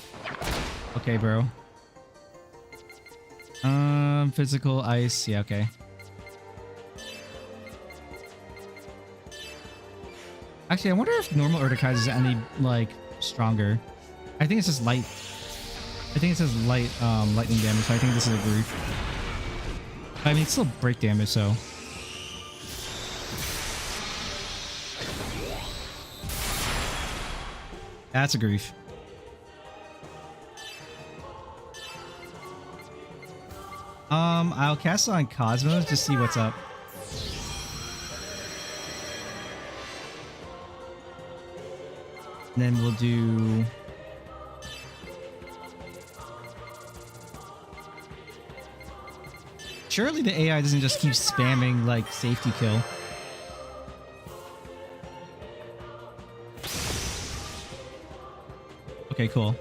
Okay, bro. Physical ice. Yeah, okay. Actually, I wonder if normal Urticaise is any like stronger. I think it's just light. I think it says light lightning damage, so I think this is a grief. I mean, it's still break damage, so. That's a grief. I'll cast it on Cosmos to see what's up. then we'll do... Surely the AI doesn't just keep spamming, like, safety kill. Okay, cool.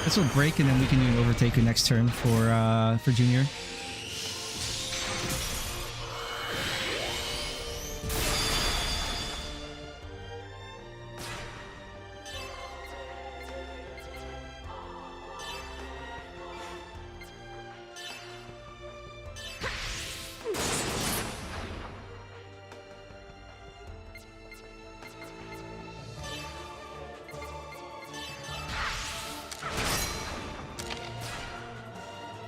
This will break, and then we can do an overtake next turn for Junior.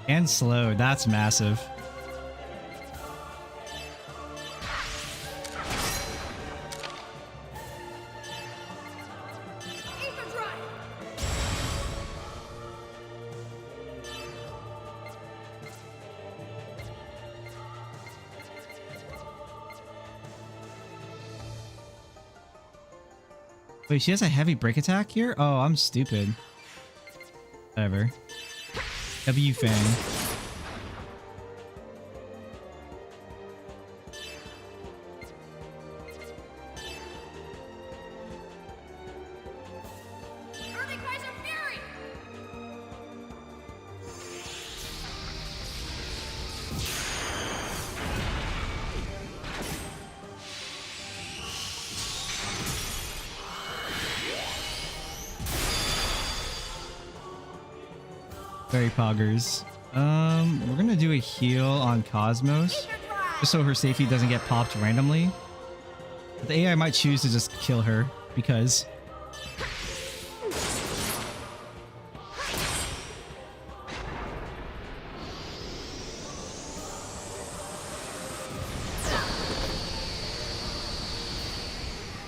And slow, that's massive. Wait, she has a heavy break attack here? Oh, I'm stupid. Whatever. W Fang. Very poggers. We're gonna do a heal on Cosmos, just so her safety doesn't get popped randomly. But the AI might choose to just kill her, because...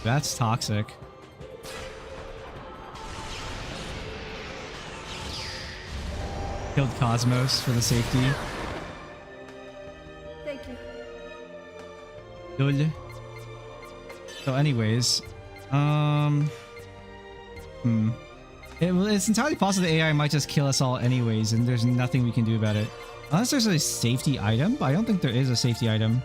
That's toxic. Killed Cosmos for the safety. Thank you. Good. So anyways, it's entirely possible the AI might just kill us all anyways, and there's nothing we can do about it. Unless there's a safety item, but I don't think there is a safety item.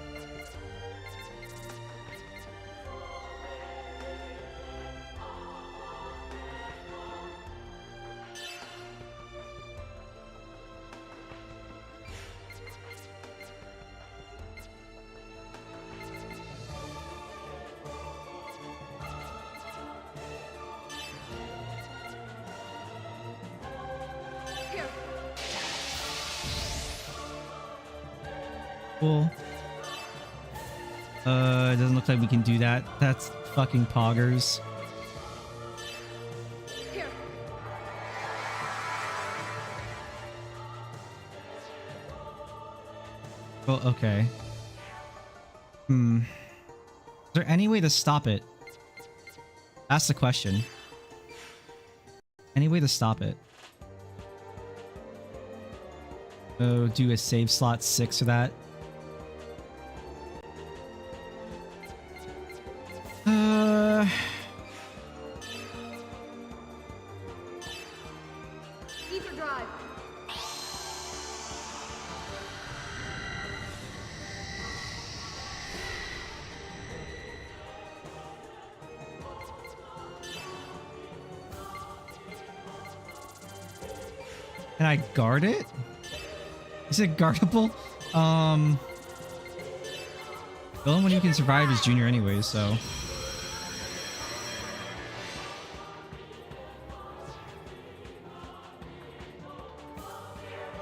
Cool. It doesn't look like we can do that. That's fucking poggers. Here. Well, okay. Is there any way to stop it? That's the question. Any way to stop it? Oh, do a save slot 6 for that. Ether drive. Can I guard it? Is it guardable? The only one who can survive is Junior anyway, so...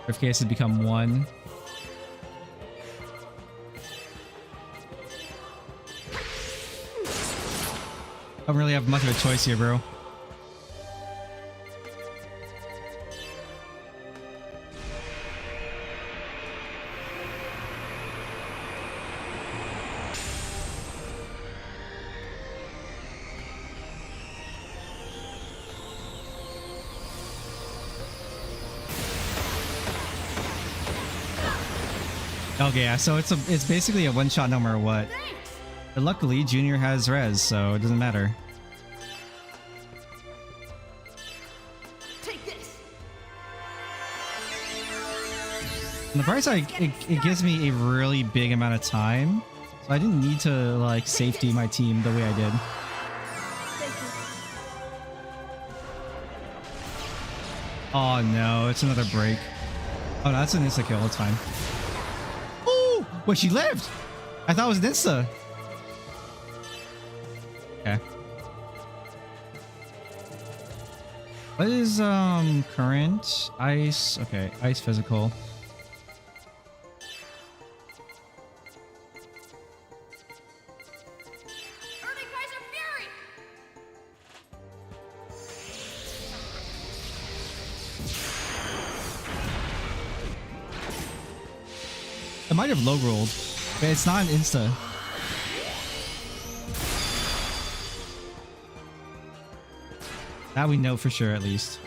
If case has become 1. I don't really have much of a choice here, bro. Okay, yeah, so it's basically a one-shot no matter what. But luckily, Junior has res, so it doesn't matter. Take this. On the bright side, it gives me a really big amount of time, so I didn't need to like safety my team the way I did. Oh no, it's another break. Oh, no, that's an insta kill. It's fine. Oh, wait, she lived. I thought it was an insta. Okay. What is current? Ice. Okay, ice physical. It might have low rolled, but it's not an insta. That we know for sure, at least.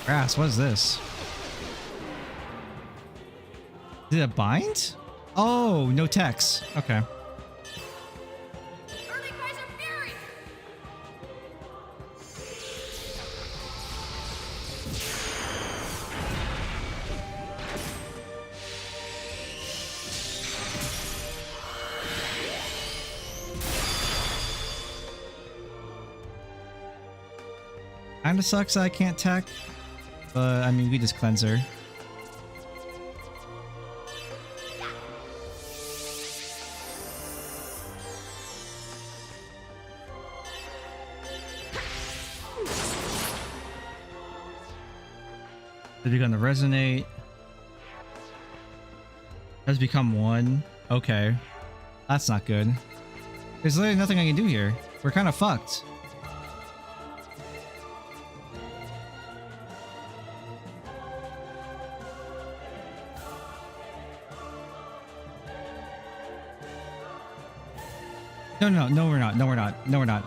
Grass, what is this? Is it a bind? Oh, no text. Okay. Kinda sucks I can't tech, but I mean, we just cleanse her. They're gonna resonate. Has become one. Okay. That's not good. There's literally nothing I can do here. We're kind of fucked. No, we're not. No, we're not. No, we're not.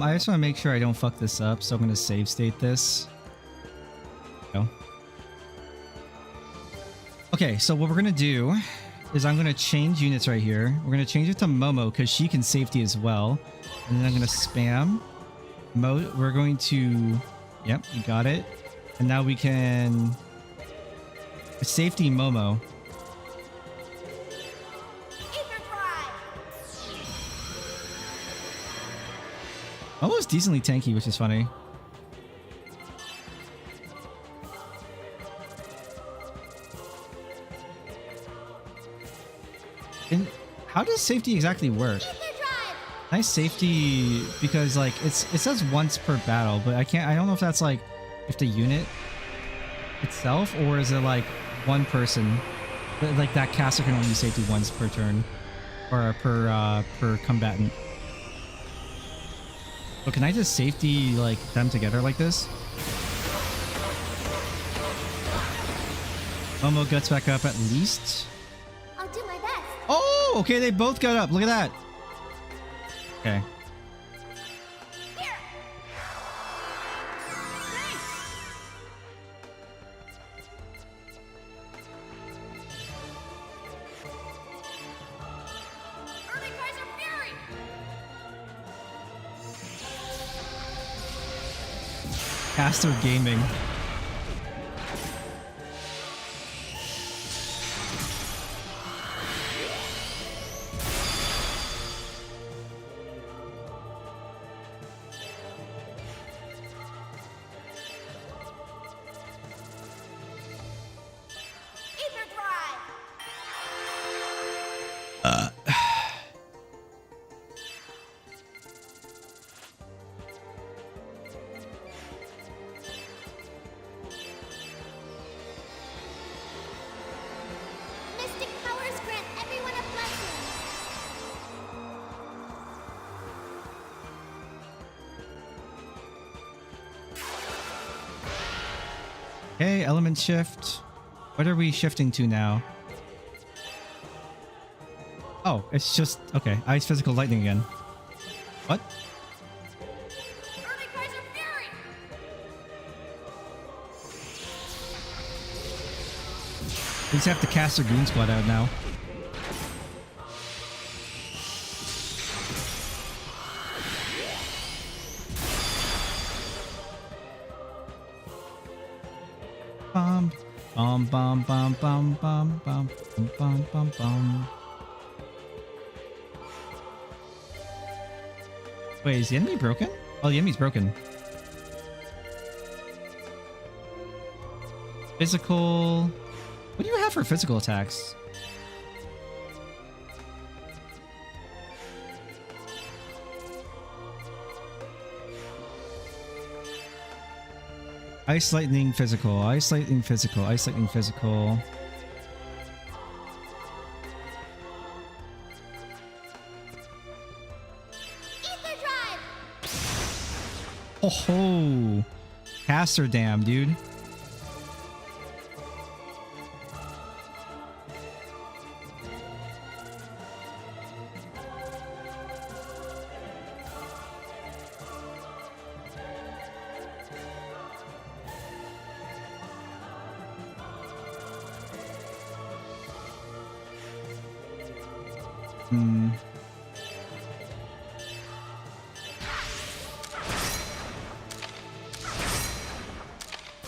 I just want to make sure I don't fuck this up, so I'm going to save state this. Go. Okay, so what we're going to do is I'm going to change units right here. We're going to change it to Momo because she can safety as well. And then I'm going to spam. We're going to... Yep, you got it. And now we can... Safety Momo. Almost decently tanky, which is funny. And how does safety exactly work? Nice safety because like it says once per battle, but I don't know if that's like if the unit itself or is it like one person, like that caster can only use safety once per turn or per combatant. But can I just safety like them together like this? Momo gets back up at least. I'll do my best. Oh, okay, they both got up. Look at that. Okay. Here. Thanks. Early Kaiser Fury. Caster Gaming. Okay, element shift. What are we shifting to now? Oh, it's just okay. Ice, physical, lightning again. What? Early Kaiser Fury! We just have to cast our Goon Squad out now. Bum, bum, bum, bum, bum, bum, bum, bum, bum, bum. Wait, is the enemy broken? Oh, the enemy's broken. Physical. What do you have for physical attacks? Ice lightning physical, ice lightning physical, ice lightning physical. Ether drive! Oh ho! Caster dam, dude.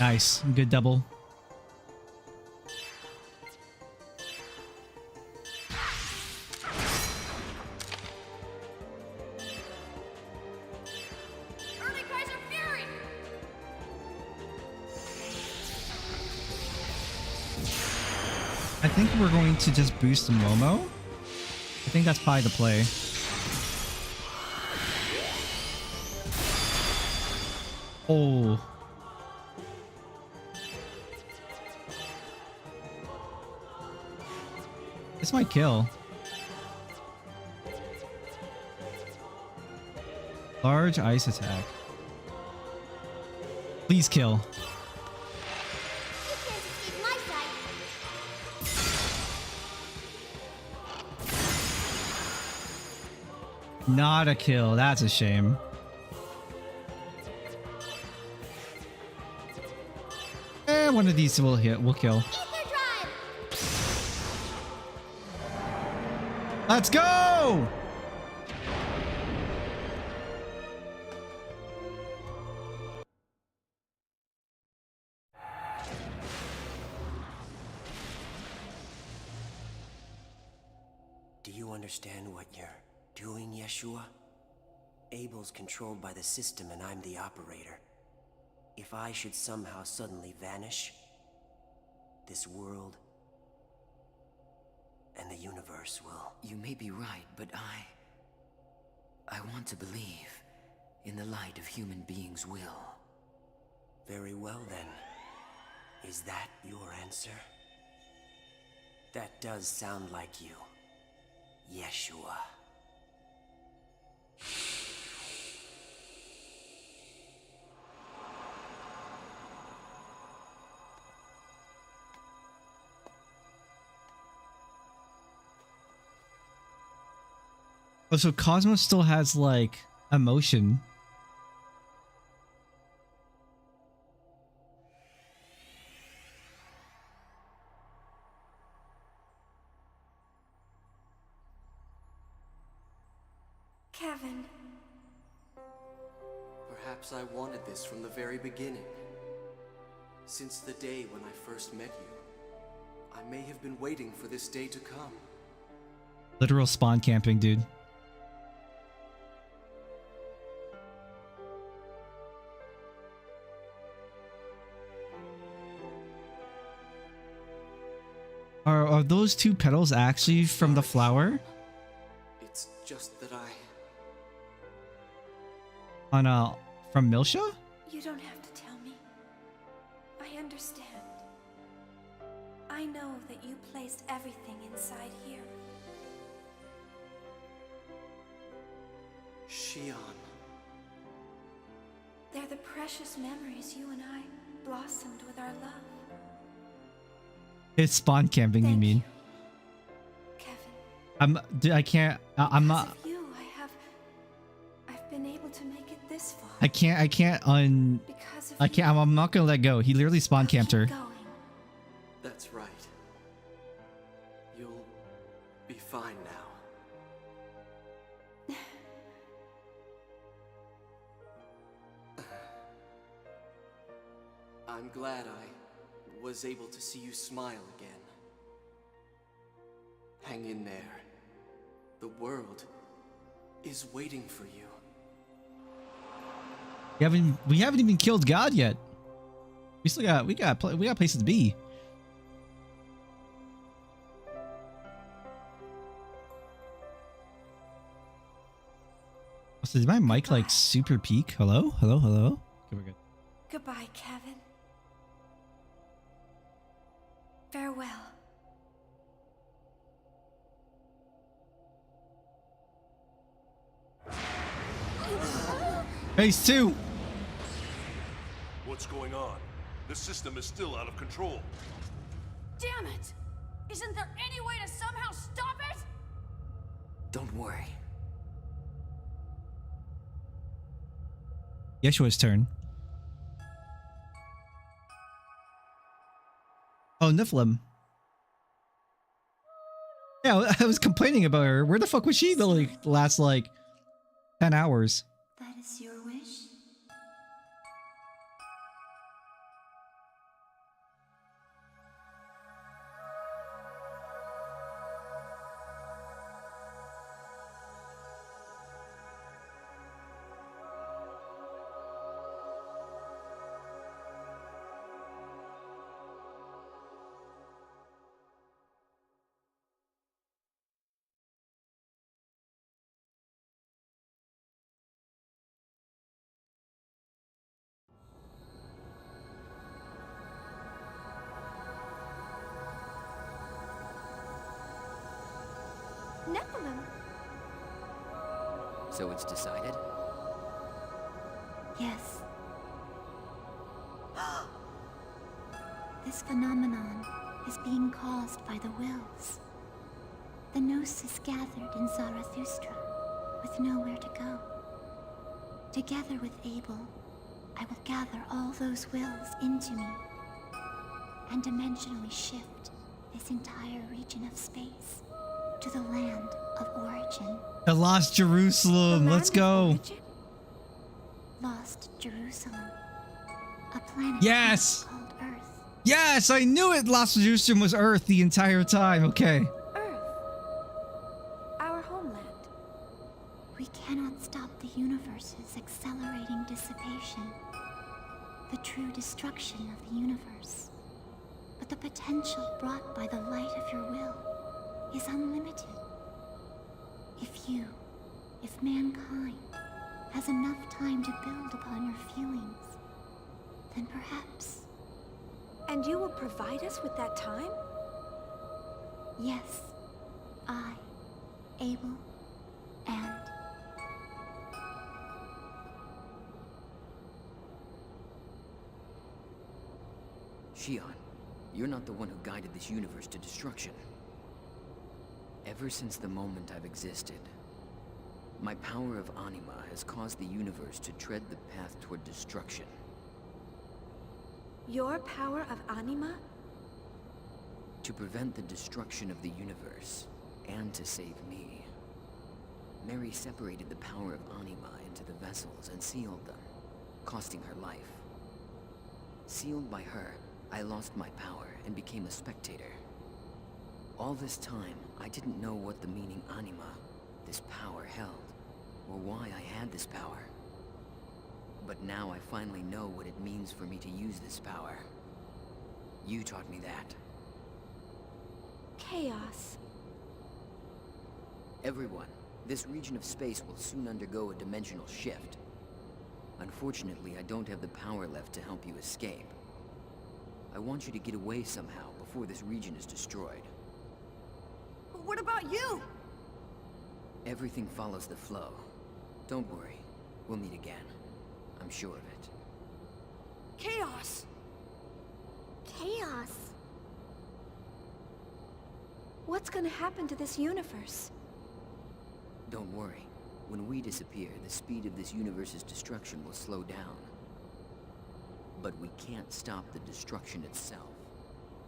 Nice. Good double. Early Kaiser Fury! I think we're going to just boost Momo. I think that's probably the play. Oh. This might kill. Large ice attack. Please kill. You can't escape my sight. Not a kill. That's a shame. One of these will hit. Will kill. Ether drive! Let's go! Do you understand what you're doing, Yeshua? Abel's controlled by the system and I'm the operator. If I should somehow suddenly vanish, this world and the universe will... You may be right, but I want to believe in the light of human beings' will. Very well then. Is that your answer? That does sound like you, Yeshua. Oh, so Cosmos still has like emotion. Kevin. Perhaps I wanted this from the very beginning. Since the day when I first met you, I may have been waiting for this day to come. Literal spawn camping, dude. Are those two petals actually from the flower? It's just that From Milsha? You don't have to tell me. I understand. I know that you placed everything inside here. Xion. They're the precious memories you and I blossomed with our love. It's spawn camping, you mean? Kevin. I can't. I'm Because not. of you, I've been able to make it this far. I can't. I can't. Because of I can't. I'm not gonna let go. He literally spawn camped her. That's right. You'll be fine now. I'm glad I was able to see you smile again. Hang in there. The world is waiting for you. We haven't even killed God yet. We got places to be. So did my mic like super peak? Hello? Hello? Hello? Okay, we're good. Goodbye, Kevin. Farewell. Phase 2. What's going on? The system is still out of control. Damn it! Isn't there any way to somehow stop it? Don't worry. Yeshua's turn. Oh, Niflheim. Yeah, I was complaining about her. Where the fuck was she the last 10 hours? That is your wish? Nephilim. So it's decided? Yes. This phenomenon is being caused by the wills. The Gnosis gathered in Zarathustra with nowhere to go. Together with Abel, I will gather all those wills into me and dimensionally shift this entire region of space to the land of origin. The Lost Jerusalem. Let's go. Lost Jerusalem. A planet Yes. called Earth. Yes, I knew it. Lost Jerusalem was Earth the entire time. Okay. Earth. Our homeland. We cannot stop the universe's accelerating dissipation. The true destruction of the universe. But the potential brought by the light of your will is unlimited. If mankind has enough time to build upon your feelings, then perhaps... And you will provide us with that time? Yes, I, Abel, and... Xion, you're not the one who guided this universe to destruction. Ever since the moment I've existed, my power of anima has caused the universe to tread the path toward destruction. Your power of anima? To prevent the destruction of the universe, and to save me, Mary separated the power of anima into the vessels and sealed them, costing her life. Sealed by her, I lost my power and became a spectator. All this time, I didn't know what the meaning anima, this power, held, or why I had this power. But now I finally know what it means for me to use this power. You taught me that. Chaos. Everyone, this region of space will soon undergo a dimensional shift. Unfortunately, I don't have the power left to help you escape. I want you to get away somehow before this region is destroyed. But what about you? Everything follows the flow. Don't worry, we'll meet again. I'm sure of it. Chaos! What's gonna happen to this universe? Don't worry. When we disappear, the speed of this universe's destruction will slow down. But we can't stop the destruction itself.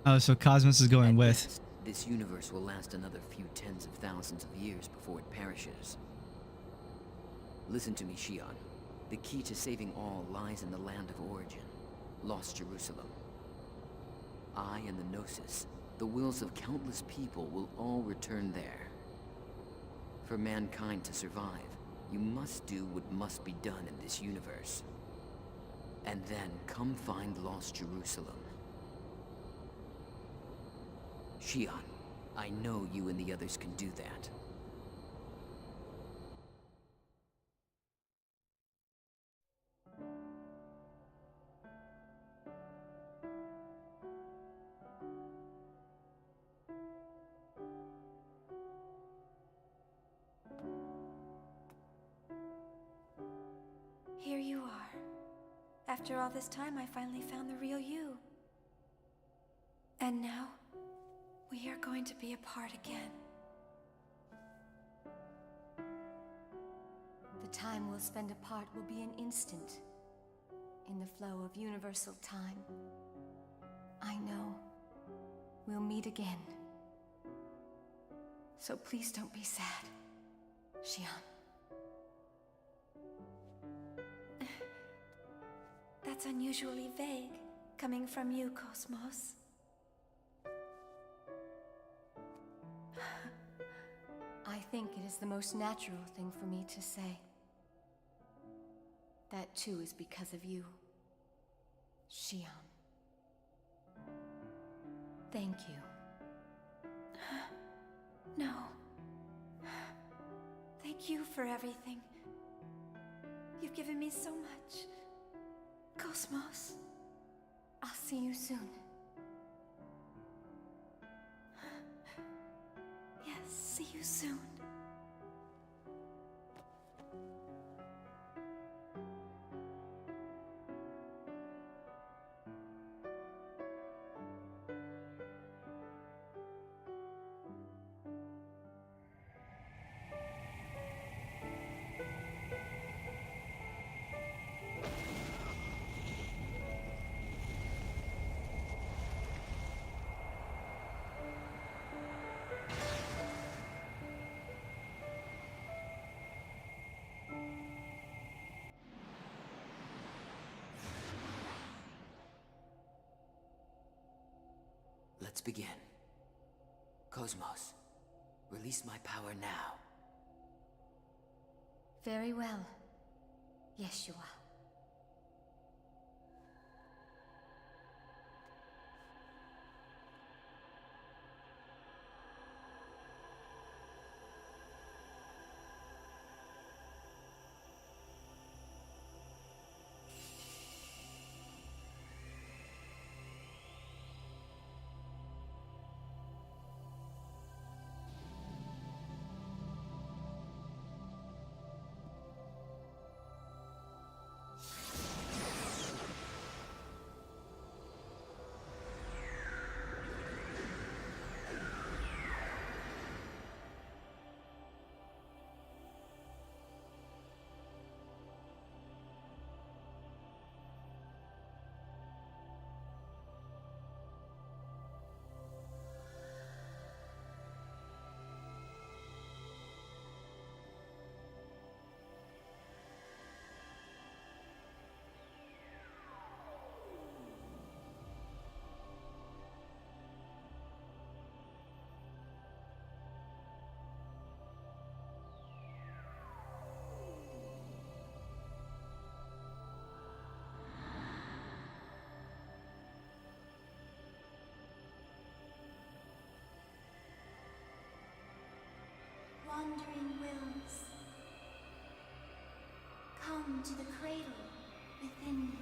Oh, so Cosmos is going At with. best, this universe will last another few tens of thousands of years before it perishes. Listen to me, Xion. The key to saving all lies in the land of origin, Lost Jerusalem. I and the Gnosis, the wills of countless people, will all return there. For mankind to survive, you must do what must be done in this universe. And then come find Lost Jerusalem. Xion, I know you and the others can do that. Here you are. After all this time, I finally found the real you. And now, we are going to be apart again. The time we'll spend apart will be an instant, in the flow of universal time. I know we'll meet again. So please don't be sad, Xion. That's unusually vague, coming from you, Cosmos. I think it is the most natural thing for me to say. That too is because of you, Xion. Thank you. No. Thank you for everything. You've given me so much. Cosmos. I'll see you soon. Yes, see you soon. Let's begin. Cosmos, release my power now. Very well, Yeshua. Wandering wills, come to the cradle within you.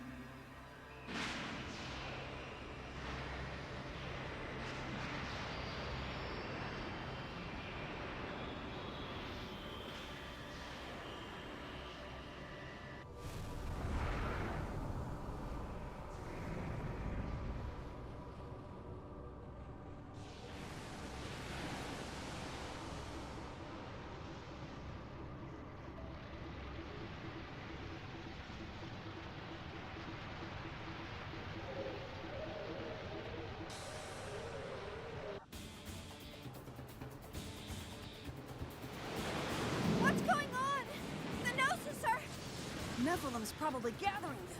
Nephilim's probably gathering them.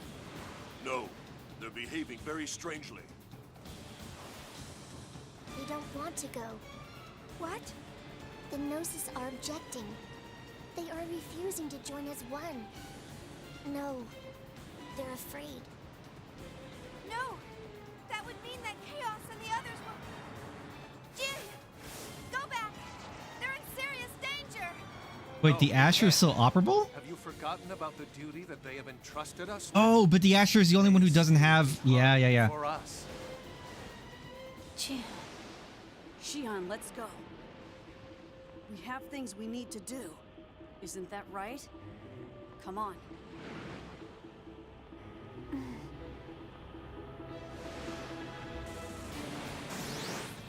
No, they're behaving very strangely. They don't want to go. What? The Gnosis are objecting. They are refusing to join as one. No, they're afraid. No! That would mean that Chaos and the others will... Jin! Go back! They're in serious danger! Wait, the Asher is still operable? Have you forgotten about the duty that they have entrusted us with? Oh, but the Asher is the only one who doesn't have... Yeah. For us. Jin. Xion, let's go. We have things we need to do. Isn't that right? Come on.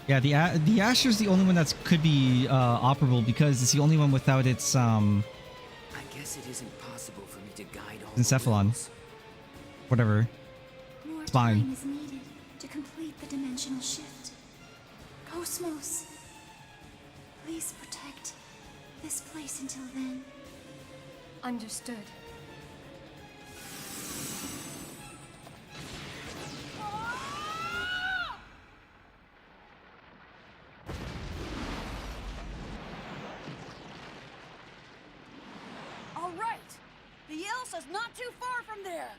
Yeah, the Asher is the only one that could be operable because it's the only one without its I guess it isn't possible for me to guide all encephalon. Whatever. More Spine. time is needed to complete the dimensional shift. Cosmos, please protect this place until then. Understood. All right. The Elsa's not too far from there.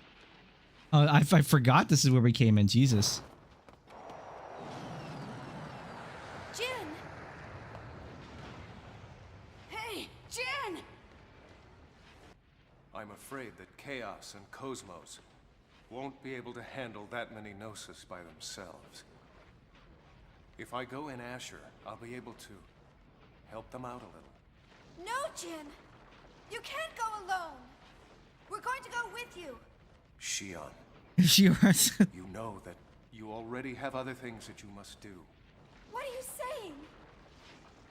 I forgot this is where we came in. Jesus. Jin! Hey, Jin! I'm afraid that Chaos and Cosmos won't be able to handle that many Gnosis by themselves. If I go in Asher, I'll be able to help them out a little. No, Jin! You can't go alone! We're going to go with you! Xion, She was. you know that you already have other things that you must do. What are you saying?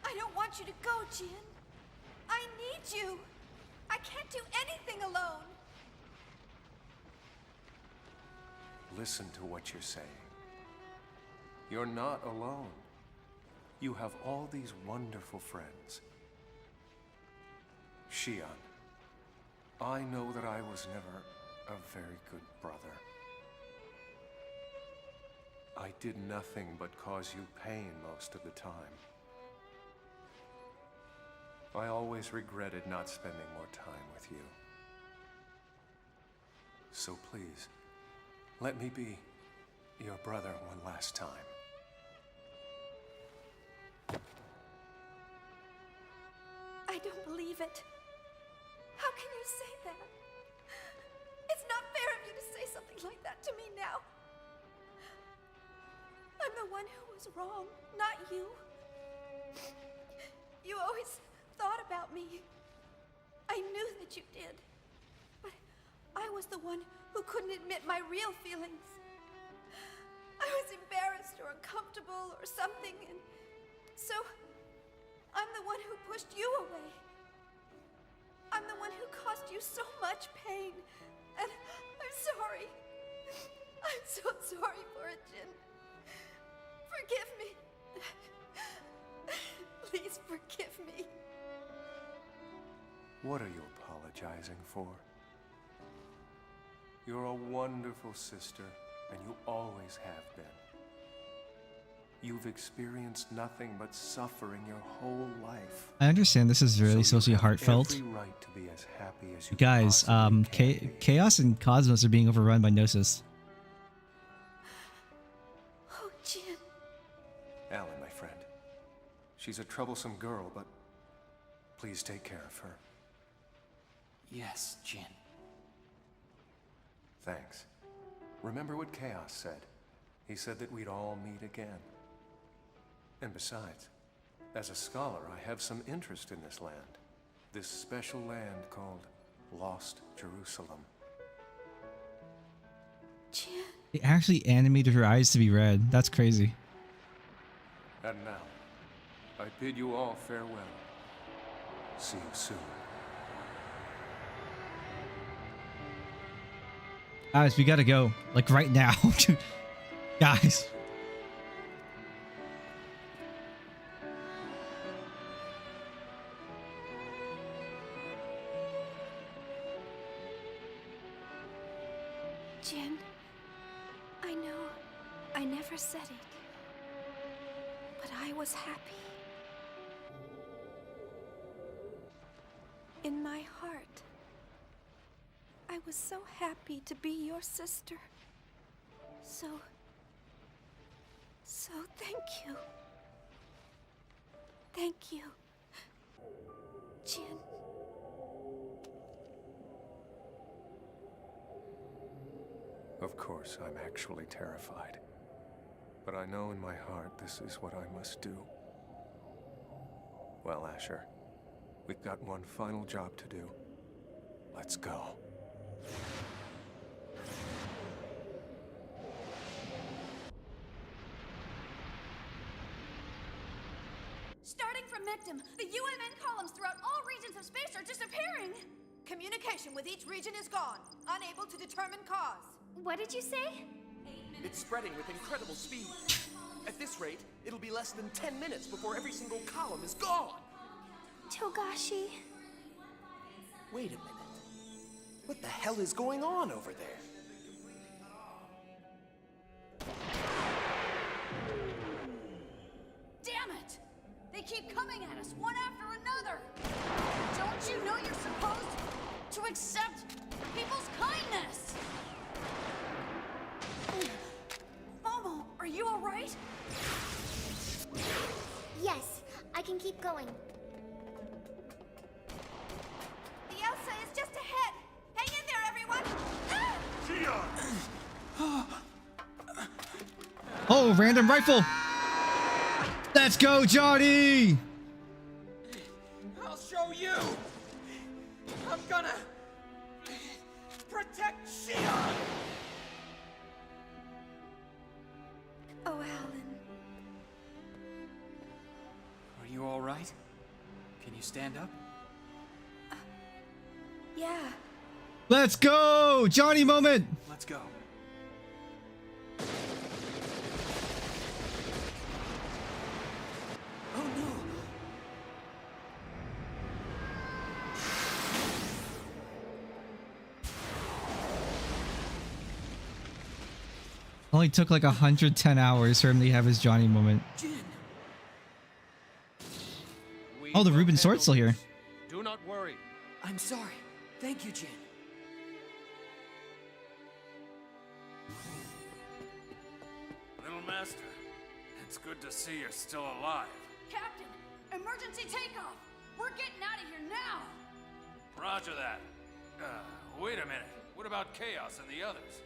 I don't want you to go, Jin. I need you. I can't do anything alone. Listen to what you're saying. You're not alone. You have all these wonderful friends. Xion, I know that I was never a very good brother. I did nothing but cause you pain most of the time. I always regretted not spending more time with you. So please, let me be your brother one last time. I don't believe it. How can you say that? It's not fair of you to say something like that to me now. I'm the one who was wrong, not you. You always thought about me. I knew that you did. But I was the one who couldn't admit my real feelings. I was embarrassed or uncomfortable or something, and so I'm the one who pushed you away. I'm the one who caused you so much pain, and I'm sorry. I'm so sorry for it, Jin. Forgive me. Please forgive me. What are you apologizing for? You're a wonderful sister, and you always have been. You've experienced nothing but suffering your whole life. I understand this is really supposed to be heartfelt. Every right to be as happy as you Guys, possibly can be. Chaos and Cosmos are being overrun by Gnosis. Oh, Jin. Alan, my friend. She's a troublesome girl, but please take care of her. Yes, Jin. Thanks. Remember what Chaos said? He said that we'd all meet again. And besides, as a scholar, I have some interest in this land. This special land called Lost Jerusalem. Jin. They actually animated her eyes to be red. That's crazy. And now, I bid you all farewell. See you soon. Guys, we gotta go. Like right now. Guys. Jin, I know I never said it, but I was happy. In my heart, I was so happy to be your sister. So thank you. Thank you, Jin. Of course, I'm actually terrified. But I know in my heart this is what I must do. Well, Asher, we've got one final job to do. Let's go. Starting from Mectum, the UMN columns throughout all regions of space are disappearing! Communication with each region is gone, unable to determine cause. What did you say? It's spreading with incredible speed. At this rate, it'll be less than 10 minutes before every single column is gone. Togashi. Wait a minute. What the hell is going on over there? Damn it! They keep coming at us, one after another! Don't you know you're supposed to accept people's kindness? Momo, are you alright? Yes, I can keep going. The Elsa is just ahead. Hang in there, everyone. Oh, random rifle. Let's go, Johnny. I'll show you! I'm gonna protect Xion! Oh, Alan. Are you all right? Can you stand up? Yeah. Let's go, Johnny moment. Let's go. Oh no! Only took like 110 hours for him to have his Johnny moment. Jin! Oh, the Ruben sword's still here. Do not worry. I'm sorry. Thank you, Jin. Little Master, it's good to see you're still alive. Captain, emergency takeoff! We're getting out of here now! Roger that. Wait a minute. What about Chaos and the others?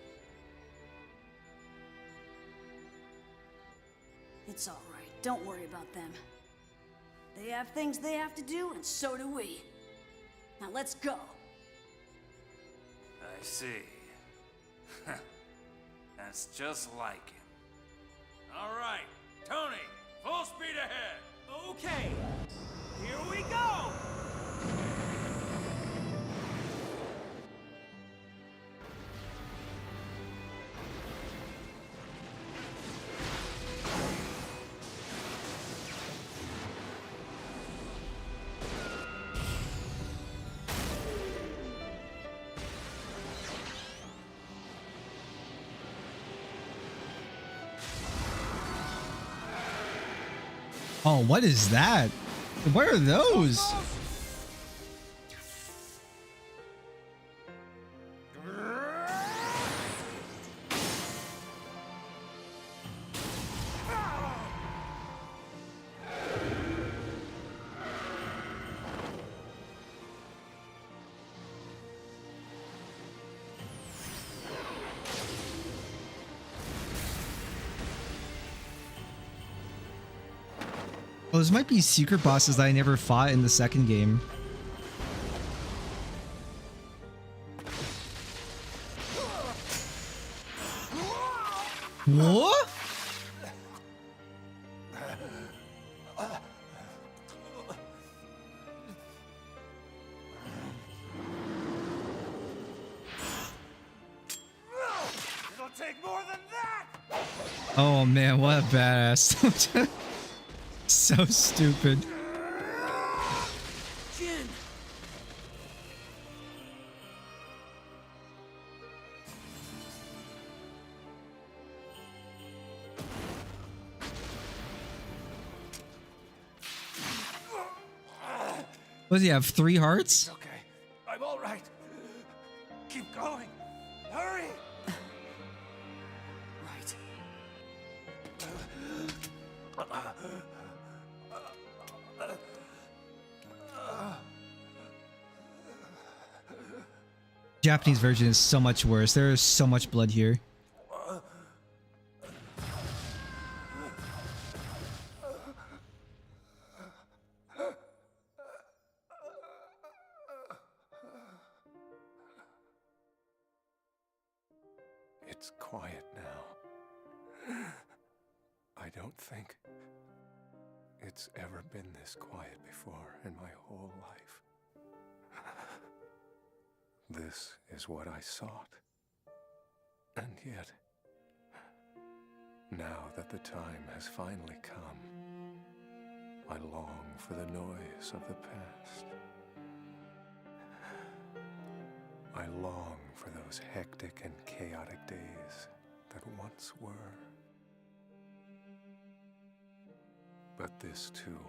It's all right. Don't worry about them. They have things they have to do, and so do we. Now let's go. I see. That's just like him. All right, Tony, full speed ahead. Okay! Here we go! Oh, what is that? What are those? Oh, those might be secret bosses that I never fought in the second game. What? It'll take more than that. Oh man, what a badass. So stupid. Jin! Does he have 3 hearts? It's okay. I'm all right. Keep going. Hurry. Right. Japanese version is so much worse. There is so much blood here. It's quiet now. I don't think it's ever been this quiet before in my whole life. This is what I sought. And yet, now that the time has finally come, I long for the noise of the past. I long for those hectic and chaotic days that once were. But this, too,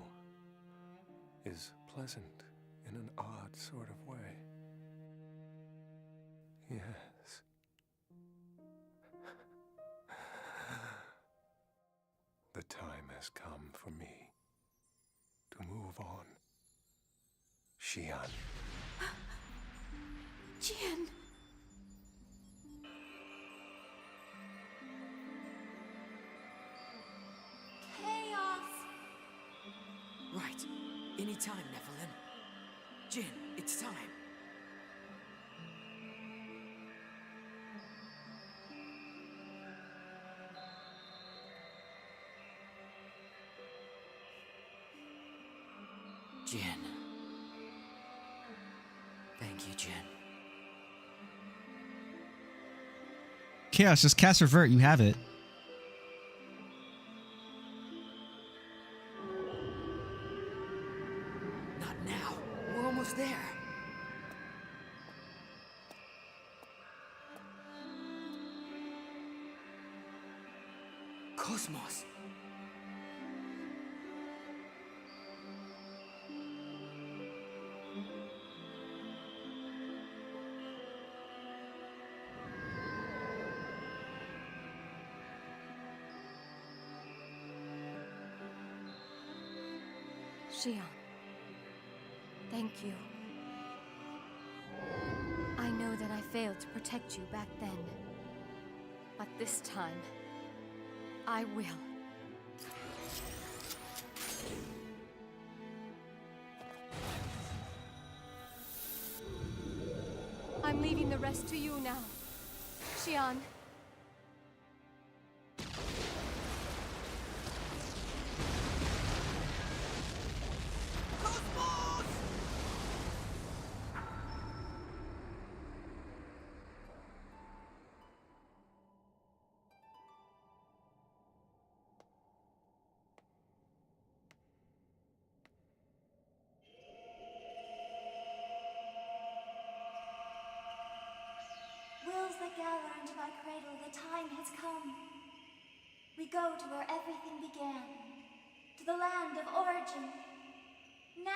is pleasant in an odd sort of way. Yes. The time has come for me to move on. Xian. Jian! Chaos! Right. Anytime, Nephilim. Jin, it's time. Jin. Thank you, Jin. Chaos, just cast Revert. You have it. Not now. We're almost there. Cosmos. Xian, thank you. I know that I failed to protect you back then, but this time, I will. I'm leaving the rest to you now, Xian. Wills that gather into my cradle, the time has come. We go to where everything began, to the land of origin. Now!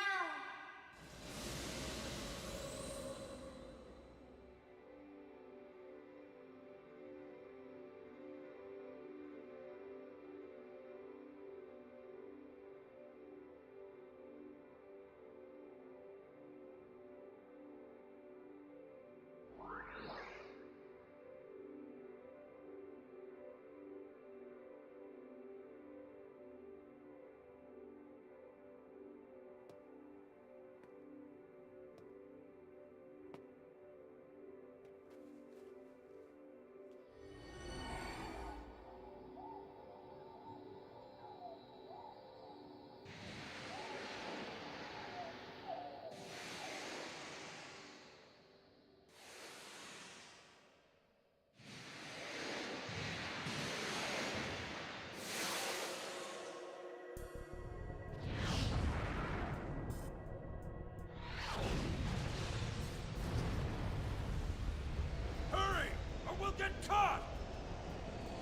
Get caught!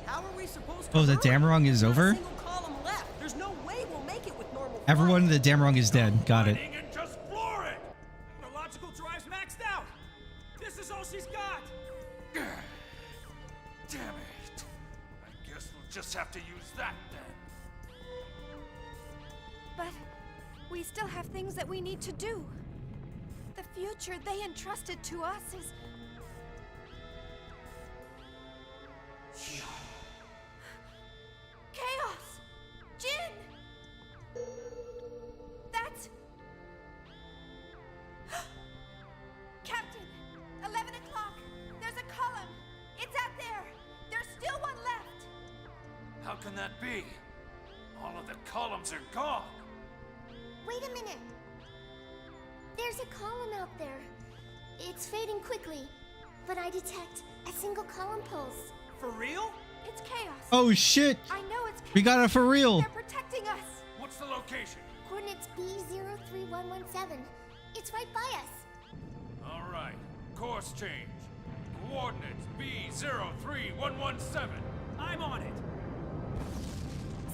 How are we supposed Oh, the Damrung is over? There's no way we'll make it with normal Everyone in the Damrung is dead. Got it. And just floor it! just have to use that then. But we still have things that we need to do. The future they entrusted to us is... Chaos! Jin! That's... Captain! 11 o'clock! There's a column! It's out there! There's still one left! How can that be? All of the columns are gone. Wait a minute. There's a column out there. It's fading quickly, but I detect a single column pulse. For real? It's chaos. Oh shit! I know it's chaos. We got it for real. They're protecting us. What's the location? Coordinates B03117. It's right by us. All right. Course change. Coordinates B03117. I'm on it.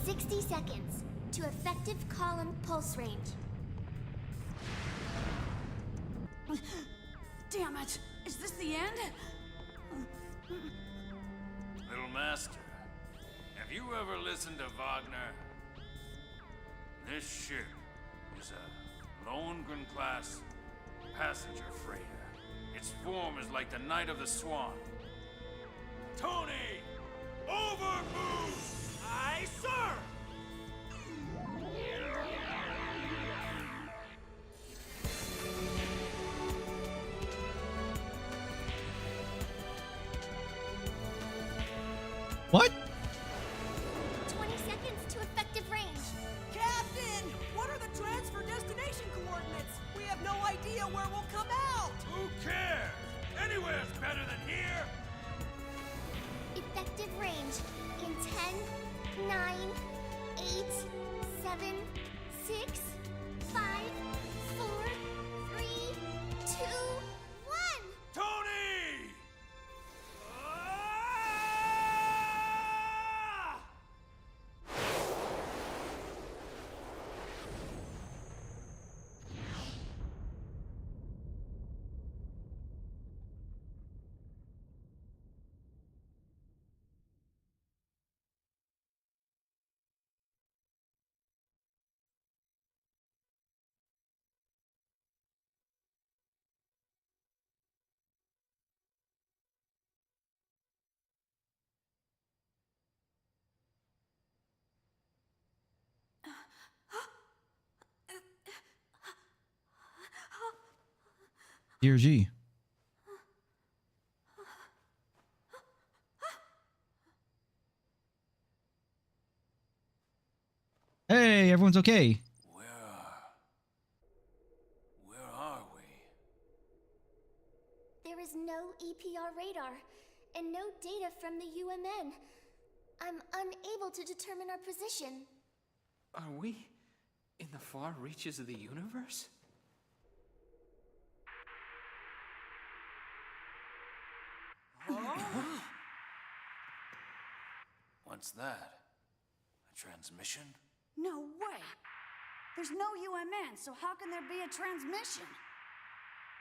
60 seconds to effective column pulse range. Damn it! Is this the end? Little Master, have you ever listened to Wagner? This ship is a Lohengrin-class passenger freighter. Its form is like the Knight of the Swan. Tony! Over boost! Aye, sir! What? 20 seconds to effective range. Captain! What are the transfer destination coordinates? We have no idea where we'll come out! Who cares? Anywhere's better than here! Effective range in 10, 9, 8, 7, 6, 5, 4, 3, 2, 1. Tony! Dear G. Hey, everyone's okay. Where are we? There is no EPR radar and no data from the UMN. I'm unable to determine our position. Are we in the far reaches of the universe? What's that? A transmission? No way! There's no UMN, so how can there be a transmission?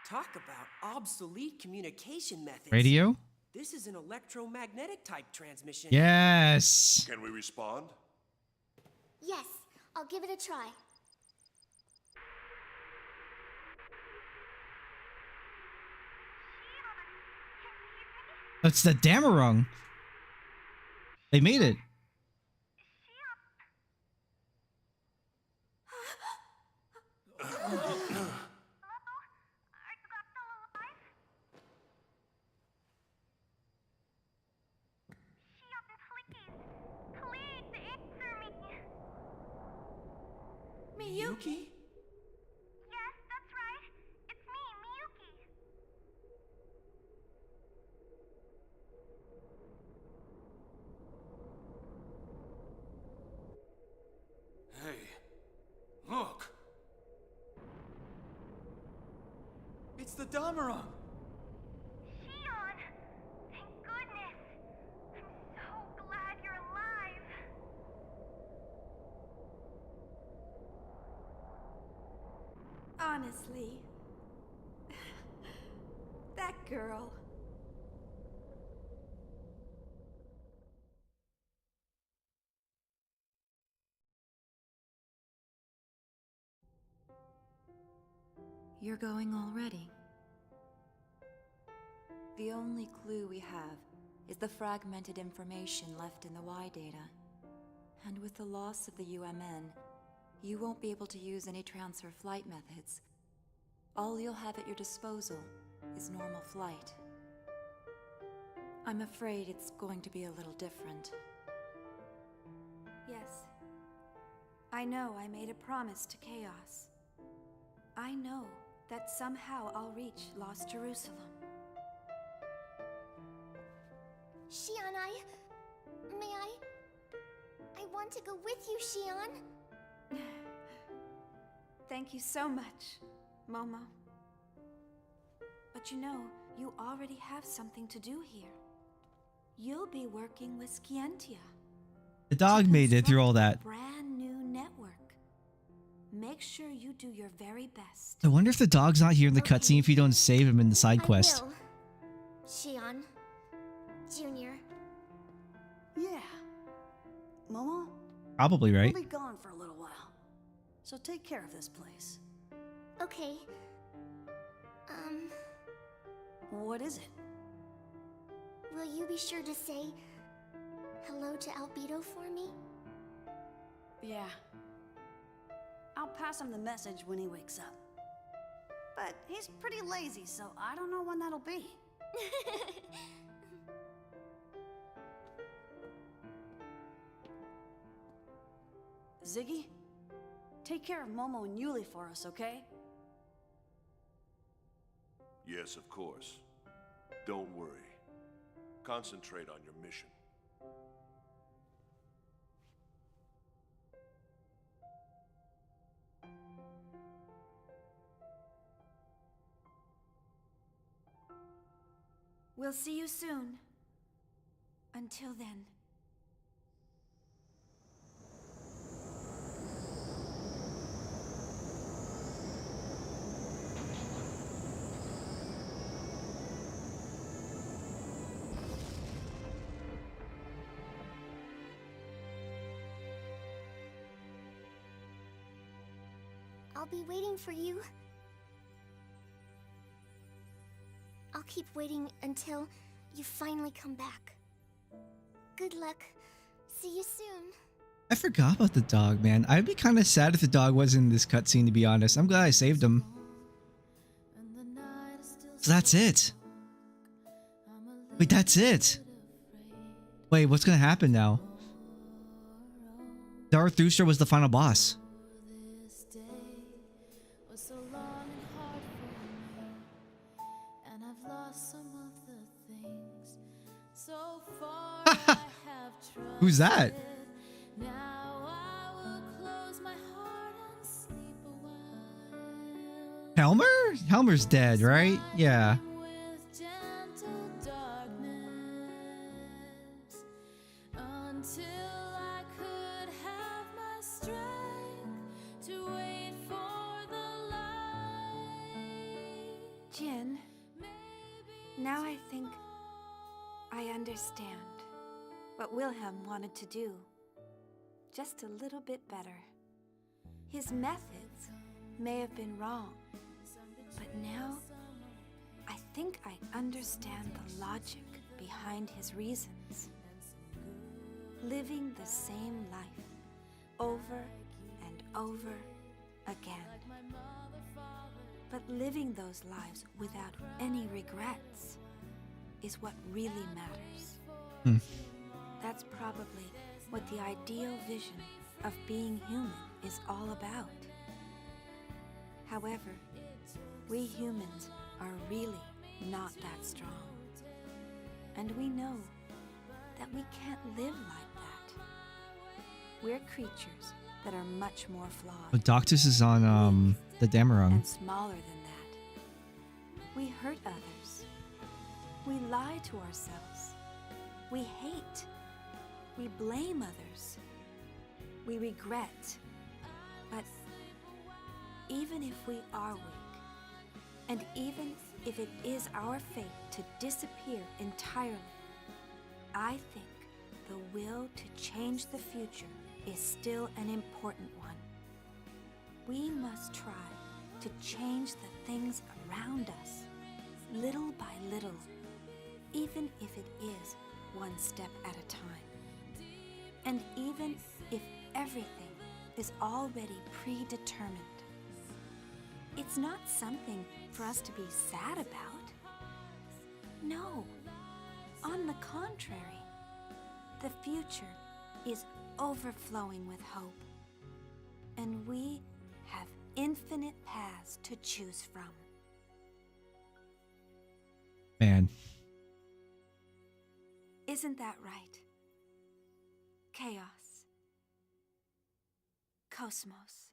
Talk about obsolete communication methods. Radio? This is an electromagnetic type transmission. Yes. Can we respond? Yes, I'll give it a try. That's the Damarung. They made it. Miyuki? Yes, that's right. It's me, Miyuki. Hey, look! It's the Damarung! Shion! Thank goodness! I'm so glad you're alive! Honestly, that girl. You're going already. The only clue we have is the fragmented information left in the Y data. And with the loss of the UMN, you won't be able to use any transfer flight methods. All you'll have at your disposal is normal flight. I'm afraid it's going to be a little different. Yes. I know I made a promise to Chaos. I know that somehow I'll reach Lost Jerusalem. Xion, I want to go with you, Xion. Thank you so much, Momo. But you know, you already have something to do here. You'll be working with Scientia. The dog made it through all that. Brand new network. Make sure you do your very best. I wonder if the dog's not here in the cutscene if you don't save him in the side quest. I will. Xion. Junior. Yeah. Momo? Probably, right? We'll be gone for a little while. So take care of this place. Okay. What is it? Will you be sure to say hello to Albedo for me? Yeah. I'll pass him the message when he wakes up. But he's pretty lazy, so I don't know when that'll be. Ziggy, take care of Momo and Yuli for us, okay? Yes, of course. Don't worry. Concentrate on your mission. We'll see you soon. Until then. I'll be waiting for you. I'll keep waiting until you finally come back. Good luck. See you soon. I forgot about the dog, man. I'd be kind of sad if the dog wasn't in this cutscene, to be honest. I'm glad I saved him. So that's it. Wait, that's it. Wait, what's gonna happen now? Zarathustra was the final boss. Who's that? Helmer? Helmer's dead, right? Yeah. Jin, now I think I understand what Wilhelm wanted to do. Just a little bit better. His methods may have been wrong, but now I think I understand the logic behind his reasons. Living the same life over and over again. But living those lives without any regrets is what really matters. That's probably what the ideal vision of being human is all about. However, we humans are really not that strong. And we know that we can't live like that. We're creatures that are much more flawed. But Doctus is on the Damarung. And smaller than that. We hurt others. We lie to ourselves. We hate. We blame others. We regret. But even if we are weak, and even if it is our fate to disappear entirely, I think the will to change the future is still an important one. We must try to change the things around us, little by little, even if it is one step at a time. And even if everything is already predetermined, it's not something for us to be sad about. No, on the contrary, the future is overflowing with hope, and we have infinite paths to choose from. Man. Isn't that right? Chaos. Cosmos.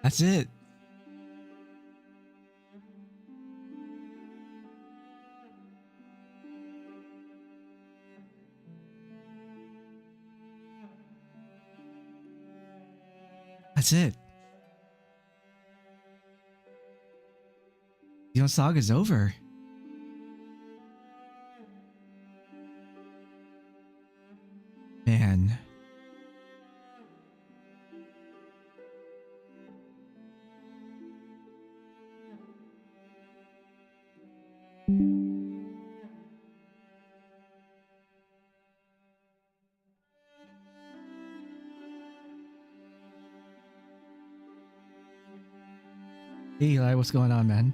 That's it. That's it. Xenosaga's over. Man. Hey Eli, what's going on, man?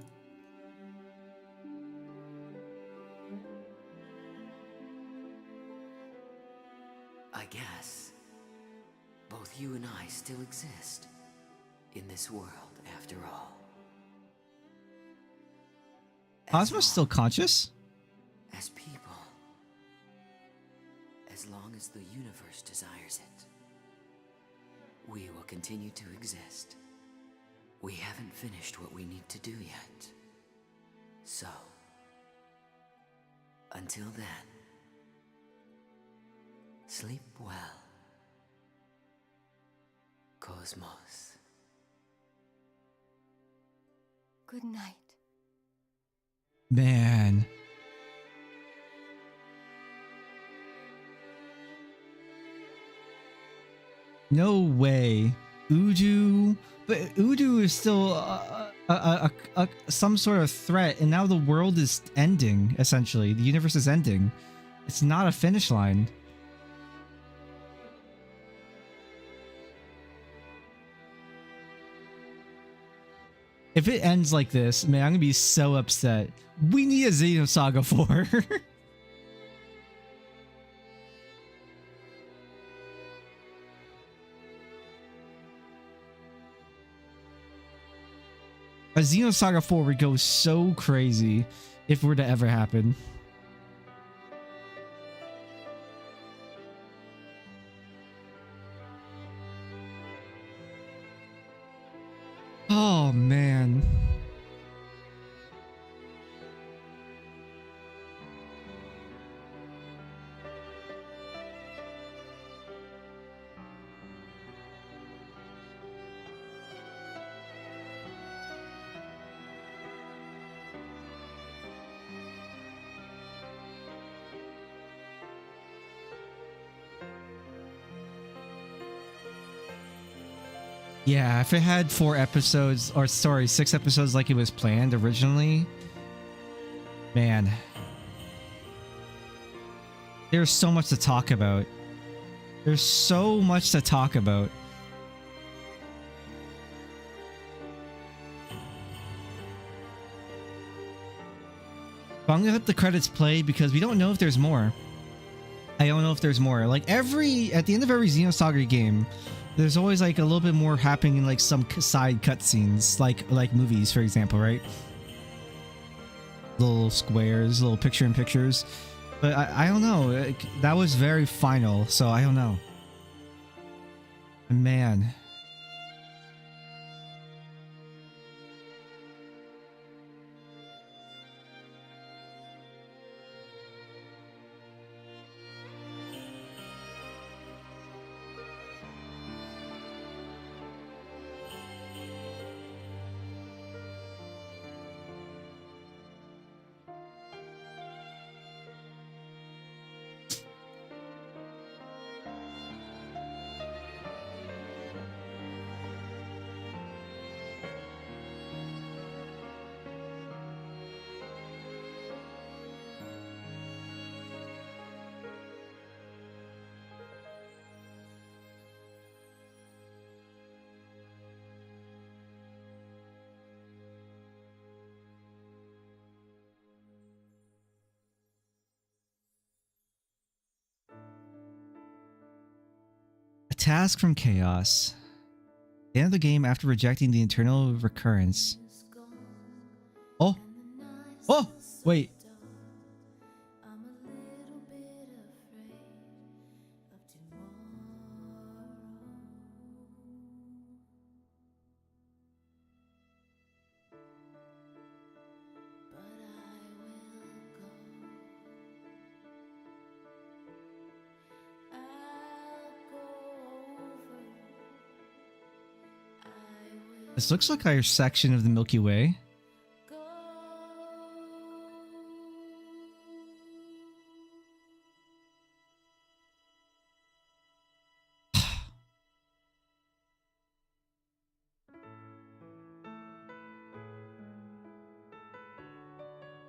I guess both you and I still exist in this world after all. Cosmo's still conscious? As people, as long as the universe desires it, we will continue to exist. We haven't finished what we need to do yet. So, until then, sleep well, Cosmos. Good night. Man. No way. Uju. But Uju is still some sort of threat, and now the world is ending, essentially. The universe is ending. It's not a finish line. If it ends like this, man, I'm gonna be so upset. We need a Xenosaga 4. A Xenosaga 4 would go so crazy if it were to ever happen. Oh, man. Yeah, if it had 4 episodes, or sorry, 6 episodes like it was planned originally, man. There's so much to talk about. There's so much to talk about. But I'm gonna let the credits play because we don't know if there's more. I don't know if there's more. Like at the end of every Xenosaga game, there's always like a little bit more happening in like some side cutscenes, like movies, for example, right? Little squares, little picture-in-pictures. But I don't know. That was very final, so I don't know. Man. task from Chaos. The end of the game after rejecting the internal recurrence. Oh! Oh! Wait. This looks like our section of the Milky Way.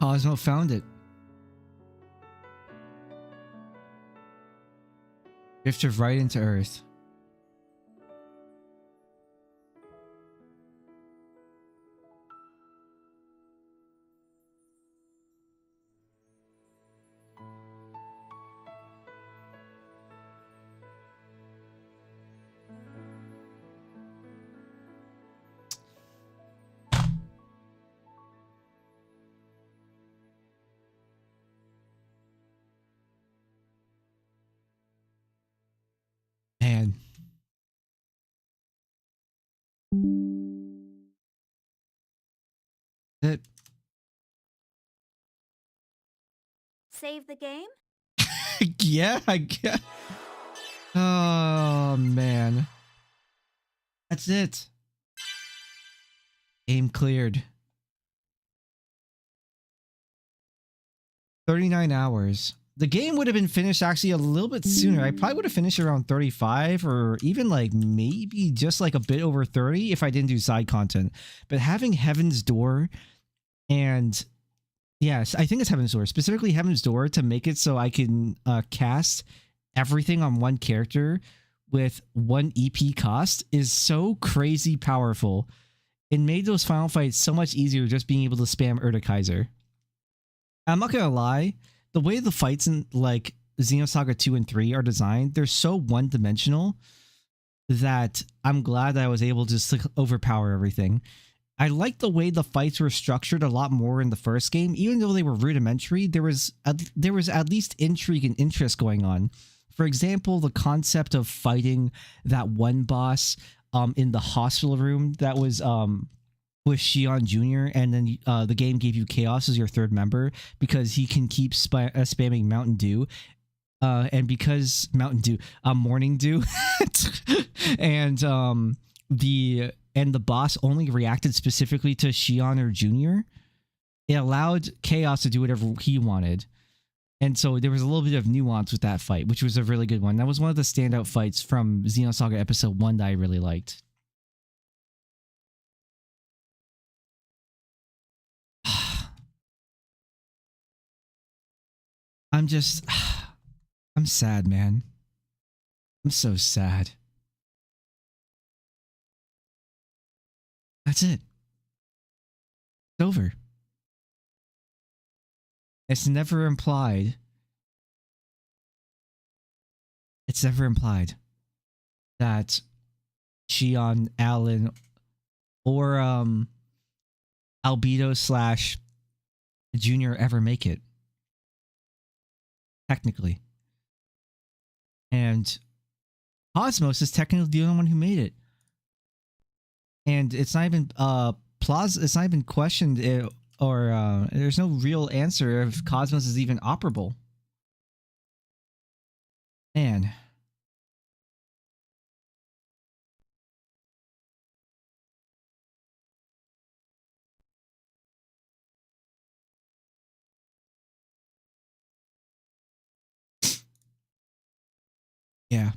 Cosmo found it. Drifted right into Earth. Man. It. Save the game? Yeah, I guess. Oh, man. That's it. Game cleared. 39 hours. The game would have been finished actually a little bit sooner. I probably would have finished around 35 or even like maybe just like a bit over 30 if I didn't do side content. But having Heaven's Door and yes, I think it's Heaven's Door, specifically Heaven's Door, to make it so I can cast everything on one character with one EP cost is so crazy powerful. It made those final fights so much easier just being able to spam Urtikaiser. I'm not gonna lie, the way the fights in like Xenosaga 2 and 3 are designed, they're so one-dimensional that I'm glad that I was able to just like, overpower everything. I like the way the fights were structured a lot more in the first game, even though they were rudimentary. There was at least intrigue and interest going on. For example, the concept of fighting that one boss in the hospital room that was with Xion Jr. and then the game gave you Chaos as your third member because he can keep spamming Mountain Dew. And because Mountain Dew, Morning Dew, and the boss only reacted specifically to Xion or Jr., it allowed Chaos to do whatever he wanted. And so there was a little bit of nuance with that fight, which was a really good one. That was one of the standout fights from Xenosaga Episode 1 that I really liked. I'm sad, man. I'm so sad. That's it. It's over. It's never implied. It's never implied that Xion, Alan, or Albedo / Junior ever make it. Technically. And Cosmos is technically the only one who made it. And it's not even it's not even questioned or there's no real answer if Cosmos is even operable. Man. Yeah.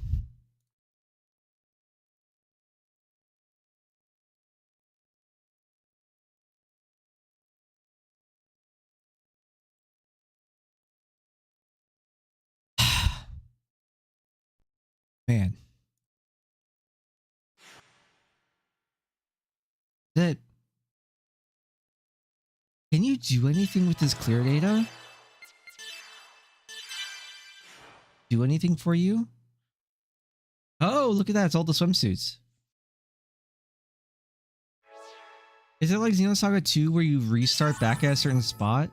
Man. That. Can you do anything with this clear data? Do anything for you? Oh, look at that. It's all the swimsuits. Is it like Xenosaga 2 where you restart back at a certain spot?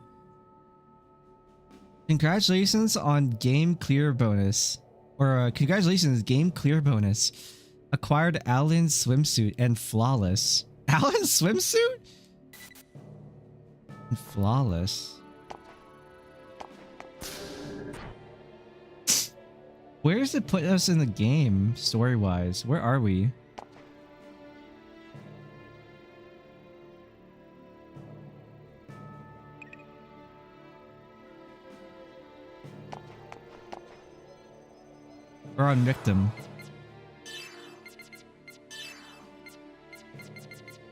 Congratulations on game clear bonus. Or congratulations, game clear bonus. Acquired Alan's swimsuit and flawless. Alan's swimsuit? And flawless. Where does it put us in the game, story-wise? Where are we? We're on victim.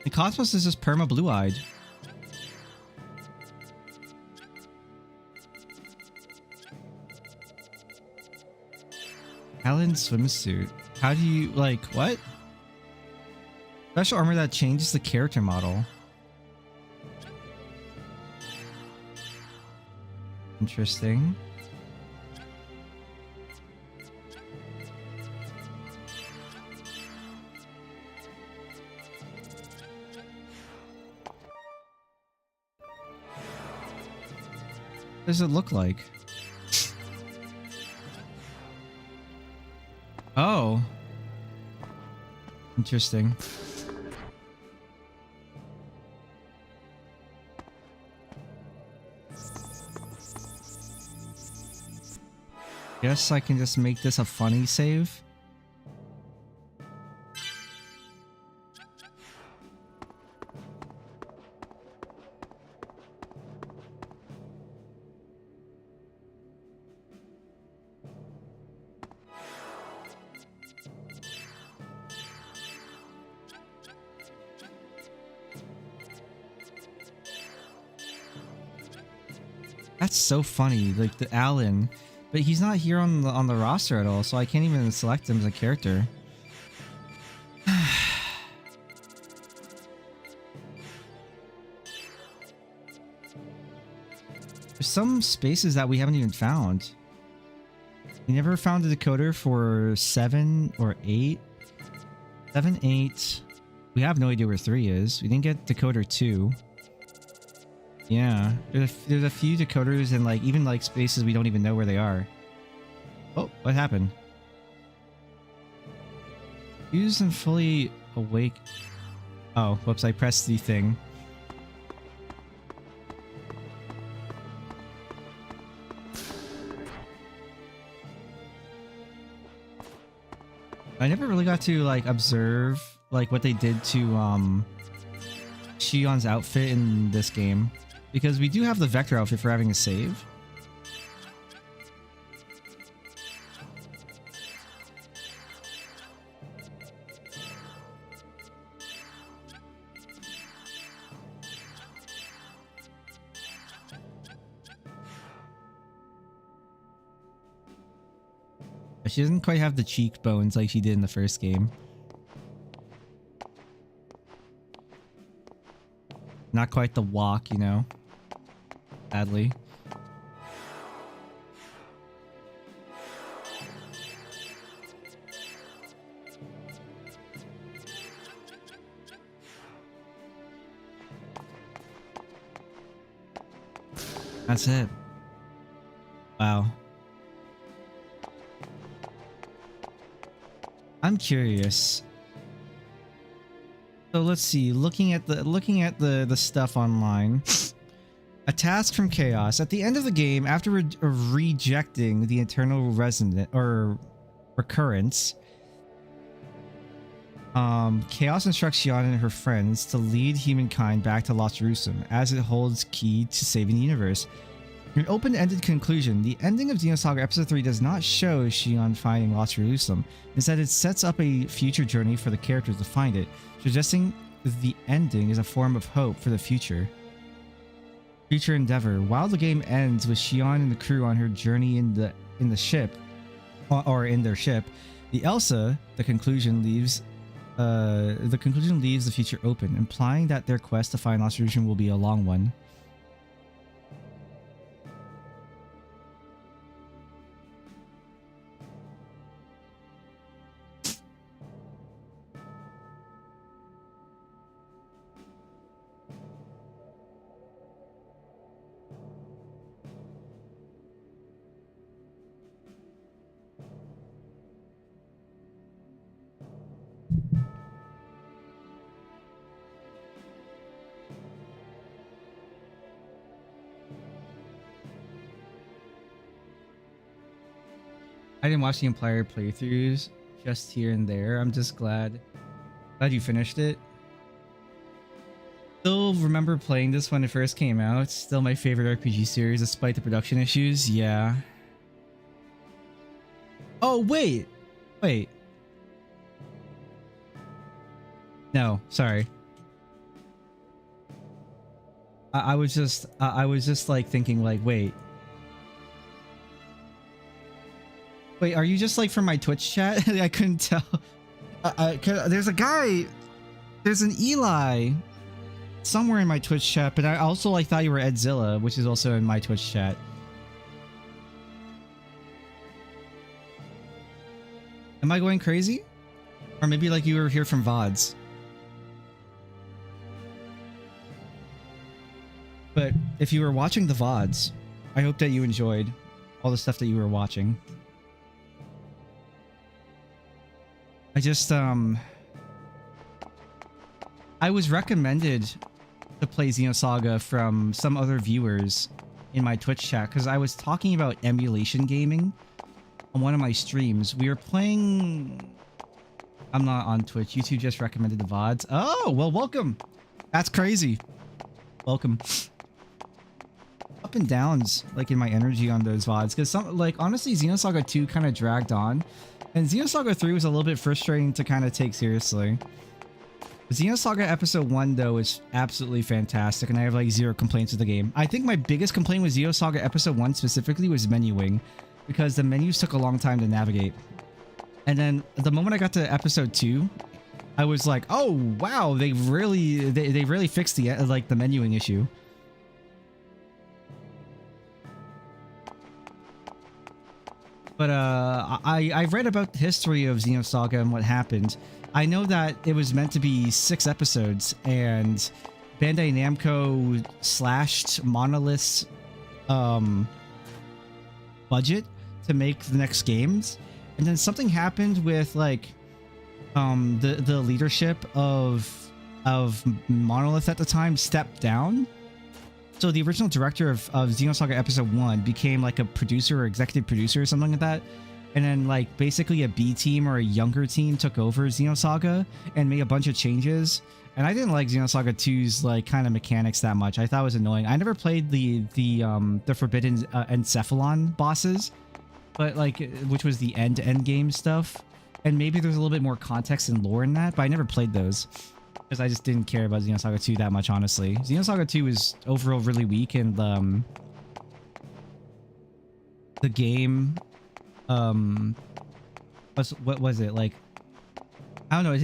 The Cosmos is just perma blue-eyed. Alan's swimsuit. How do you, like, what? Special armor that changes the character model. Interesting. What does it look like? Oh. Interesting. Guess I can just make this a funny save. That's so funny, like the Alan, but he's not here on the roster at all, so I can't even select him as a character. There's some spaces that we haven't even found. We never found a decoder for 7 or 8. 7, 8. We have no idea where 3 is. We didn't get decoder 2. Yeah, there's a few decoders and like even like spaces we don't even know where they are. Oh, what happened? Use and fully awake. Oh, whoops, I pressed the thing. I never really got to like observe like what they did to Shion's outfit in this game. Because we do have the Vector outfit for having a save. But she doesn't quite have the cheekbones like she did in the first game. Not quite the walk, you know. Sadly. That's it. Wow. I'm curious. So let's see. Looking at the stuff online. A task from Chaos. At the end of the game, after rejecting the eternal resonant or recurrence, Chaos instructs Xion and her friends to lead humankind back to Lost Jerusalem, as it holds key to saving the universe. In an open-ended conclusion, the ending of Xenosaga Episode 3 does not show Xion finding Lost Jerusalem. Instead, it sets up a future journey for the characters to find it, suggesting the ending is a form of hope for the future endeavor. While the game ends with Xion and the crew on her journey in the ship, or in their ship, the conclusion leaves the future open, implying that their quest to find Lost Jerusalem will be a long one. I didn't watch the entire playthroughs, just here and there. I'm just glad you finished it. Still remember playing this when it first came out. Still my favorite RPG series despite the production issues. Yeah. Oh, wait. No, sorry. I was just like thinking like, wait, are you just like from my Twitch chat? I couldn't tell. There's a guy, there's an Eli somewhere in my Twitch chat, but I also like thought you were Edzilla, which is also in my Twitch chat. Am I going crazy? Or maybe like you were here from VODs. But if you were watching the VODs, I hope that you enjoyed all the stuff that you were watching. I just, I was recommended to play Xenosaga from some other viewers in my Twitch chat because I was talking about emulation gaming on one of my streams. We were playing... I'm not on Twitch. YouTube just recommended the VODs. Oh, well, welcome. That's crazy. Welcome. Up and downs, like, in my energy on those VODs. Because, like, honestly, Xenosaga 2 kind of dragged on. And Xenosaga 3 was a little bit frustrating to kind of take seriously. Xenosaga Episode 1, though, is absolutely fantastic, and I have, like, zero complaints with the game. I think my biggest complaint with Xenosaga Episode 1 specifically was menuing, because the menus took a long time to navigate. And then, the moment I got to Episode 2, I was like, oh, wow, they really fixed the, like, the menuing issue. But I read about the history of Xenosaga and what happened. I know that it was meant to be 6 episodes, and Bandai Namco slashed Monolith's budget to make the next games, and then something happened with like the leadership of Monolith at the time stepped down. So the original director of Xenosaga Episode 1 became like a producer or executive producer or something like that. And then like basically a B team or a younger team took over Xenosaga and made a bunch of changes. And I didn't like Xenosaga 2's like kind of mechanics that much. I thought it was annoying. I never played the Forbidden Encephalon bosses, but like which was the end game stuff. And maybe there's a little bit more context and lore in that, but I never played those. Because I just didn't care about Xenosaga 2 that much, honestly. Xenosaga 2 is overall really weak, and the game, what was it like? I don't know.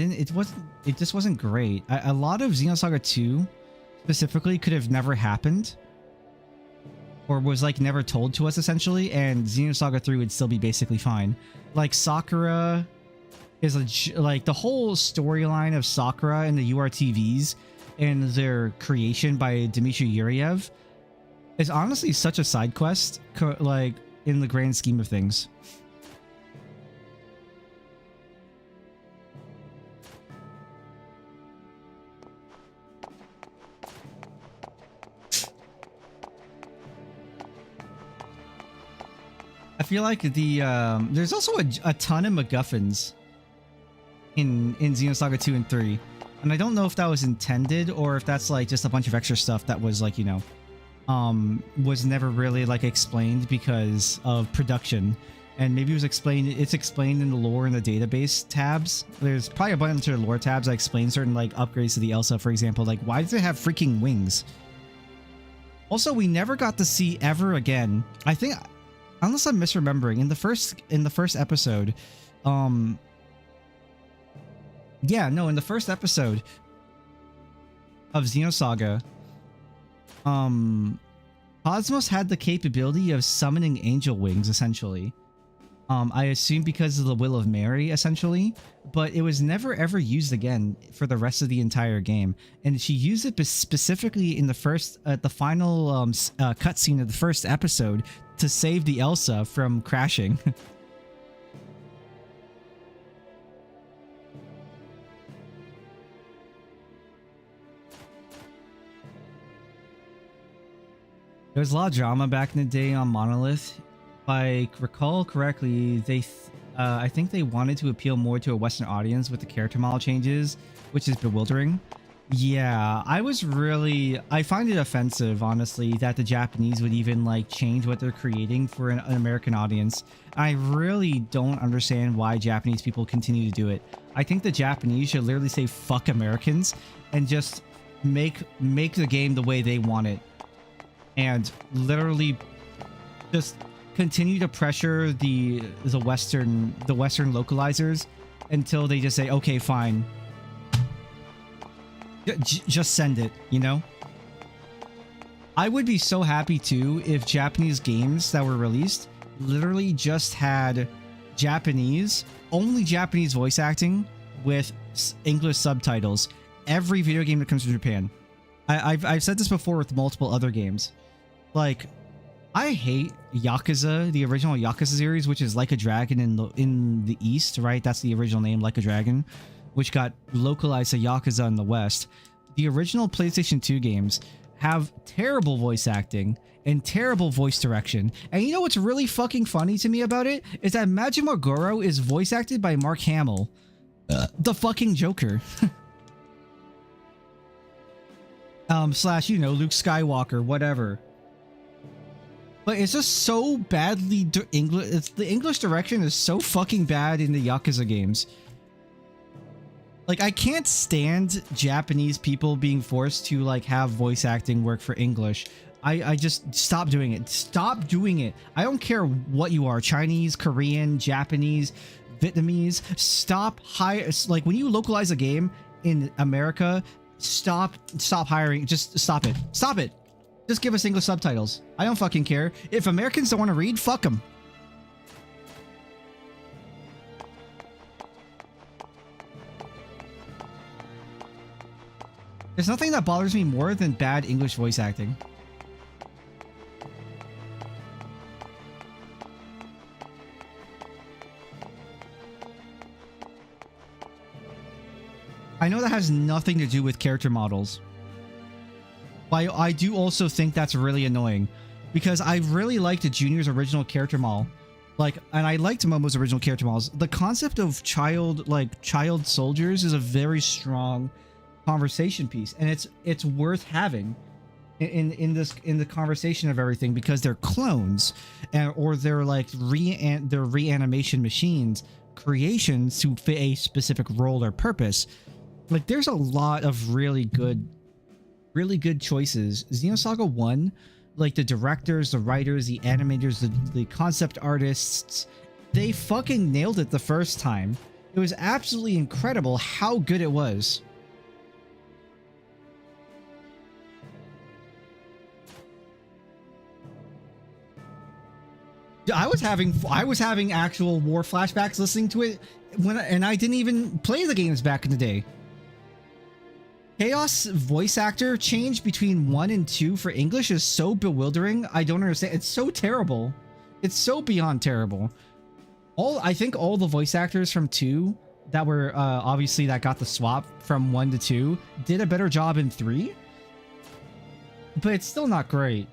It just wasn't great. A lot of Xenosaga 2 specifically could have never happened, or was like never told to us essentially, and Xenosaga 3 would still be basically fine. Like Sakura is like the whole storyline of Sakura and the URTVs and their creation by Dmitry Yuriev is honestly such a side quest, like in the grand scheme of things. I feel like there's also a ton of MacGuffins in Xenosaga 2 and 3, and I don't know if that was intended or if that's like just a bunch of extra stuff that was like, you know, was never really like explained because of production, and maybe it's explained in the lore in the database tabs. There's probably a bunch of lore tabs that explain certain like upgrades to the Elsa, for example, like why does it have freaking wings? Also, we never got to see ever again, I think, unless I'm misremembering, in the first episode, yeah, no, in the first episode of Xenosaga, Cosmos had the capability of summoning angel wings, essentially. I assume because of the will of Mary, essentially, but it was never ever used again for the rest of the entire game. And she used it specifically in the final cutscene of the first episode to save the Elsa from crashing. There was a lot of drama back in the day on Monolith I recall correctly, I think they wanted to appeal more to a Western audience with the character model changes, which is bewildering. Yeah, I find it offensive, honestly, that the Japanese would even like change what they're creating for an American audience. I really don't understand why Japanese people continue to do it. I think the Japanese should literally say fuck Americans and just make the game the way they want it, and literally just continue to pressure the Western localizers until they just say, okay, fine. Just send it, you know? I would be so happy too if Japanese games that were released literally just had only Japanese voice acting with English subtitles. Every video game that comes from Japan. I've said this before with multiple other games. Like, I hate Yakuza, the original Yakuza series, which is Like a Dragon in the East, right? That's the original name, Like a Dragon, which got localized to Yakuza in the West. The original PlayStation 2 games have terrible voice acting and terrible voice direction. And you know what's really fucking funny to me about it? Is that Majima Goro is voice acted by Mark Hamill, the fucking Joker. Slash, you know, Luke Skywalker, whatever. But it's just so badly the English direction is so fucking bad in the Yakuza games. Like, I can't stand Japanese people being forced to like have voice acting work for English. I just stop doing it. Stop doing it. I don't care what you are, Chinese, Korean, Japanese, Vietnamese. Stop like when you localize a game in America, stop hiring. Just stop it. Stop it. Just give us English subtitles. I don't fucking care. If Americans don't want to read, fuck them. There's nothing that bothers me more than bad English voice acting. I know that has nothing to do with character models. But I do also think that's really annoying, because I really liked Junior's original character model. And I liked Momo's original character models. The concept of child soldiers is a very strong conversation piece, and it's worth having in the conversation of everything, because they're clones, or they're like they're reanimation machines, creations to fit a specific role or purpose. Like, there's a lot of really good choices. Xenosaga 1, like the directors, the writers, the animators, the concept artists, they fucking nailed it the first time. It was absolutely incredible how good it was. I was having actual war flashbacks listening to it and I didn't even play the games back in the day. Chaos voice actor change between 1 and 2 for English is so bewildering. I don't understand. It's so terrible. It's so beyond terrible. I think all the voice actors from 2 that were obviously that got the swap from 1 to 2 did a better job in 3. But it's still not great.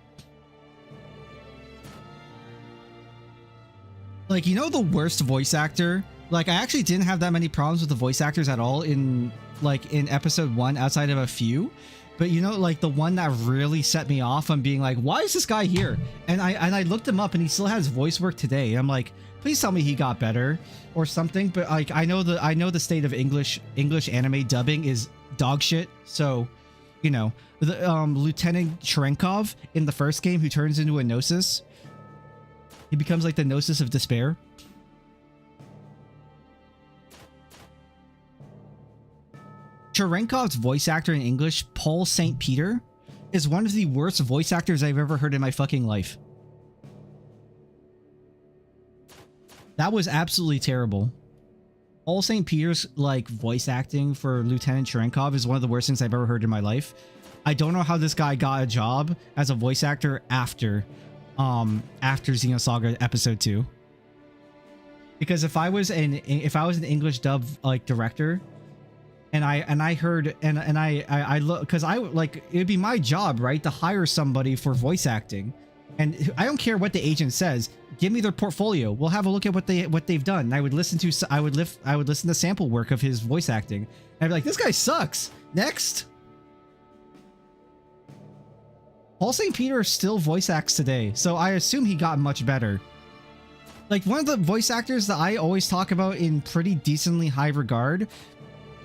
Like, you know, the worst voice actor? Like, I actually didn't have that many problems with the voice actors at all in episode 1, outside of a few. But you know, like, the one that really set me off on being like, why is this guy here? And I looked him up and he still has voice work today. I'm like, please tell me he got better or something. But like, I know the state of English anime dubbing is dog shit. So, you know, the Lieutenant Cherenkov in the first game, who turns into a Gnosis. He becomes like the Gnosis of despair. Cherenkov's voice actor in English, Paul St. Peter, is one of the worst voice actors I've ever heard in my fucking life. That was absolutely terrible. Paul St. Peter's like voice acting for Lieutenant Cherenkov is one of the worst things I've ever heard in my life. I don't know how this guy got a job as a voice actor after Xenosaga episode 2. Because if I was an English dub like director, and I heard I look, because I like, it'd be my job, right, to hire somebody for voice acting, And I don't care what the agent says. Give me their portfolio. We'll have a look at what they've done. And I would listen to sample work of his voice acting. And I'd be like, this guy sucks. Next. Paul St. Peter still voice acts today, so I assume he got much better. Like, one of the voice actors that I always talk about in pretty decently high regard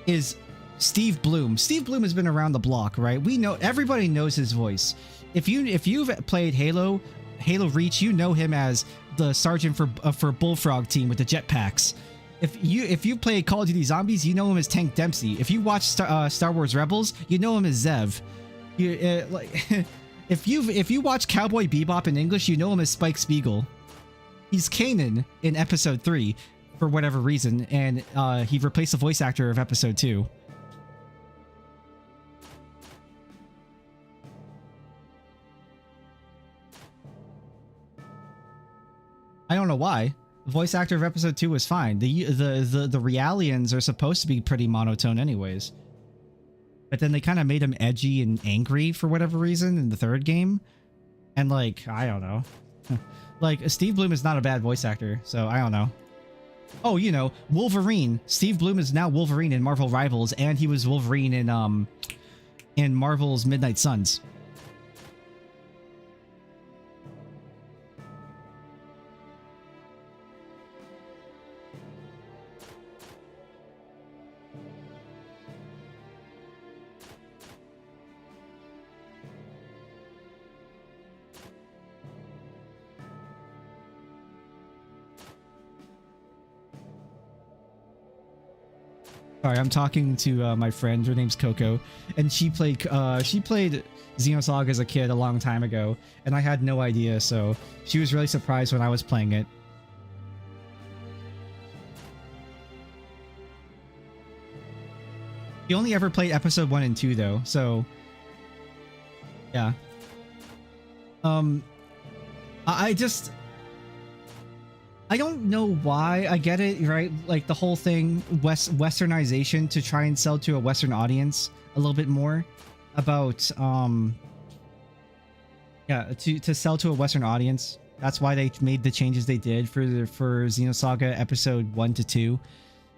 is Steve Bloom. Steve Bloom has been around the block, right? Everybody knows his voice. If you've played Halo Reach, you know him as the sergeant for Bullfrog team with the jetpacks. If you played Call of Duty Zombies, you know him as Tank Dempsey. If you watch Star Wars Rebels, you know him as Zev. If you watch Cowboy Bebop in English, you know him as Spike Spiegel. He's Kanan in Episode 3 for whatever reason, and he replaced the voice actor of Episode 2. I don't know why. The voice actor of Episode 2 was fine. The Realians are supposed to be pretty monotone anyways. But then they kind of made him edgy and angry for whatever reason in the third game. And like, I don't know. Like, Steve Bloom is not a bad voice actor, so I don't know. Oh, you know, Wolverine. Steve Bloom is now Wolverine in Marvel Rivals, and he was Wolverine in Marvel's Midnight Suns. Sorry, I'm talking to my friend. Her name's Coco, and she played Xenosaga as a kid a long time ago, and I had no idea, so she was really surprised when I was playing it. He only ever played episode 1 and 2 though, so yeah. I don't know why. I get it, right? Like the whole thing, westernization to try and sell to a Western audience a little bit more about, to sell to a Western audience. That's why they made the changes they did for Xenosaga episode 1 to 2.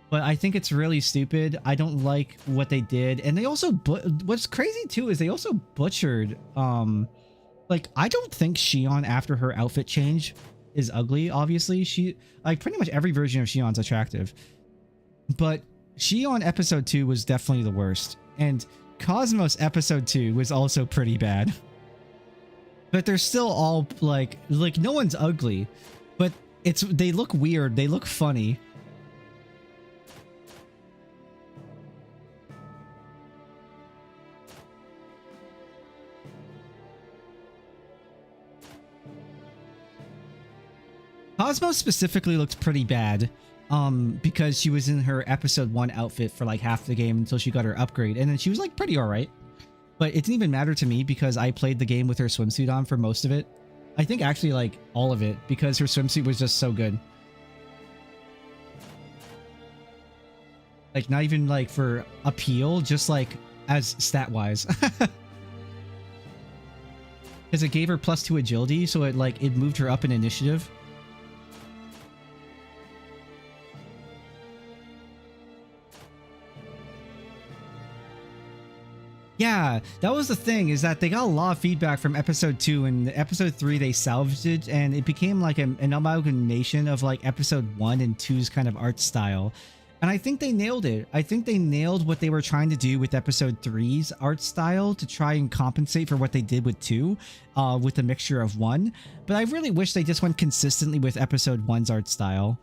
But I think it's really stupid. I don't like what they did. And they also, what's crazy too is they also butchered, like, I don't think Xion after her outfit change is ugly. Obviously, she, like, pretty much every version of Xion's attractive, but Xion episode 2 was definitely the worst, and Cosmos episode 2 was also pretty bad. But they're still all like no one's ugly, but they look weird, they look funny. Cosmos specifically looked pretty bad, because she was in her episode 1 outfit for like half the game until she got her upgrade, and then she was like pretty alright. But it didn't even matter to me because I played the game with her swimsuit on for most of it. I think actually like all of it, because her swimsuit was just so good. Like, not even like for appeal, just like as stat-wise. Because it gave her +2 agility, so it moved her up in initiative. Yeah, that was the thing, is that they got a lot of feedback from episode 2, and episode 3 they salvaged it, and it became like an amalgamation of like episode 1 and 2's kind of art style. And I think they nailed it. I think they nailed what they were trying to do with episode 3's art style to try and compensate for what they did with 2, with the mixture of 1. But I really wish they just went consistently with episode 1's art style.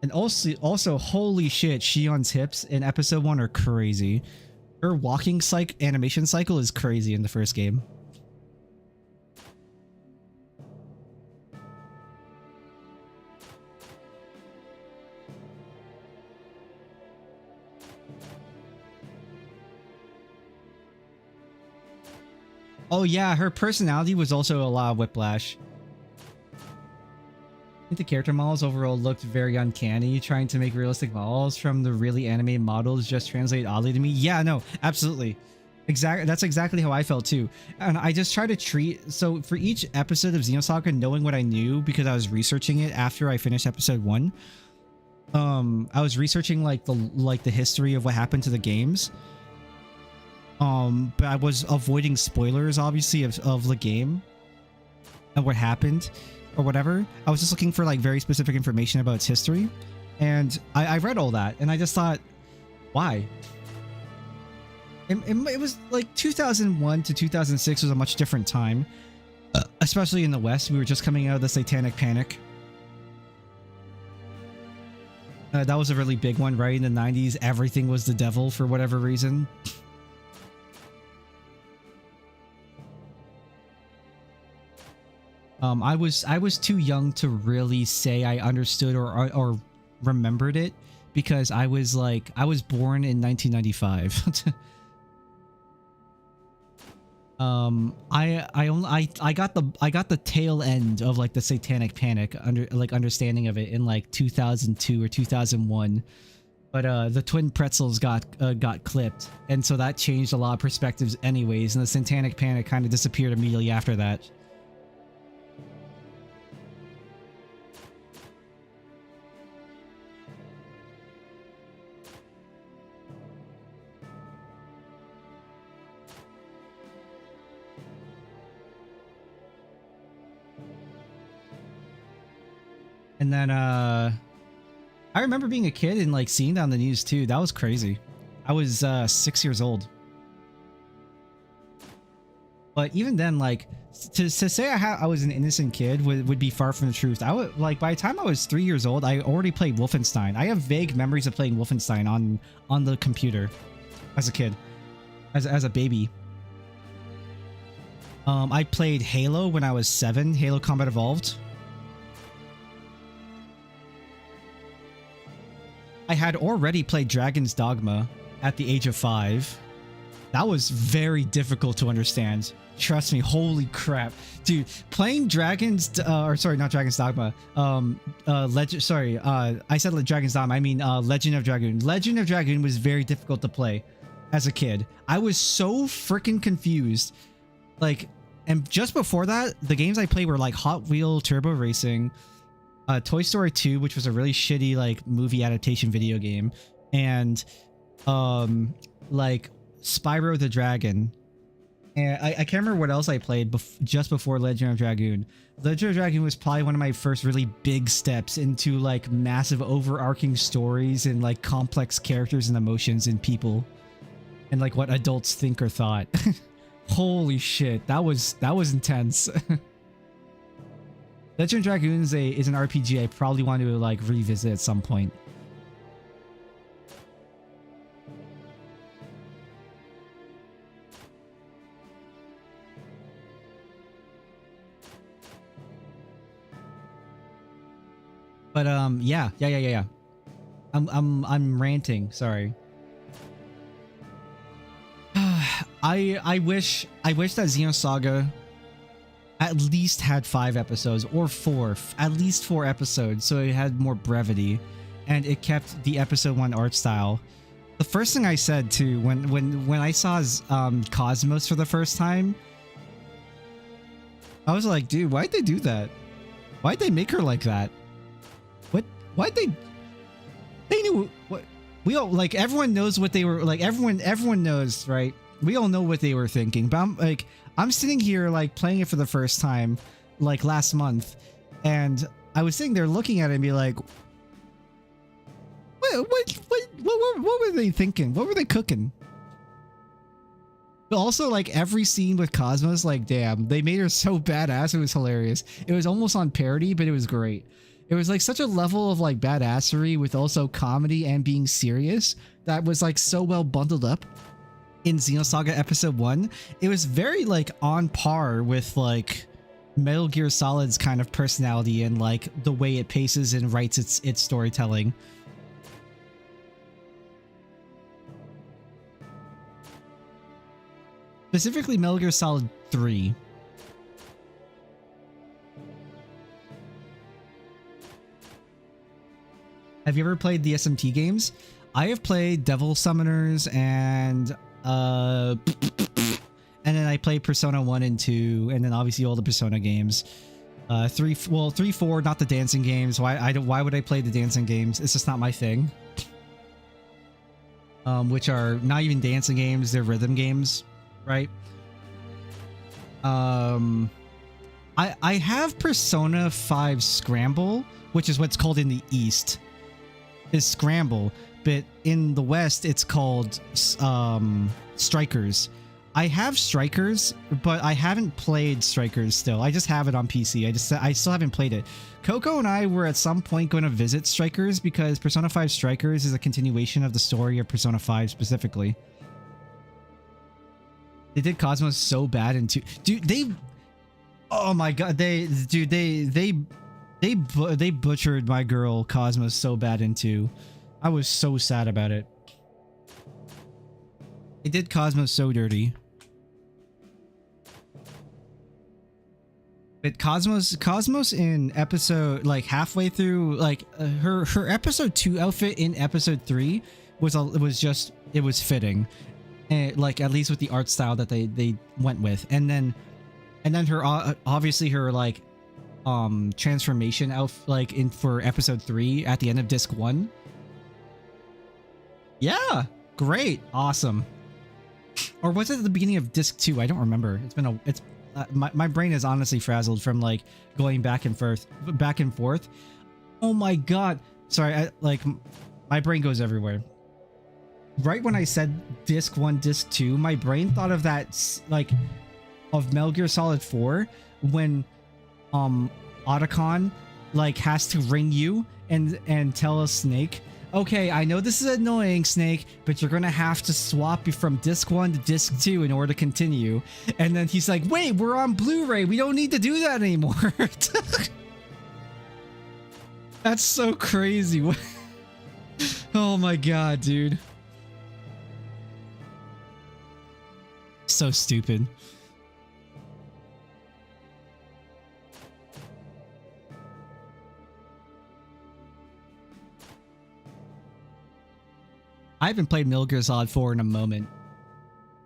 And also, holy shit, Xion's hips in episode 1 are crazy. Her walking animation cycle is crazy in the first game. Oh yeah, her personality was also a lot of whiplash. I think the character models overall looked very uncanny. Trying to make realistic models from the really animated models just translate oddly to me. Yeah, no, absolutely. Exactly. That's exactly how I felt too. And I just try to treat, so for each episode of Xenosaga, knowing what I knew because I was researching it after I finished episode 1. I was researching like the history of what happened to the games. But I was avoiding spoilers obviously of the game and what happened or whatever. I was just looking for like very specific information about its history. And I read all that and I just thought, why? It was like 2001 to 2006 was a much different time, especially in the West. We were just coming out of the Satanic Panic. That was a really big one, right? In the 90s, everything was the devil for whatever reason. I was too young to really say I understood or remembered it because I was born in 1995. I got the tail end of like the Satanic Panic understanding of it in like 2002 or 2001, but the twin pretzels got clipped, and so that changed a lot of perspectives anyways, and the Satanic Panic kind of disappeared immediately after that. And then, I remember being a kid and like seeing that on the news too. That was crazy. I was 6 years old. But even then, like, to say I was an innocent kid would be far from the truth. I would, like, by the time I was 3 years old, I already played Wolfenstein. I have vague memories of playing Wolfenstein on the computer as a kid, as a baby. I played Halo when I was 7, Halo Combat Evolved. I had already played Dragon's Dogma at the age of 5. That was very difficult to understand. Trust me, holy crap. Dude, playing Dragon's, or sorry, not Dragon's Dogma. I said Dragon's Dogma, I mean Legend of Dragoon. Legend of Dragoon was very difficult to play as a kid. I was so freaking confused. Like, and just before that, the games I played were like Hot Wheel Turbo Racing, Toy Story 2, which was a really shitty like movie adaptation video game, and like Spyro the Dragon. And I can't remember what else I played just before Legend of Dragoon. Legend of Dragoon was probably one of my first really big steps into like massive overarching stories and like complex characters and emotions and people and like what adults think or thought. Holy shit, that was intense. Legend of Dragoon is an RPG I probably want to like revisit at some point. But yeah. I'm ranting, sorry. I wish that Xenosaga at least had 5 episodes or 4, at least 4 episodes, so it had more brevity and it kept the episode 1 art style. The first thing I said too when I saw Cosmos for the first time, I was like, dude, why'd they do that? Why'd they make her like that? Why'd they knew what we all, like, everyone knows what they were like, everyone knows, right? We all know what they were thinking, but I'm sitting here like playing it for the first time like last month, and I was sitting there looking at it and be like, what were they thinking? What were they cooking? But also, like, every scene with Cosmos, like, damn, they made her so badass. It was hilarious. It was almost on parody, but it was great. It was like such a level of like badassery with also comedy and being serious that was like so well bundled up in Xenosaga Episode 1. It was very like on par with like Metal Gear Solid's kind of personality and like the way it paces and writes its storytelling. Specifically Metal Gear Solid 3. Have you ever played the SMT games? I have played Devil Summoners and And then I played Persona 1 and 2, and then obviously all the Persona games. 3, 4, not the dancing games. Why would I play the dancing games? It's just not my thing. Which are not even dancing games, they're rhythm games, right? I have Persona 5 Scramble, which is what's called in the East, is Scramble, but in the West it's called Strikers. I have Strikers, but I haven't played Strikers still. I just have it on PC. I still haven't played it. Coco and I were at some point going to visit Strikers because Persona 5 Strikers is a continuation of the story of Persona 5 specifically. They did Cosmos so bad in 2. Dude, they... Oh my god, they butchered my girl Cosmos so bad in 2. I was so sad about it. They did Cosmos so dirty. But Cosmos in episode, like halfway through, like her episode 2 outfit in episode 3 was fitting, and like at least with the art style that they went with, and then her obviously her like transformation outfit like in for episode 3 at the end of disc 1. Yeah, great, awesome. Or was it at the beginning of disc 2? I don't remember. My brain is honestly frazzled from like going back and forth. Oh my god. Sorry, my brain goes everywhere. Right when I said disc 1, disc 2, my brain thought of that like of Metal Gear Solid 4 when Otacon like has to ring you and tell a Snake, okay, I know this is annoying, Snake, but you're gonna have to swap from disc 1 to disc 2 in order to continue. And then he's like, wait, we're on Blu-ray, we don't need to do that anymore. That's so crazy. Oh my god, dude. So stupid. I haven't played Metal Gear Solid 4 in a moment.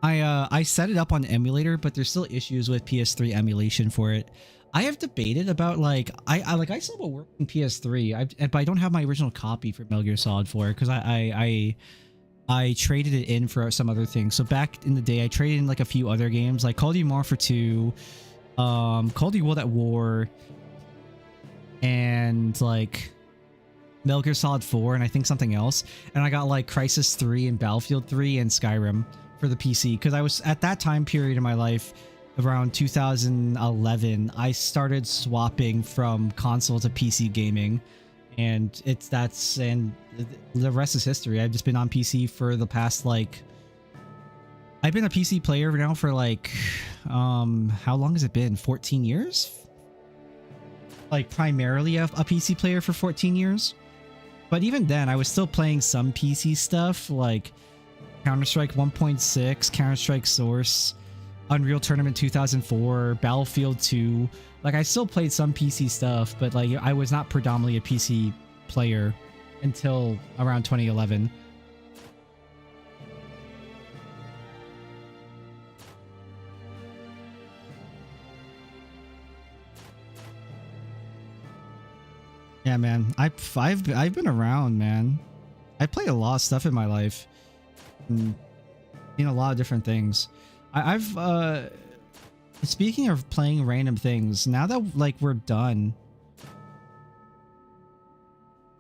I set it up on the emulator, but there's still issues with PS3 emulation for it. I have debated about like I still have a working PS3, but I don't have my original copy for Metal Gear Solid 4 because I traded it in for some other things. So back in the day, I traded in like a few other games, like Call of Duty Modern Warfare 2, Call of Duty World at War, and like Metal Gear Solid 4 and I think something else. And I got like Crysis 3 and Battlefield 3 and Skyrim for the PC because I was at that time period in my life around 2011 I started swapping from console to PC gaming, and the rest is history. I've just been on PC for the past like I've been a PC player now for like how long has it been? 14 years? Like primarily a PC player for 14 years. But even then, I was still playing some PC stuff like Counter-Strike 1.6, Counter-Strike Source, Unreal Tournament 2004, Battlefield 2. Like, I still played some PC stuff, but like I was not predominantly a PC player until around 2011. Yeah, man. I've been around, man. I played a lot of stuff in my life. And seen a lot of different things. I've speaking of playing random things, now that like we're done.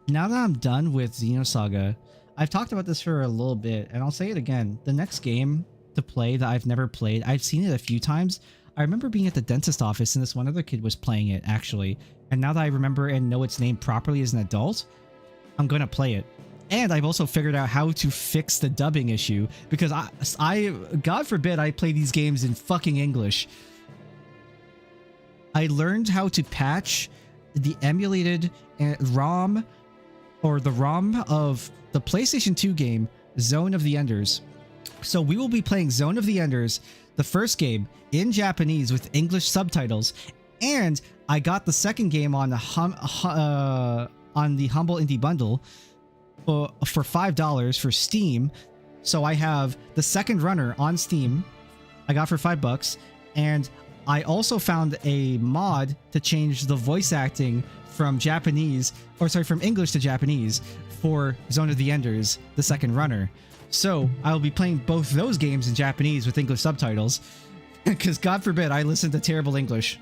Now that I'm done with Xenosaga, I've talked about this for a little bit, and I'll say it again. The next game to play that I've never played, I've seen it a few times. I remember being at the dentist office and this one other kid was playing it, actually. And now that I remember and know its name properly as an adult, I'm going to play it. And I've also figured out how to fix the dubbing issue, because I God forbid I play these games in fucking English. I learned how to patch the emulated ROM, or the ROM of the PlayStation 2 game, Zone of the Enders. So we will be playing Zone of the Enders, the first game, in Japanese with English subtitles, and I got the second game on the Humble Indie Bundle for $5 for Steam So I have the second runner on Steam. I got for $5, and I also found a mod to change the voice acting from from English to Japanese for Zone of the Enders, the second runner. So I'll be playing both those games in Japanese with English subtitles, because God forbid I listen to terrible English.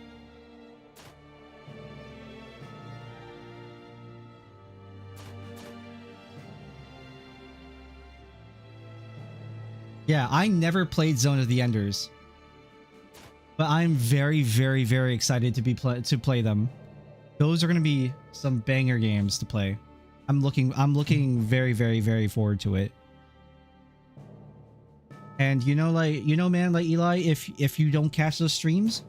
Yeah, I never played Zone of the Enders, but I'm very, very, very excited to play them. Those are going to be some banger games to play. I'm looking very, very, very forward to it. And man, like Eli, if you don't catch those streams,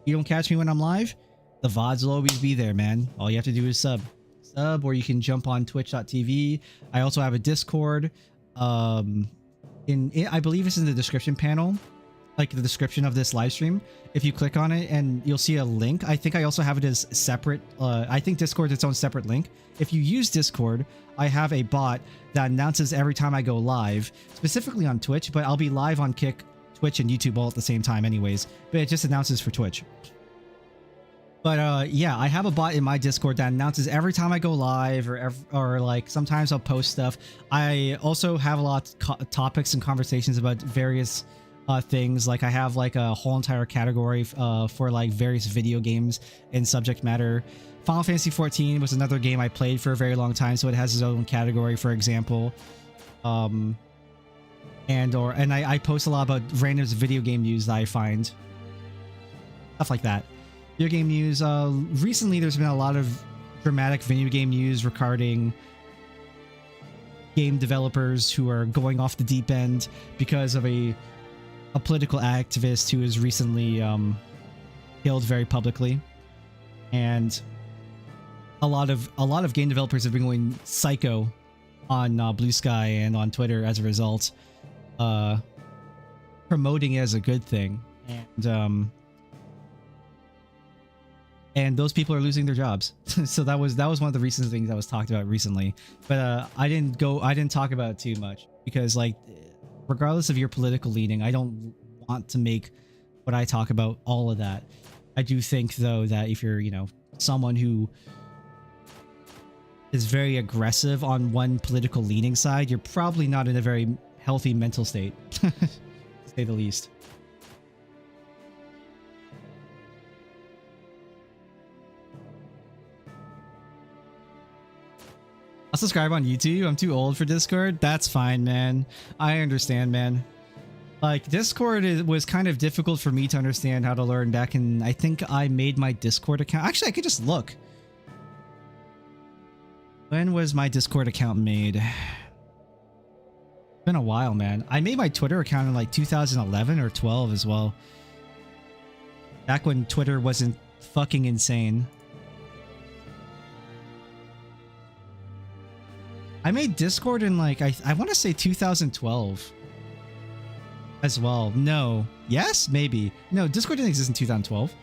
you don't catch me when I'm live, the VODs will always be there, man. All you have to do is sub, or you can jump on twitch.tv. I also have a Discord. I believe it's in the description panel, like the description of this live stream. If you click on it, and you'll see a link. I think I also have it as separate. I think Discord's its own separate link. If you use Discord, I have a bot that announces every time I go live, specifically on Twitch, but I'll be live on Kick, Twitch, and YouTube all at the same time anyways, but it just announces for Twitch. But yeah, I have a bot in my Discord that announces every time I go live, or like sometimes I'll post stuff. I also have a lot of topics and conversations about various things. Like I have like a whole entire category for like various video games and subject matter. Final Fantasy XIV was another game I played for a very long time, so it has its own category, for example. And I post a lot about random video game news that I find, stuff like that. Video game news. Recently, there's been a lot of dramatic video game news regarding game developers who are going off the deep end because of a political activist who was recently killed very publicly, and a lot of game developers have been going psycho on Blue Sky and on Twitter as a result, promoting it as a good thing, and those people are losing their jobs. So that was one of the recent things that was talked about recently. But I didn't talk about it too much because, like, regardless of your political leaning, I don't want to make what I talk about all of that. I do think though that if you're, someone who is very aggressive on one political leaning side, you're probably not in a very healthy mental state, to say the least. I'll subscribe on YouTube. I'm too old for Discord. That's fine, man. I understand, man. Like, Discord was kind of difficult for me to understand how to learn back in... I think I made my Discord account... Actually, I could just look. When was my Discord account made? It's been a while, man. I made my Twitter account in like 2011 or 12 as well. Back when Twitter wasn't fucking insane. I made Discord in like, I want to say 2012 as well. No. Yes? Maybe. No, Discord didn't exist in 2012.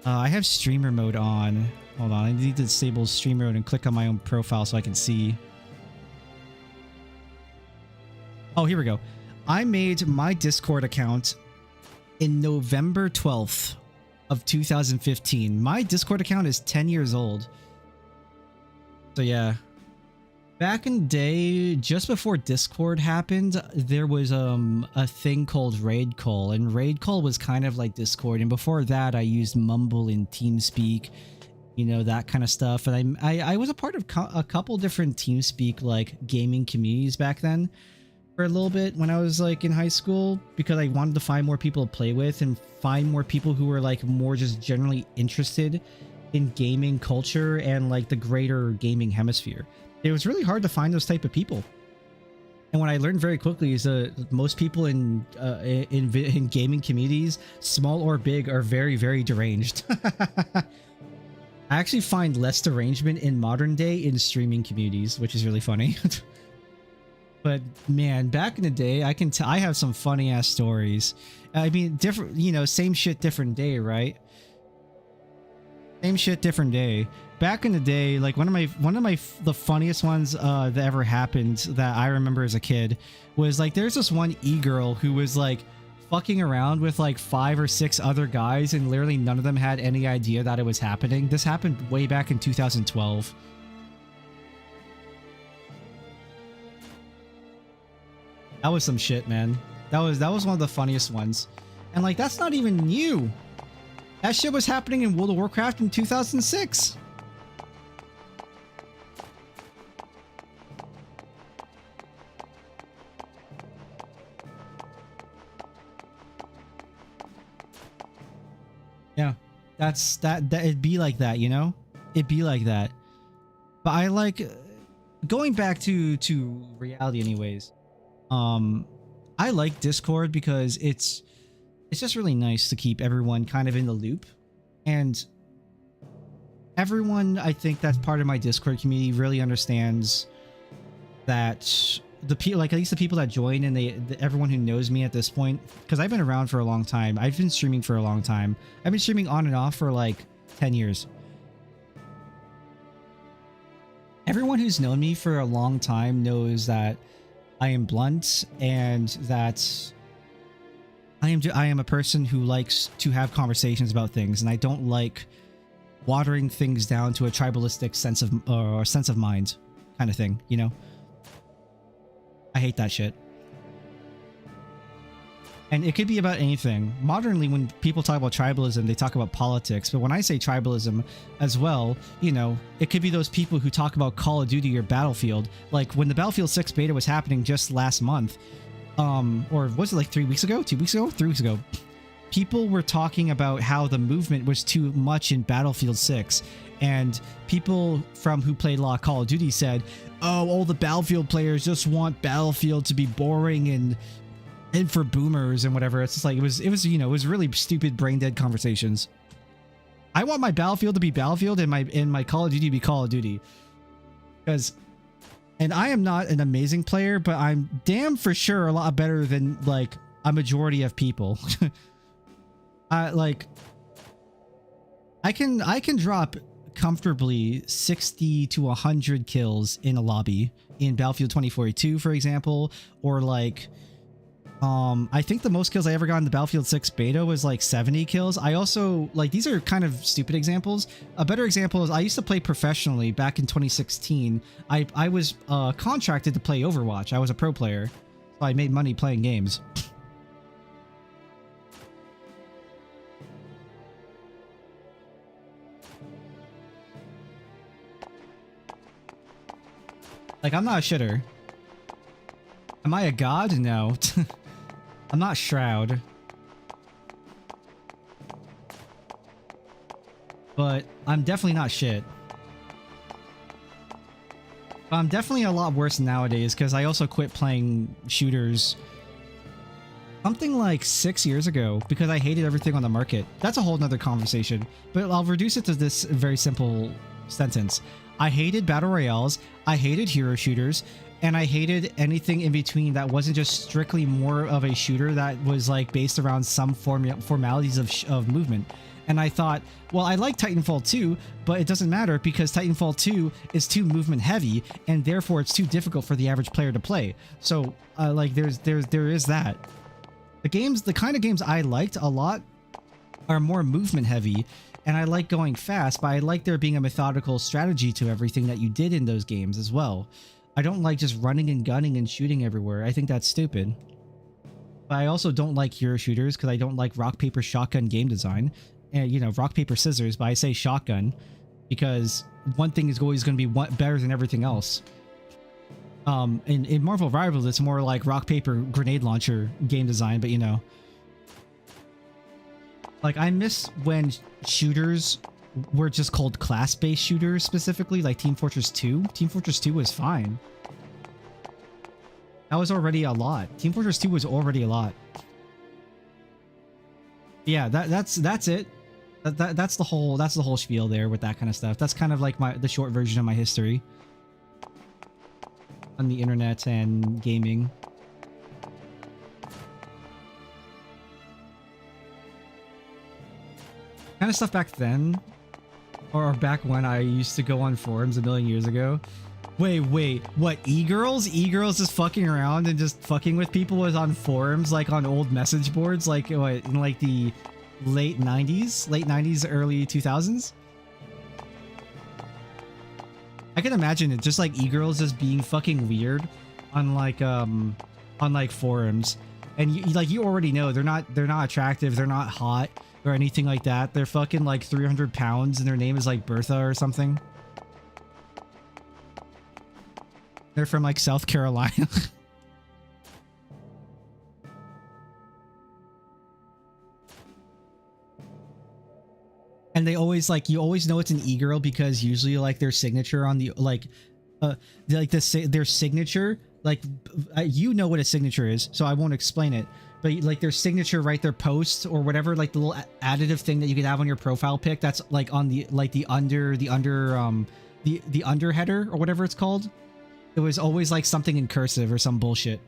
I have streamer mode on. Hold on. I need to disable streamer mode and click on my own profile so I can see. Oh, here we go. I made my Discord account in November 12th of 2015. My Discord account is 10 years old. So yeah. Back in the day, just before Discord happened, there was a thing called Raid Call, and Raid Call was kind of like Discord. And before that, I used Mumble and TeamSpeak, that kind of stuff. And I was a part of a couple different TeamSpeak like gaming communities back then for a little bit when I was like in high school, because I wanted to find more people to play with and find more people who were like more just generally interested in gaming culture and like the greater gaming hemisphere. It was really hard to find those type of people. And what I learned very quickly is most people in gaming communities, small or big, are very, very deranged. I actually find less derangement in modern day in streaming communities, which is really funny. But man, back in the day, I have some funny ass stories. I mean, different, same shit, different day, right? Same shit, different day. back in the day, like one of the funniest ones that ever happened that I remember as a kid was like there's this one e-girl who was like fucking around with like 5 or 6 other guys, and literally none of them had any idea that it was happening. This happened way back in 2012. That was some shit, man. That was one of the funniest ones. And like that's not even new. That shit was happening in World of Warcraft in 2006. Yeah, that it'd be like that, you know? It'd be like that. But I like going back to reality anyways. I like Discord because it's just really nice to keep everyone kind of in the loop, and everyone, I think that's part of my Discord community, really understands that the people, like at least the people that join, and everyone who knows me at this point, because I've been around for a long time. I've been streaming for a long time. I've been streaming on and off for like 10 years. Everyone who's known me for a long time knows that I am blunt, and that I am a person who likes to have conversations about things, and I don't like watering things down to a tribalistic sense of mind kind of thing, you know? I hate that shit. And it could be about anything. Modernly, when people talk about tribalism, they talk about politics. But when I say tribalism as well, you know, it could be those people who talk about Call of Duty or Battlefield. Like when the Battlefield 6 beta was happening just last month, or was it like 3 weeks ago? 2 weeks ago? 3 weeks ago. People were talking about how the movement was too much in Battlefield 6. And people who played a lot of Call of Duty said, oh, all the Battlefield players just want Battlefield to be boring and for boomers and whatever. It's just like, it was, you know, it was really stupid brain dead conversations. I want my Battlefield to be Battlefield and my Call of Duty to be Call of Duty. And I am not an amazing player, but I'm damn for sure a lot better than like a majority of people. I can drop comfortably 60 to 100 kills in a lobby in Battlefield 2042, for example, or like I think the most kills I ever got in the Battlefield 6 beta was like 70 kills. I also, like, these are kind of stupid examples. A better example is I used to play professionally back in 2016. I was contracted to play Overwatch. I was a pro player, so I made money playing games. Like, I'm not a shitter. Am I a god? No. I'm not Shroud. But I'm definitely not shit. But I'm definitely a lot worse nowadays because I also quit playing shooters something like 6 years ago because I hated everything on the market. That's a whole nother conversation, but I'll reduce it to this very simple sentence. I hated battle royales, I hated hero shooters, and I hated anything in between that wasn't just strictly more of a shooter that was like based around some formalities of movement. And I thought, well, I like Titanfall 2, but it doesn't matter because Titanfall 2 is too movement heavy, and therefore it's too difficult for the average player to play. So, like, there is that. The kind of games I liked a lot are more movement heavy, and I like going fast, but I like there being a methodical strategy to everything that you did in those games as well. I don't like just running and gunning and shooting everywhere. I think that's stupid. But I also don't like hero shooters because I don't like rock, paper, shotgun game design. And, you know, rock, paper, scissors, but I say shotgun because one thing is always going to be better than everything else. In Marvel Rivals, it's more like rock, paper, grenade launcher game design, but you know. Like, I miss when shooters were just called class-based shooters specifically, like Team Fortress 2. Team Fortress 2 was fine. That was already a lot. Team Fortress 2 was already a lot. Yeah, that's it. That's the whole spiel there with that kind of stuff. That's kind of like the short version of my history on the internet and gaming. Kind of stuff back then Or back when I used to go on forums a million years ago. Wait, what, e-girls? E-girls just fucking around and just fucking with people was on forums, like on old message boards, like what, in like the late 90s, early 2000s? I can imagine it, just like e-girls just being fucking weird on like forums. And you already know they're not attractive, they're not hot or anything like that. They're fucking like 300 pounds and their name is like Bertha or something. They're from like South Carolina. And they always like, you always know it's an e-girl because usually like their signature on the their signature, like you know what a signature is, so I won't explain it. But like their signature, right, their post or whatever, like the little additive thing that you could have on your profile pic, that's like on the under header or whatever it's called. It was always like something in cursive or some bullshit.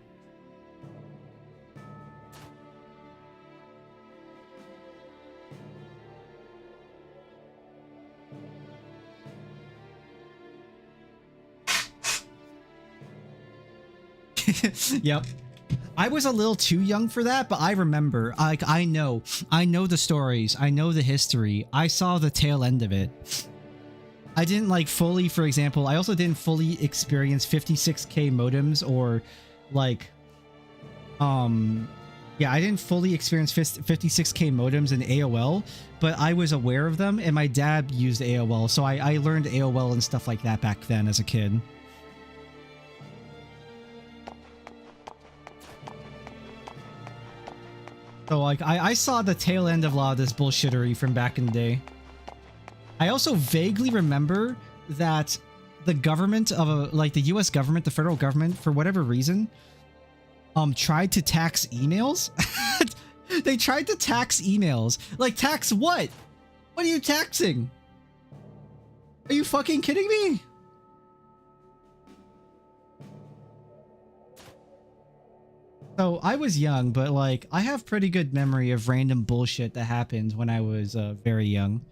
Yep. I was a little too young for that, but I remember. Like, I know the stories. I know the history. I saw the tail end of it. I didn't like fully, for example, I also didn't fully experience 56K modems or like, yeah, I didn't fully experience 56K modems in AOL, but I was aware of them and my dad used AOL. So I learned AOL and stuff like that back then as a kid. So like I saw the tail end of a lot of this bullshittery from back in the day. I also vaguely remember that the government of like the US government, the federal government, for whatever reason, tried to tax emails. They tried to tax emails. Like, tax what? What are you taxing? Are you fucking kidding me? So I was young, but like I have pretty good memory of random bullshit that happened when I was very young,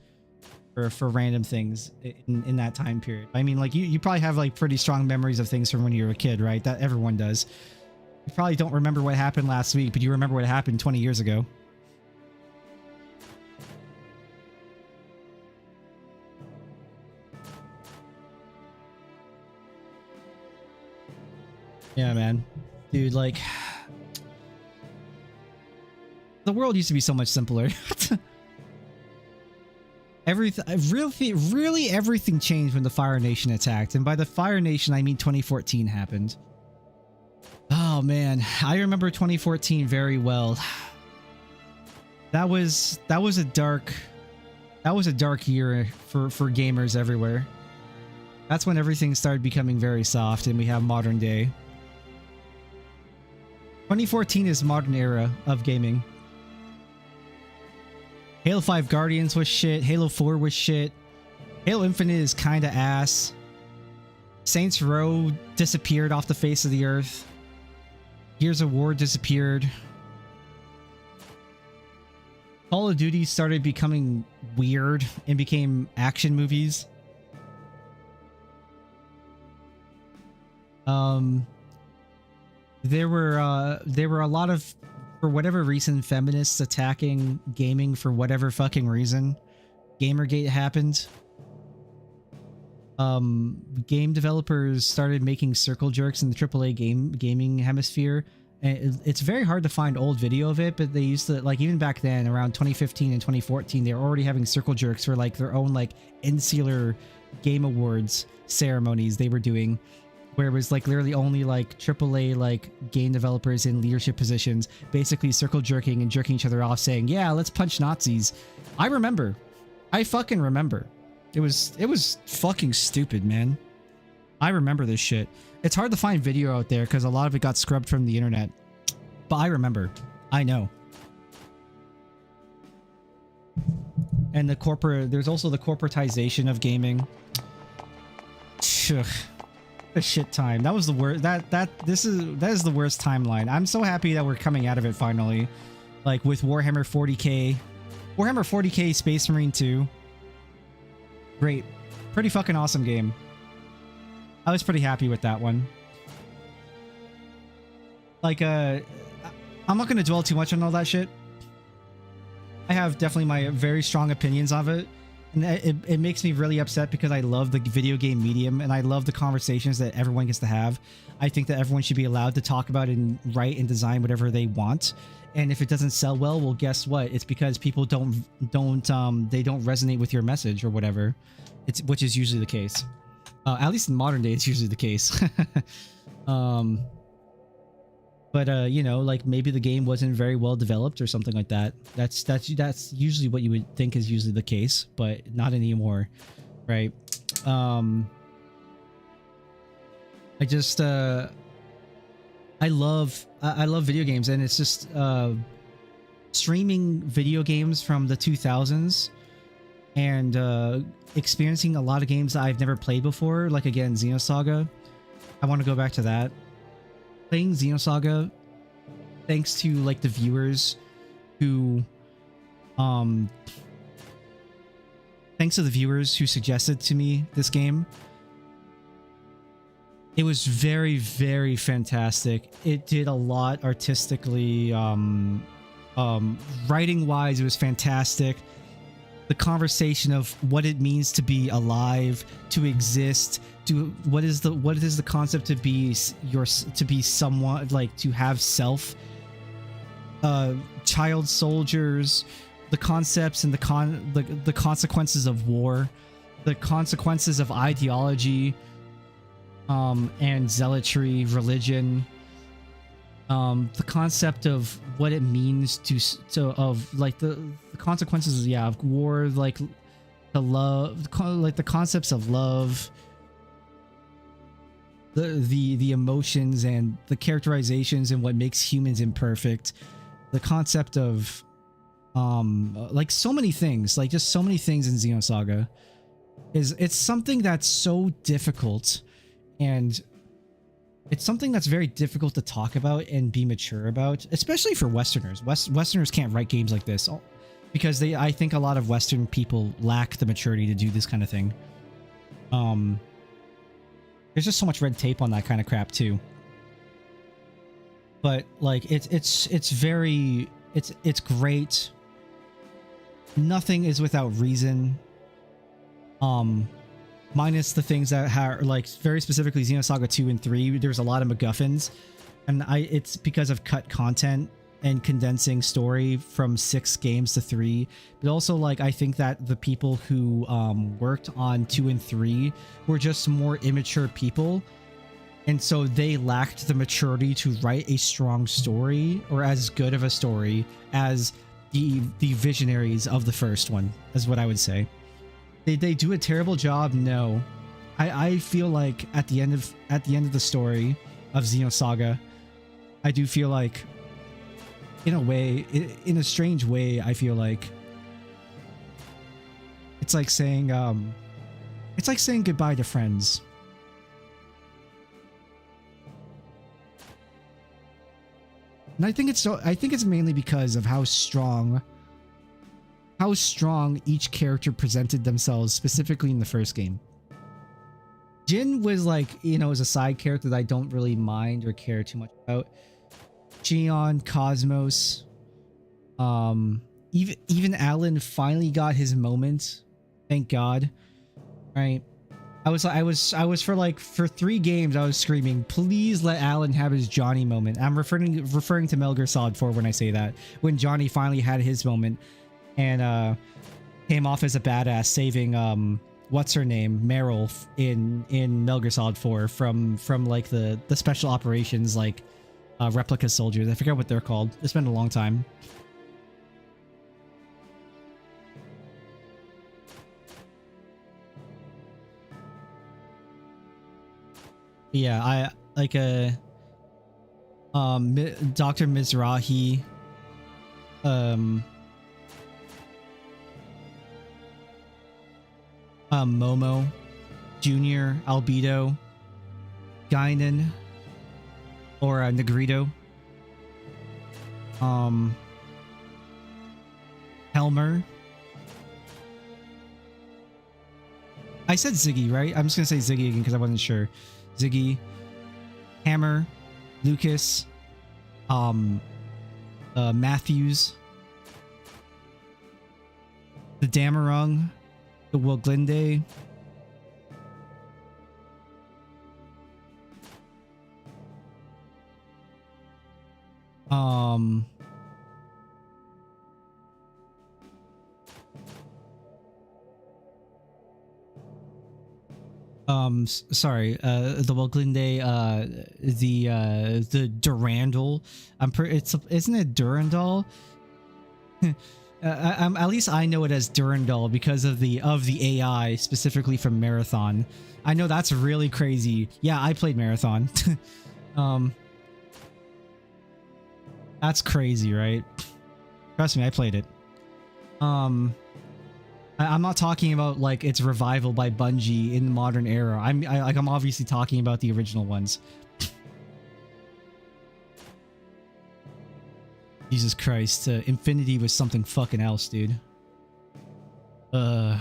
for random things in that time period. I mean, like you probably have like pretty strong memories of things from when you were a kid, right? That everyone does. You probably don't remember what happened last week, but you remember what happened 20 years ago. Yeah, man. Dude, like, the world used to be so much simpler. Really everything changed when the Fire Nation attacked. And by the Fire Nation, I mean 2014 happened. Oh man, I remember 2014 very well. That was a dark year for gamers everywhere. That's when everything started becoming very soft and we have modern day. 2014 is modern era of gaming. Halo 5 Guardians was shit. Halo 4 was shit. Halo Infinite is kinda ass. Saints Row disappeared off the face of the earth. Gears of War disappeared. Call of Duty started becoming weird and became action movies. There were a lot of, for whatever reason, feminists attacking gaming for whatever fucking reason. Gamergate happened. Game developers started making circle jerks in the AAA gaming hemisphere. And it's very hard to find old video of it, but they used to, like, even back then, around 2015 and 2014, they were already having circle jerks for like their own like insular game awards ceremonies they were doing, where it was like literally only like AAA like game developers in leadership positions basically circle jerking and jerking each other off, saying, yeah, let's punch Nazis. I remember. I fucking remember. It was fucking stupid, man. I remember this shit. It's hard to find video out there because a lot of it got scrubbed from the internet. But I remember. I know. And there's also the corporatization of gaming. A shit time. That was the worst. That is the worst timeline. I'm so happy that we're coming out of it finally. Like with Warhammer 40K. Warhammer 40K Space Marine 2. Great. Pretty fucking awesome game. I was pretty happy with that one. Like, I'm not going to dwell too much on all that shit. I have definitely my very strong opinions of it. And it makes me really upset because I love the video game medium and I love the conversations that everyone gets to have. I think that everyone should be allowed to talk about and write and design whatever they want. And if it doesn't sell well, guess what? It's because people don't resonate with your message or whatever. Which is usually the case. At least in modern day, it's usually the case. But you know, like maybe the game wasn't very well developed or something like that. That's usually what you would think is usually the case, but not anymore, right? I just I love video games, and it's just streaming video games from the 2000s and experiencing a lot of games that I've never played before. Like again, Xenosaga. I want to go back to that. Playing Xenosaga, thanks to like the viewers who suggested to me this game. It was very, very fantastic. It did a lot artistically. Writing wise, it was fantastic. The conversation of what it means to be alive, to exist, what is the concept to be someone, like to have self, child soldiers, the concepts and the consequences of war, the consequences of ideology, and zealotry, religion, the concept of what it means the consequences of war, like the love, like the concepts of love, the emotions and the characterizations and what makes humans imperfect, the concept of like so many things, like just so many things in Xenosaga. It's something that's so difficult, and it's something that's very difficult to talk about and be mature about, especially for Westerners. Westerners can't write games like this because I think a lot of Western people lack the maturity to do this kind of thing. There's just so much red tape on that kind of crap too. But like it's great. Nothing is without reason. Minus the things that are like very specifically Xenosaga 2 and 3, there's a lot of MacGuffins, and it's because of cut content and condensing story from 6 games to 3. But also, like, I think that the people who worked on 2 and 3 were just more immature people, and so they lacked the maturity to write a strong story or as good of a story as the visionaries of the first one, is what I would say. They do a terrible job. No, I feel like at the end of the story of Xenosaga, I do feel like, in a way, in a strange way, I feel like it's like saying goodbye to friends. And I think it's mainly because of how strong each character presented themselves, specifically in the first game. Jin was like, is a side character that I don't really mind or care too much about. Xion, Cosmos, even Alan finally got his moment. Thank God. Right? I was for 3 games I was screaming, please let Alan have his Johnny moment. I'm referring to Metal Gear Solid 4 when I say that. When Johnny finally had his moment and came off as a badass, saving what's her name, Meryl, in Metal Gear Solid 4 from like the special operations, like replica soldiers. I forget what they're called. It's been a long time. Yeah, I like Dr. Mizrahi, Momo, Junior, Albedo, Guinan, or Negrito, Helmer, I said Ziggy, right? I'm just gonna say Ziggy again because I wasn't sure. Ziggy, Hammer, Lucas, Matthews, the Damarung, the Woglinde, sorry, the Woglinde, the Durandal. Isn't it Durandal? At least I know it as Durandal because of the AI, specifically from Marathon. I know that's really crazy. Yeah, I played Marathon. That's crazy, right? Trust me, I played it. I'm not talking about like its revival by Bungie in the modern era. I'm obviously talking about the original ones. Jesus Christ, Infinity was something fucking else, dude. That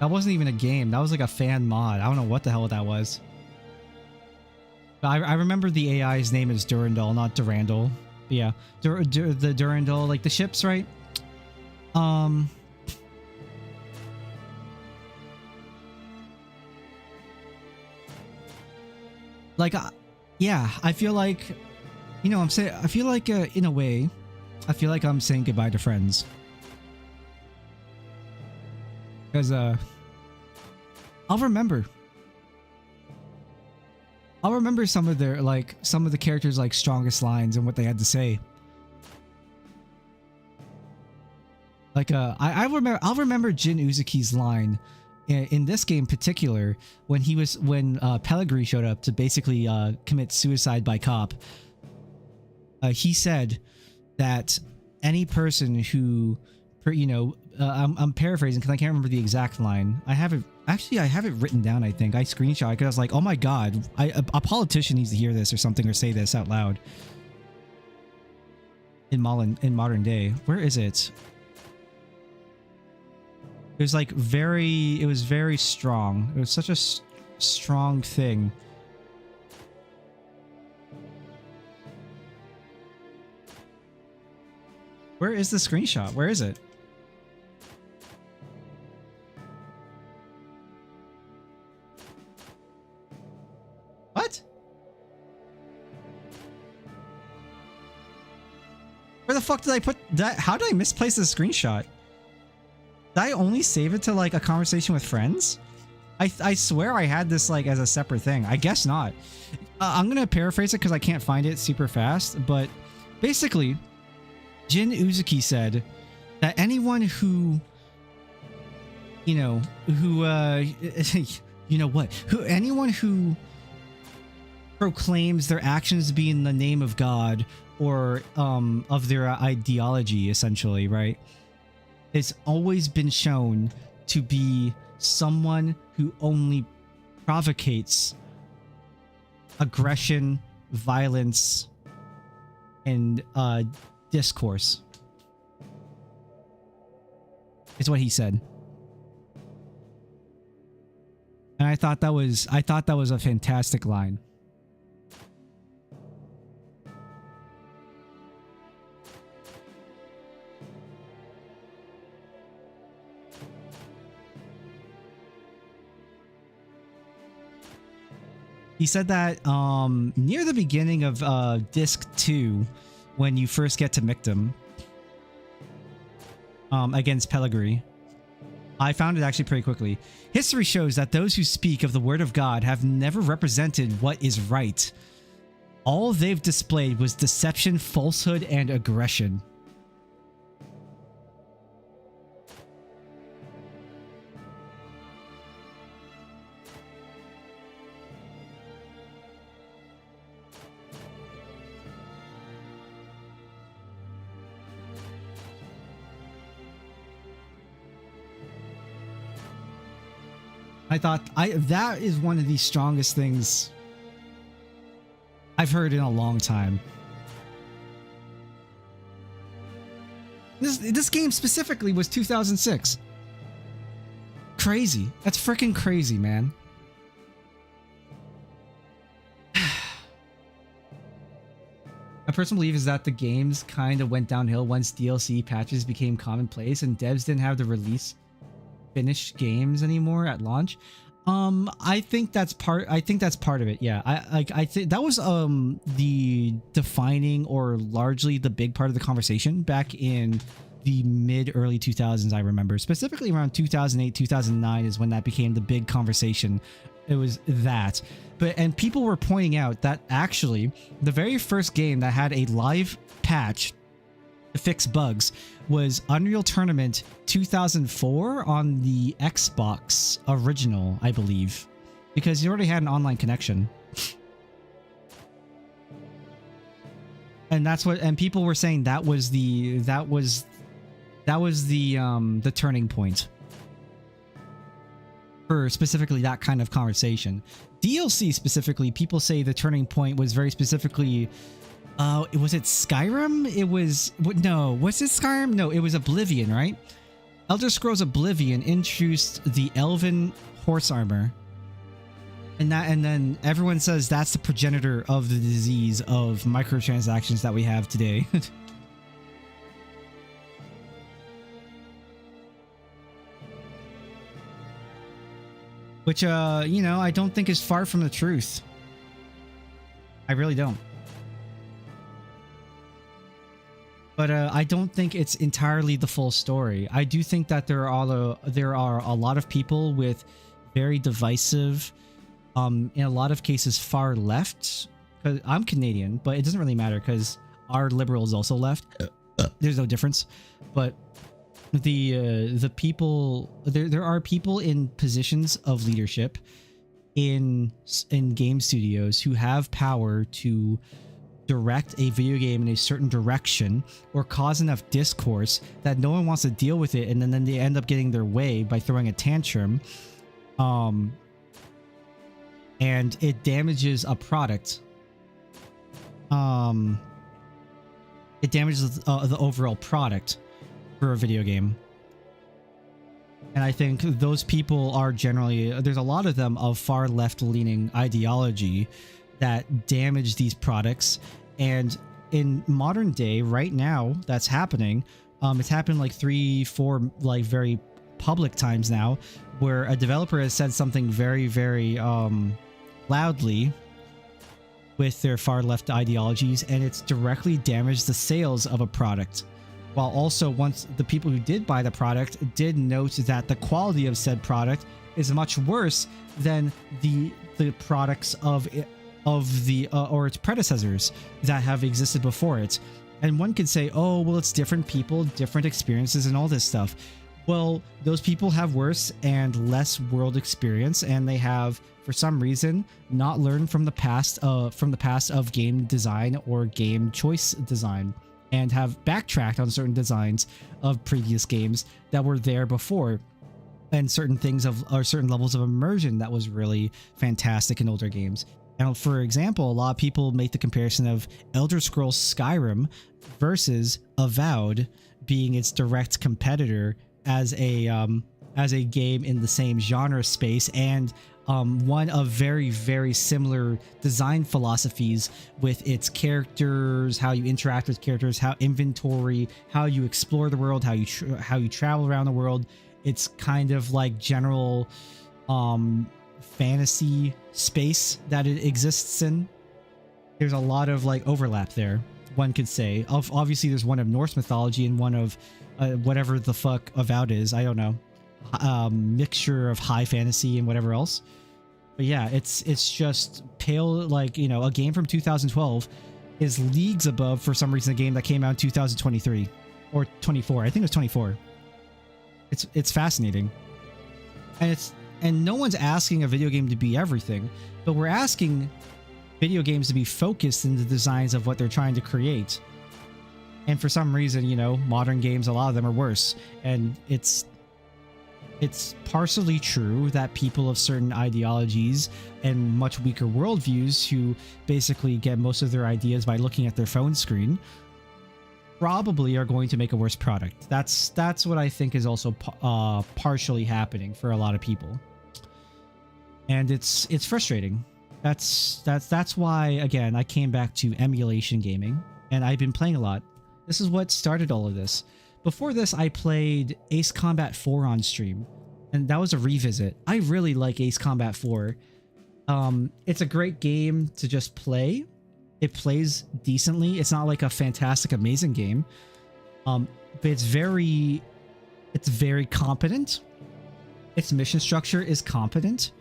wasn't even a game. That was like a fan mod. I don't know what the hell that was. But I remember the AI's name is Durandal, not Durandal. But yeah, the Durandal, like the ships, right? Like, yeah, I feel like, you know, I feel like, in a way, I feel like I'm saying goodbye to friends. Because, I'll remember some of the characters' like strongest lines and what they had to say. Like, I'll remember Jin Uzuki's line in this game in particular when Pellegrini showed up to basically commit suicide by cop. He said that any person who, you know, I'm paraphrasing because I can't remember the exact line. I have it written down. I think I screenshot because I was like, oh my god, a politician needs to hear this or something or say this out loud. In modern day, where is it? It was like it was very strong. It was such a strong thing. Where is the screenshot? Where is it? What? Where the fuck did I put that? How did I misplace the screenshot? Did I only save it to like a conversation with friends? I swear I had this like as a separate thing. I guess not. I'm gonna paraphrase it because I can't find it super fast. But basically, Jin Uzuki said that anyone who, you know, anyone who proclaims their actions to be in the name of God or of their ideology, essentially, right? It's always been shown to be someone who only provocates aggression, violence, and discourse. Is what he said. And I thought that was a fantastic line. He said that near the beginning of Disc 2, when you first get to Mictum against Pellegrini. I found it actually pretty quickly. History shows that those who speak of the word of God have never represented what is right. All they've displayed was deception, falsehood, and aggression. I thought that is one of the strongest things I've heard in a long time. This game specifically was 2006. crazy. That's freaking crazy, man. My personal belief is that the games kind of went downhill once DLC patches became commonplace and devs didn't have to release finished games anymore at launch. I think that's part of it. Yeah. I think that was the defining or largely the big part of the conversation back in the early 2000s. I remember specifically around 2008, 2009 is when that became the big conversation. It was that. And people were pointing out that actually the very first game that had a live patch to fix bugs was Unreal Tournament 2004 on the Xbox original, I believe, because you already had an online connection. And that's what, and people were saying that was the turning point for specifically that kind of conversation. DLC specifically, people say the turning point was very specifically, was it Skyrim? It was, no, was it Skyrim? No, it was Oblivion, right? Elder Scrolls Oblivion introduced the Elven horse armor. And then everyone says that's the progenitor of the disease of microtransactions that we have today. Which, you know, I don't think is far from the truth. I really don't. But I don't think it's entirely the full story. I do think that there are a lot of people with very divisive, in a lot of cases far left. 'Cause I'm Canadian, but it doesn't really matter because our liberal is also left. There's no difference. But the people, there are people in positions of leadership in game studios who have power to direct a video game in a certain direction or cause enough discourse that no one wants to deal with it, and then they end up getting their way by throwing a tantrum, and it damages a product. It damages the overall product for a video game. And I think those people are generally, there's a lot of them of far left-leaning ideology that damage these products. And in modern day, right now, that's happening. It's happened like 3-4 like very public times now, where a developer has said something very, very loudly with their far left ideologies, and it's directly damaged the sales of a product. While also, once the people who did buy the product did note that the quality of said product is much worse than the products of or its predecessors that have existed before it. And one could say, oh, well, it's different people, different experiences, and all this stuff. Well, those people have worse and less world experience, and they have, for some reason, not learned from the past of game design or game choice design, and have backtracked on certain designs of previous games that were there before, and certain things or certain levels of immersion that was really fantastic in older games. And for example, a lot of people make the comparison of Elder Scrolls Skyrim versus Avowed being its direct competitor as a game in the same genre space, and one of very, very similar design philosophies with its characters, how you interact with characters, how inventory, how you explore the world, how you travel around the world. It's kind of like general fantasy space that it exists in. There's a lot of like overlap there, one could say. Obviously, there's one of Norse mythology and one of whatever the fuck Avowed is. I don't know. Mixture of high fantasy and whatever else. But yeah, it's just pale, like, you know, a game from 2012 is leagues above, for some reason, a game that came out in 2023 or 24. I think it was 24. It's fascinating. And no one's asking a video game to be everything, but we're asking video games to be focused in the designs of what they're trying to create. And for some reason, you know, modern games, a lot of them are worse. And it's partially true that people of certain ideologies and much weaker worldviews who basically get most of their ideas by looking at their phone screen, probably are going to make a worse product. That's what I think is also partially happening for a lot of people, and it's frustrating. That's why, again, I came back to emulation gaming, and I've been playing a lot. This is what started all of this. Before this, I played Ace Combat 4 on stream, and that was a revisit. I really like Ace Combat 4. It's a great game to just play. It plays decently. It's not like a fantastic, amazing game. But it's very competent. Its mission structure is competent.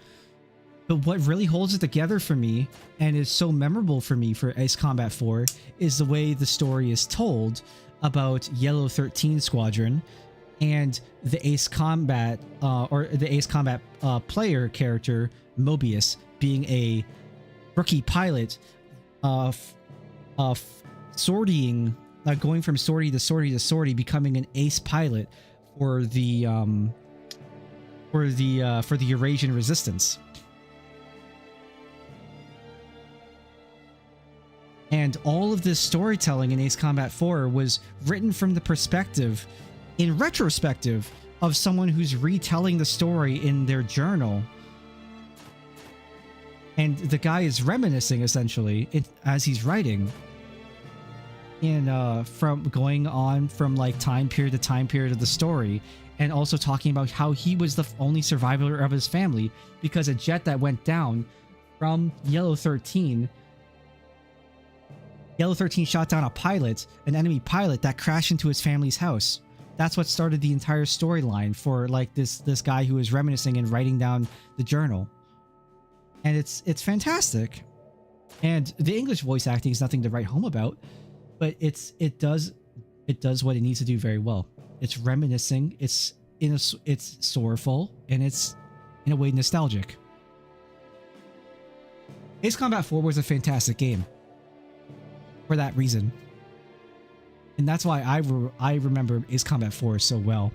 But what really holds it together for me and is so memorable for me for Ace Combat 4 is the way the story is told about Yellow 13 Squadron and the Ace Combat player character Mobius being a rookie pilot sortying, going from sortie to sortie to sortie, becoming an ace pilot for the Eurasian Resistance. And all of this storytelling in Ace Combat 4 was written from the perspective, in retrospective, of someone who's retelling the story in their journal. And the guy is reminiscing, essentially, as he's writing. From going on from like time period to time period of the story. And also talking about how he was the only survivor of his family because a jet that went down from Yellow 13 shot down a pilot, an enemy pilot that crashed into his family's house. That's what started the entire storyline for like this guy who was reminiscing and writing down the journal. And it's fantastic. And the English voice acting is nothing to write home about, but it does what it needs to do very well. It's reminiscing, it's sorrowful, and it's in a way nostalgic. Ace Combat 4 was a fantastic game. For that reason. And that's why I remember Ace Combat 4 so well.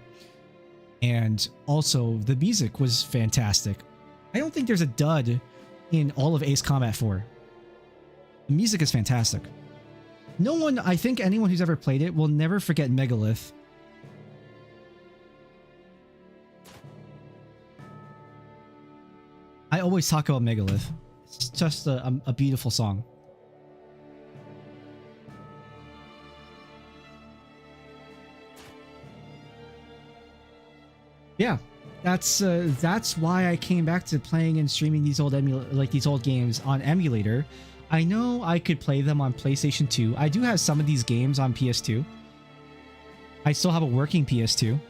And also the music was fantastic. I don't think there's a dud in all of Ace Combat 4. The music is fantastic. I think anyone who's ever played it will never forget Megalith. I always talk about Megalith. It's just a beautiful song. Yeah, that's why I came back to playing and streaming these old games on emulator. I know I could play them on PlayStation 2. I do have some of these games on PS2. I still have a working PS2.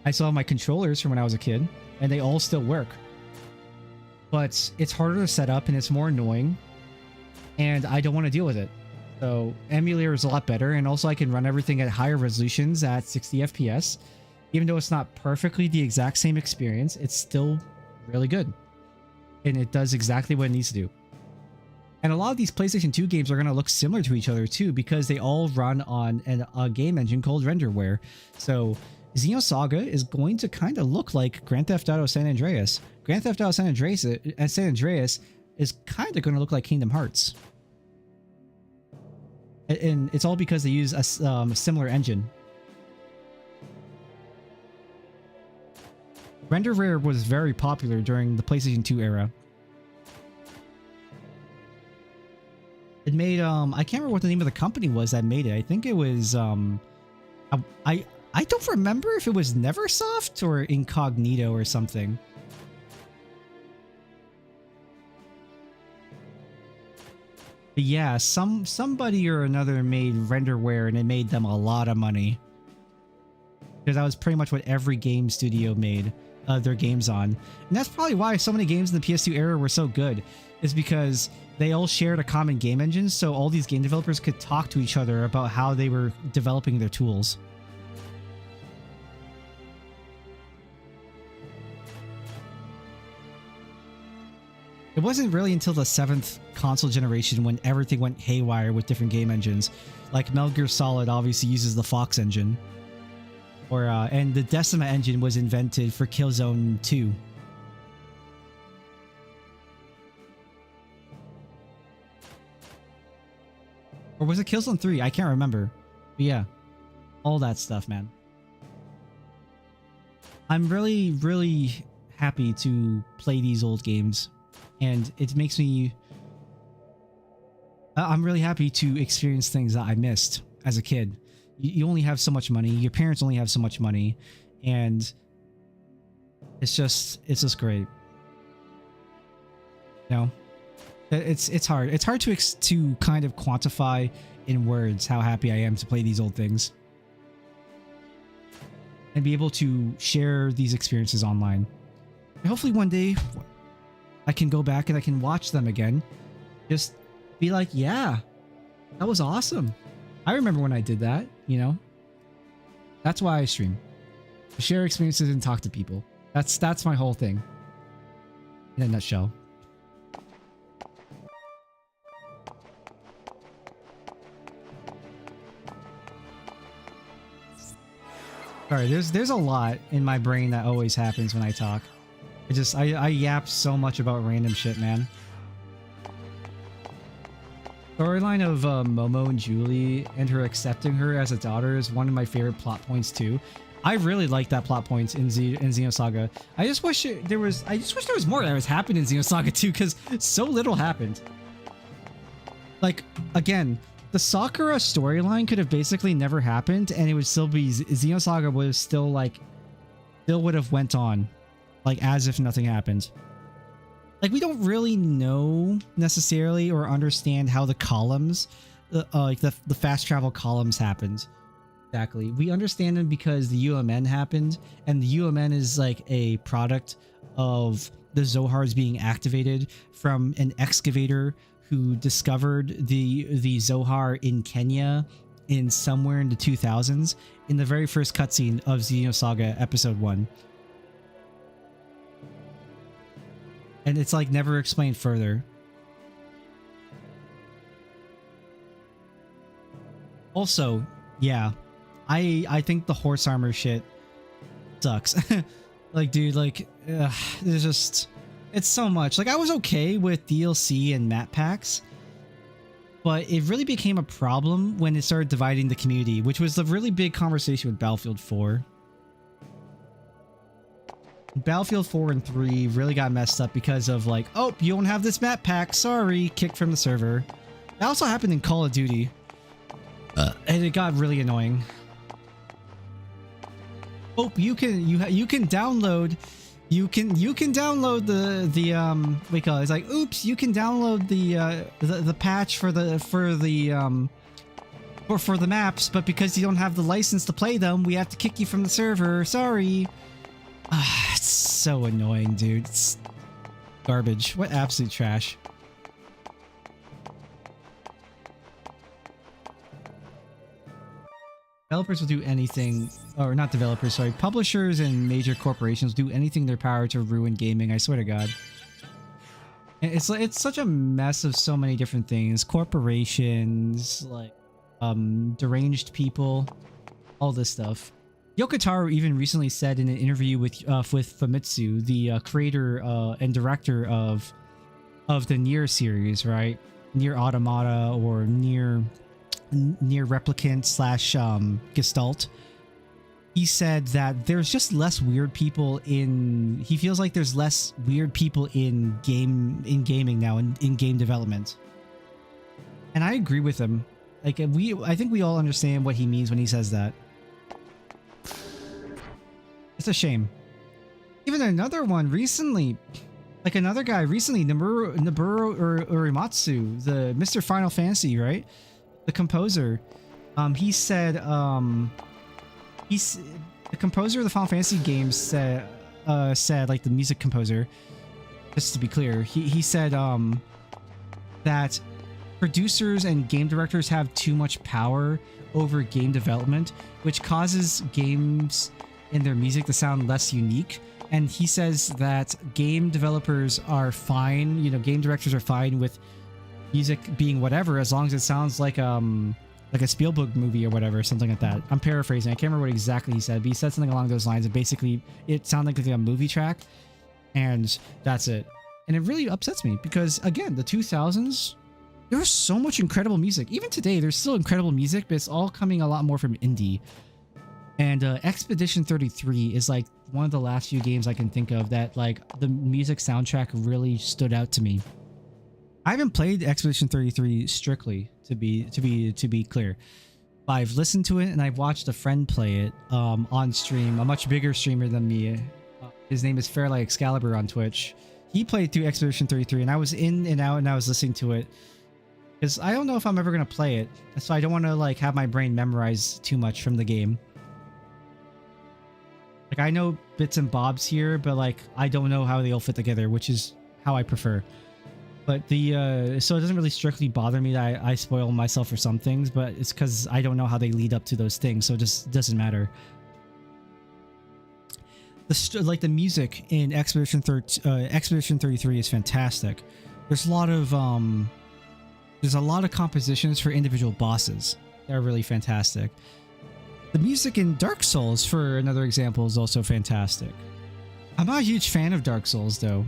I still have my controllers from when I was a kid, and they all still work. But it's harder to set up and it's more annoying, and I don't want to deal with it. So emulator is a lot better, and also I can run everything at higher resolutions at 60 FPS. Even though it's not perfectly the exact same experience, it's still really good. And it does exactly what it needs to do. And a lot of these PlayStation 2 games are going to look similar to each other too, because they all run on a game engine called Renderware. So Xenosaga is going to kind of look like Grand Theft Auto San Andreas. Grand Theft Auto San Andreas is kind of going to look like Kingdom Hearts. And it's all because they use a similar engine. Renderware was very popular during the PlayStation 2 era. It made I can't remember what the name of the company was that made it. I think it was I don't remember if it was Neversoft or Incognito or something. But yeah, somebody or another made Renderware, and it made them a lot of money. Because that was pretty much what every game studio made their games on. And that's probably why so many games in the PS2 era were so good, is because they all shared a common game engine, so all these game developers could talk to each other about how they were developing their tools. It wasn't really until the 7th console generation when everything went haywire with different game engines. Like Metal Gear Solid obviously uses the Fox engine. And the Decima engine was invented for Killzone 2. Or was it Killzone 3? I can't remember. But yeah. all that stuff, man. I'm really, really happy to play these old games, and it makes me... I'm really happy to experience things that I missed as a kid. You only have so much money. Your parents only have so much money, and it's just great. You know, it's hard. It's hard to kind of quantify in words how happy I am to play these old things and be able to share these experiences online. And hopefully one day I can go back and I can watch them again. Just be like, yeah, that was awesome. I remember when I did that, you know? That's why I stream. To share experiences and talk to people. That's my whole thing. In a nutshell. Sorry, there's a lot in my brain that always happens when I talk. I yap so much about random shit, man. Storyline of Momo and Julie and her accepting her as a daughter is one of my favorite plot points too. I really like that plot point in Xenosaga. I just wish there was more that was happening in Xenosaga 2 because so little happened. Like, again, the Sakura storyline could have basically never happened, and it would still be Xenosaga would have still would have went on, like as if nothing happened. Like, we don't really know necessarily or understand how the columns, like the fast travel columns happened. Exactly. We understand them because the UMN happened, and the UMN is like a product of the Zohars being activated from an excavator who discovered the Zohar in Kenya in somewhere in the 2000s in the very first cutscene of Xenosaga Episode 1. And it's like never explained further. Also, yeah, I think the horse armor shit sucks. Like, dude, like, there's just... It's so much. Like, I was okay with DLC and map packs, but it really became a problem when it started dividing the community, which was the really big conversation with Battlefield 4. Battlefield 4 and 3 really got messed up because of like, oh, you don't have this map pack, sorry, kicked from the server. That also happened in Call of Duty. And it got really annoying. Oh, you can download the what do you call it? It's like, oops, you can download the patch for the maps, but because you don't have the license to play them, we have to kick you from the server. Sorry. It's so annoying, dude. It's garbage. What absolute trash. Developers will do anything, or not developers, sorry, publishers and major corporations do anything in their power to ruin gaming, I swear to God. It's such a mess of so many different things. Corporations, like, deranged people, all this stuff. Yoko Taro even recently said in an interview with Famitsu, the creator and director of the Nier series, right? Nier Automata or Nier Replicant / Gestalt. He said that there's just less weird people in... He feels like there's less weird people in gaming now, in game development. And I agree with him. Like, I think we all understand what he means when he says that. It's a shame. Even another one recently, like another guy recently, Noboru Uematsu, the Mr. Final Fantasy, right? The composer. He said, the composer of the Final Fantasy games said, like the music composer, just to be clear, he said, that producers and game directors have too much power over game development, which causes games and their music to sound less unique. And he says that game developers are fine, you know, game directors are fine with music being whatever, as long as it sounds like a Spielberg movie or whatever, something like that. I'm paraphrasing. I can't remember what exactly he said, but he said something along those lines, and basically it sounded like a movie track, and that's it. And it really upsets me because, again, the 2000s, there was so much incredible music. Even today, there's still incredible music, but it's all coming a lot more from indie. And Expedition 33 is like one of the last few games I can think of that like the music soundtrack really stood out to me. I haven't played Expedition 33 strictly to be clear. But I've listened to it and I've watched a friend play it on stream, a much bigger streamer than me. His name is Fairlight Excalibur on Twitch. He played through Expedition 33 and I was in and out and I was listening to it. Because I don't know if I'm ever going to play it. So I don't want to like have my brain memorize too much from the game. Like I know bits and bobs here, but like I don't know how they all fit together, which is how I prefer. But the so it doesn't really strictly bother me that I spoil myself for some things, but it's because I don't know how they lead up to those things, so it just doesn't matter. Like the music in Expedition 33 is fantastic. There's a lot of compositions for individual bosses that are really fantastic. The music in Dark Souls, for another example, is also fantastic. I'm not a huge fan of Dark Souls, though.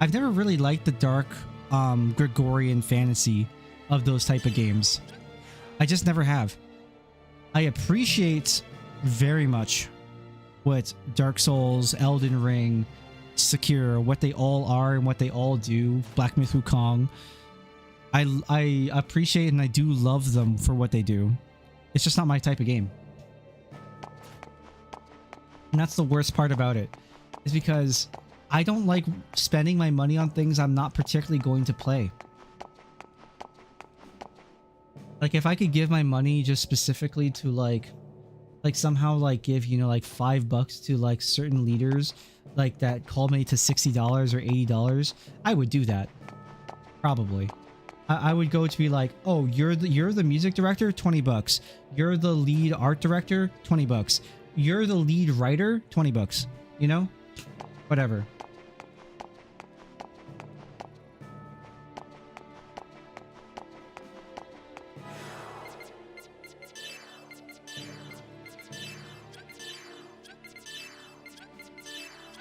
I've never really liked the dark, Gregorian fantasy of those type of games. I just never have. I appreciate very much what Dark Souls, Elden Ring, Sekiro, what they all are and what they all do, Black Myth Wukong. I appreciate and I do love them for what they do. It's just not my type of game. And that's the worst part about it, is because I don't like spending my money on things I'm not particularly going to play. Like if I could give my money just specifically to like somehow like give, you know, like $5 to like certain leaders like that culminate to $60 or $80, I would do that. Probably. I would go to be like, oh, you're the music director, $20. You're the lead art director, $20. You're the lead writer, $20. You know? Whatever.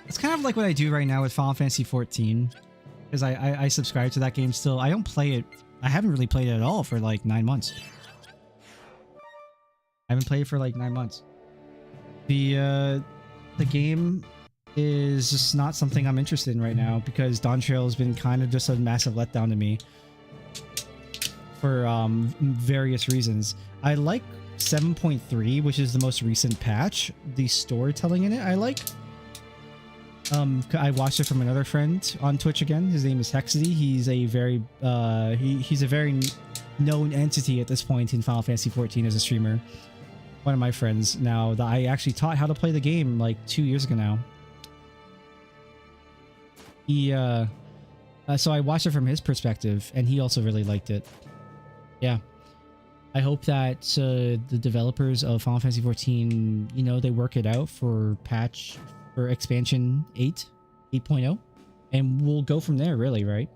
It's kind of like what I do right now with Final Fantasy XIV. Because I subscribe to that game still. I don't play it. I haven't really played it at all for like 9 months. I haven't played it for like 9 months. The game is just not something I'm interested in right now because Dawn Trail has been kind of just a massive letdown to me for various reasons. I like 7.3, which is the most recent patch. The storytelling in it I like. I watched it from another friend on Twitch again. His name is Hexity. He's a very he's a very known entity at this point in Final Fantasy XIV as a streamer. One of my friends now that I actually taught how to play the game like 2 years ago now. He so I watched it from his perspective and he also really liked it. Yeah. I hope that the developers of Final Fantasy XIV, you know, they work it out for expansion 8.0, and we'll go from there, really, right?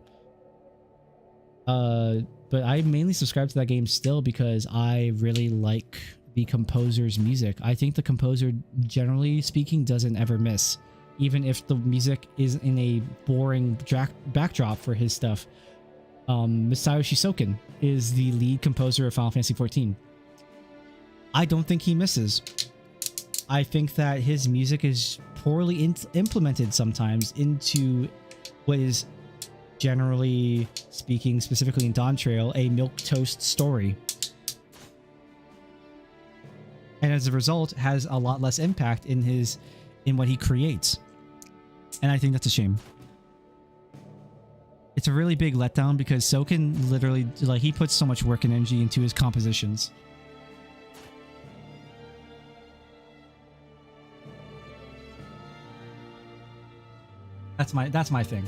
But I mainly subscribe to that game still because I really like the composer's music. I think the composer, generally speaking, doesn't ever miss, even if the music is in a boring backdrop for his stuff. Masayoshi Soken is the lead composer of Final Fantasy XIV. I don't think he misses. I think that his music is poorly implemented sometimes into what is, generally speaking, specifically in Dawn Trail, a milquetoast story. And as a result, has a lot less impact in what he creates. And I think that's a shame. It's a really big letdown because Soken literally, like, he puts so much work and energy into his compositions. That's my thing.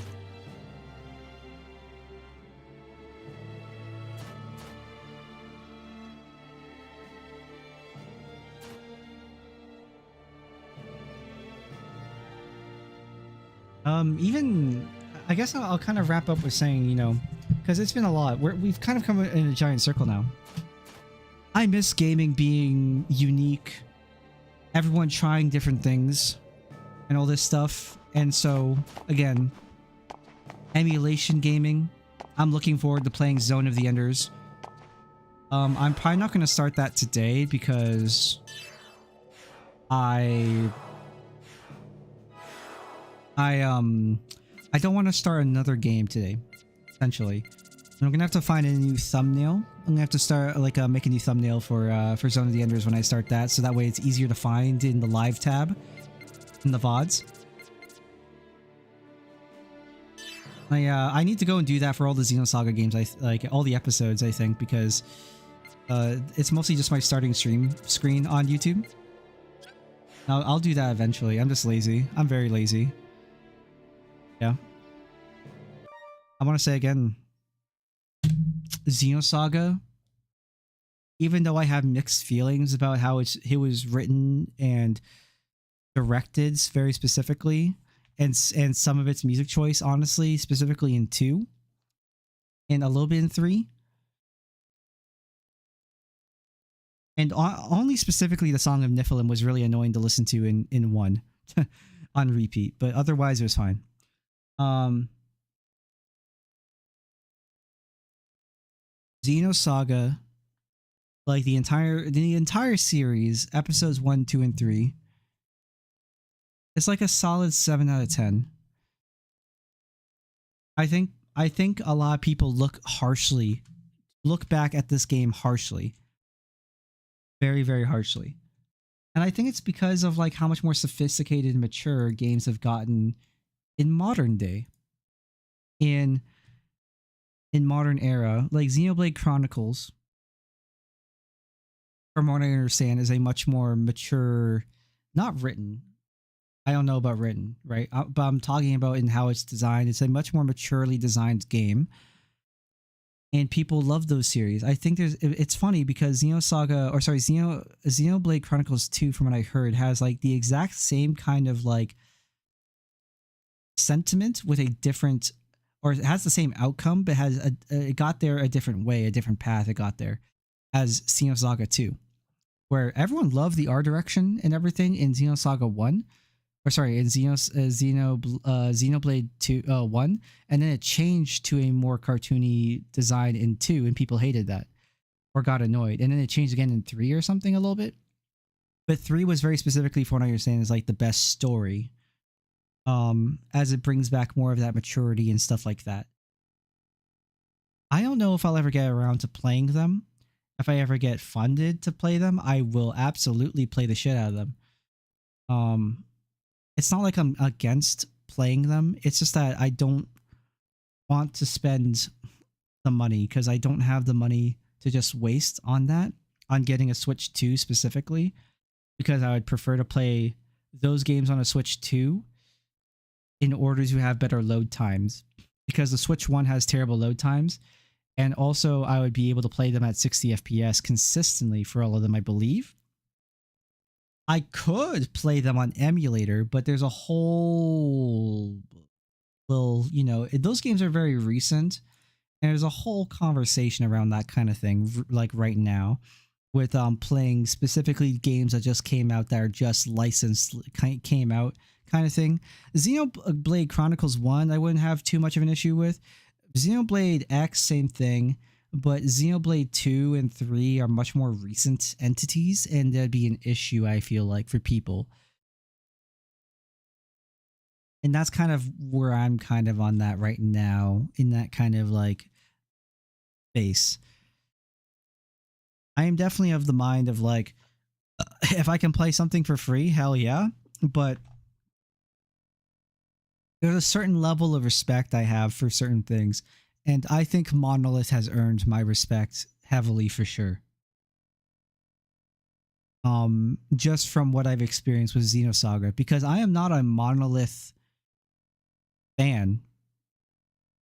Even I guess I'll kind of wrap up with saying, you know, because it's been a lot. We've kind of come in a giant circle now. I miss gaming being unique, everyone trying different things, and all this stuff. And so, again, emulation gaming. I'm looking forward to playing Zone of the Enders. I'm probably not going to start that today because I don't want to start another game today, essentially. I'm gonna have to find a new thumbnail. I'm gonna have to start like make a new thumbnail for Zone of the Enders when I start that, so that way it's easier to find in the live tab in the VODs. I need to go and do that for all the Xenosaga games. Like all the episodes, I think, because it's mostly just my starting stream screen on YouTube. I'll do that eventually. I'm just lazy. I'm very lazy. Yeah. I want to say again, Xenosaga, even though I have mixed feelings about how it was written and directed very specifically, and some of its music choice, honestly, specifically in 2 and a little bit in 3, and only specifically the Song of Niflheim was really annoying to listen to in 1 on repeat, but otherwise it was fine. Xenosaga, like the entire series, episodes 1, 2, and 3, it's like a solid 7 out of 10. I think a lot of people look back at this game harshly. Very, very harshly. And I think it's because of like how much more sophisticated and mature games have gotten in modern day. In modern era, like Xenoblade Chronicles, from what I understand, is a much more mature, not written. I don't know about written, right? But I'm talking about in how it's designed. It's a much more maturely designed game, and people love those series. I think it's funny because Xenoblade Chronicles 2, from what I heard, has like the exact same kind of like sentiment with a different, or it has the same outcome, but it got there a different way, a different path it got there, as Xenosaga 2, where everyone loved the art direction and everything in Xenosaga 1, or sorry, in Xenoblade 2, 1, and then it changed to a more cartoony design in 2, and people hated that or got annoyed, and then it changed again in 3 or something a little bit. But 3 was very specifically, for what I understand, is like the best story, as it brings back more of that maturity and stuff like that. I don't know if I'll ever get around to playing them. If I ever get funded to play them, I will absolutely play the shit out of them. It's not like I'm against playing them. It's just that I don't want to spend the money, because I don't have the money to just waste on that, on getting a Switch 2 specifically, because I would prefer to play those games on a Switch 2 in order to have better load times, because the Switch 1 has terrible load times, and also I would be able to play them at 60 FPS consistently for all of them, I believe. I could play them on emulator, but there's a whole those games are very recent, and there's a whole conversation around that kind of thing, like right now, with playing specifically games that just came out that are just licensed, came out kind of thing. Xenoblade Chronicles 1, I wouldn't have too much of an issue with. Xenoblade X, same thing. But Xenoblade 2 and 3 are much more recent entities, and that'd be an issue, I feel like, for people. And that's kind of where I'm kind of on that right now, in that kind of like base. I am definitely of the mind of like, if I can play something for free, hell yeah. But there's a certain level of respect I have for certain things. And I think Monolith has earned my respect heavily for sure. Just from what I've experienced with Xenosaga, because I am not a Monolith fan,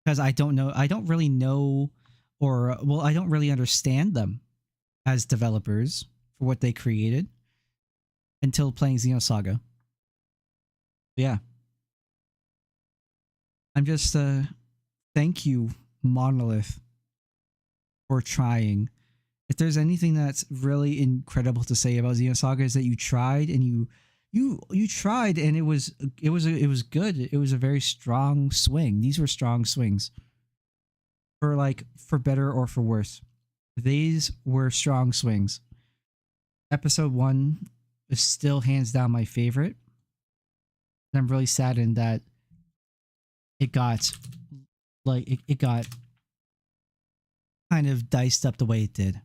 because I don't really know, or well, I don't really understand them as developers for what they created until playing Xenosaga. Yeah. I'm just thank you, Monolith, for trying. If there's anything that's really incredible to say about Xenosaga, is that you tried, and you tried, and it was good. It was a very strong swing. These were strong swings. For better or for worse. These were strong swings. Episode 1 is still hands down my favorite. And I'm really saddened that it got it got kind of diced up the way it did.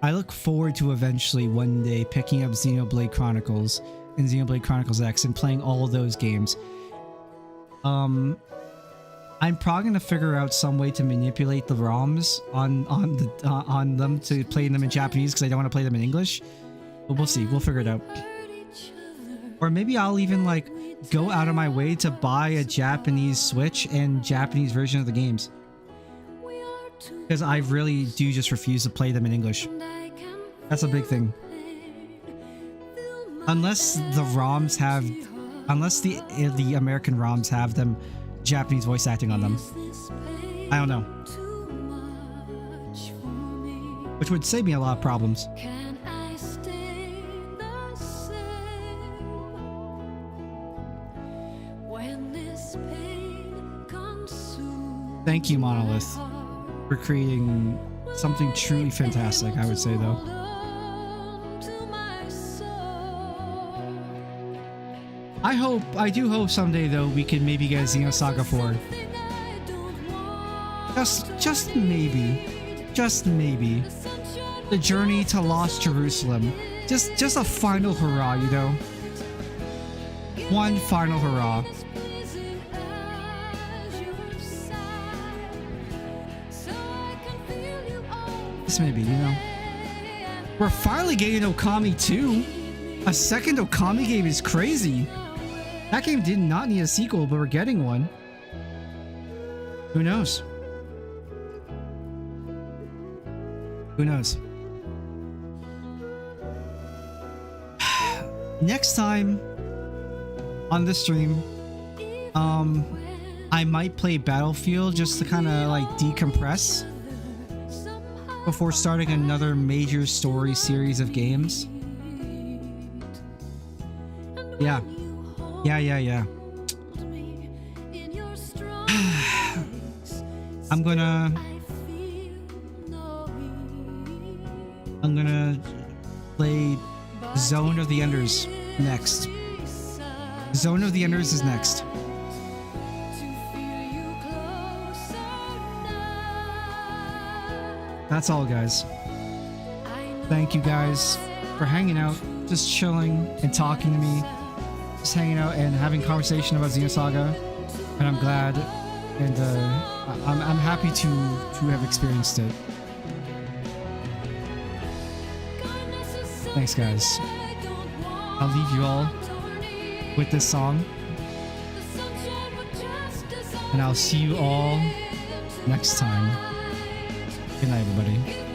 I look forward to eventually one day picking up Xenoblade Chronicles and Xenoblade Chronicles X and playing all of those games. I'm probably gonna figure out some way to manipulate the ROMs on them to play them in Japanese because I don't want to play them in English. But we'll see. We'll figure it out. Or maybe I'll even like go out of my way to buy a Japanese Switch and Japanese version of the games. Because I really do just refuse to play them in English. That's a big thing. Unless the ROMs have... Unless the American ROMs have them Japanese voice acting on them. I don't know. Which would save me a lot of problems. Thank you, Monolith, for creating something truly fantastic, I would say, though. I do hope someday, though, we can maybe get Xenosaga 4. Just maybe. The journey to Lost Jerusalem. Just a final hurrah, you know? One final hurrah. Just maybe, you know? We're finally getting Okami 2. A second Okami game is crazy. That game did not need a sequel, but we're getting one. Who knows? Who knows? Next time on this stream, I might play Battlefield just to kind of like decompress before starting another major story series of games. Yeah. I'm gonna play Zone of the Enders next. Zone of the Enders is next. That's all, guys. Thank you guys for hanging out, just chilling and talking to me, just hanging out and having conversation about Xenosaga. And I'm glad, and I'm happy to have experienced it. Thanks, guys. I'll leave you all with this song, and I'll see you all next time. Good night, everybody.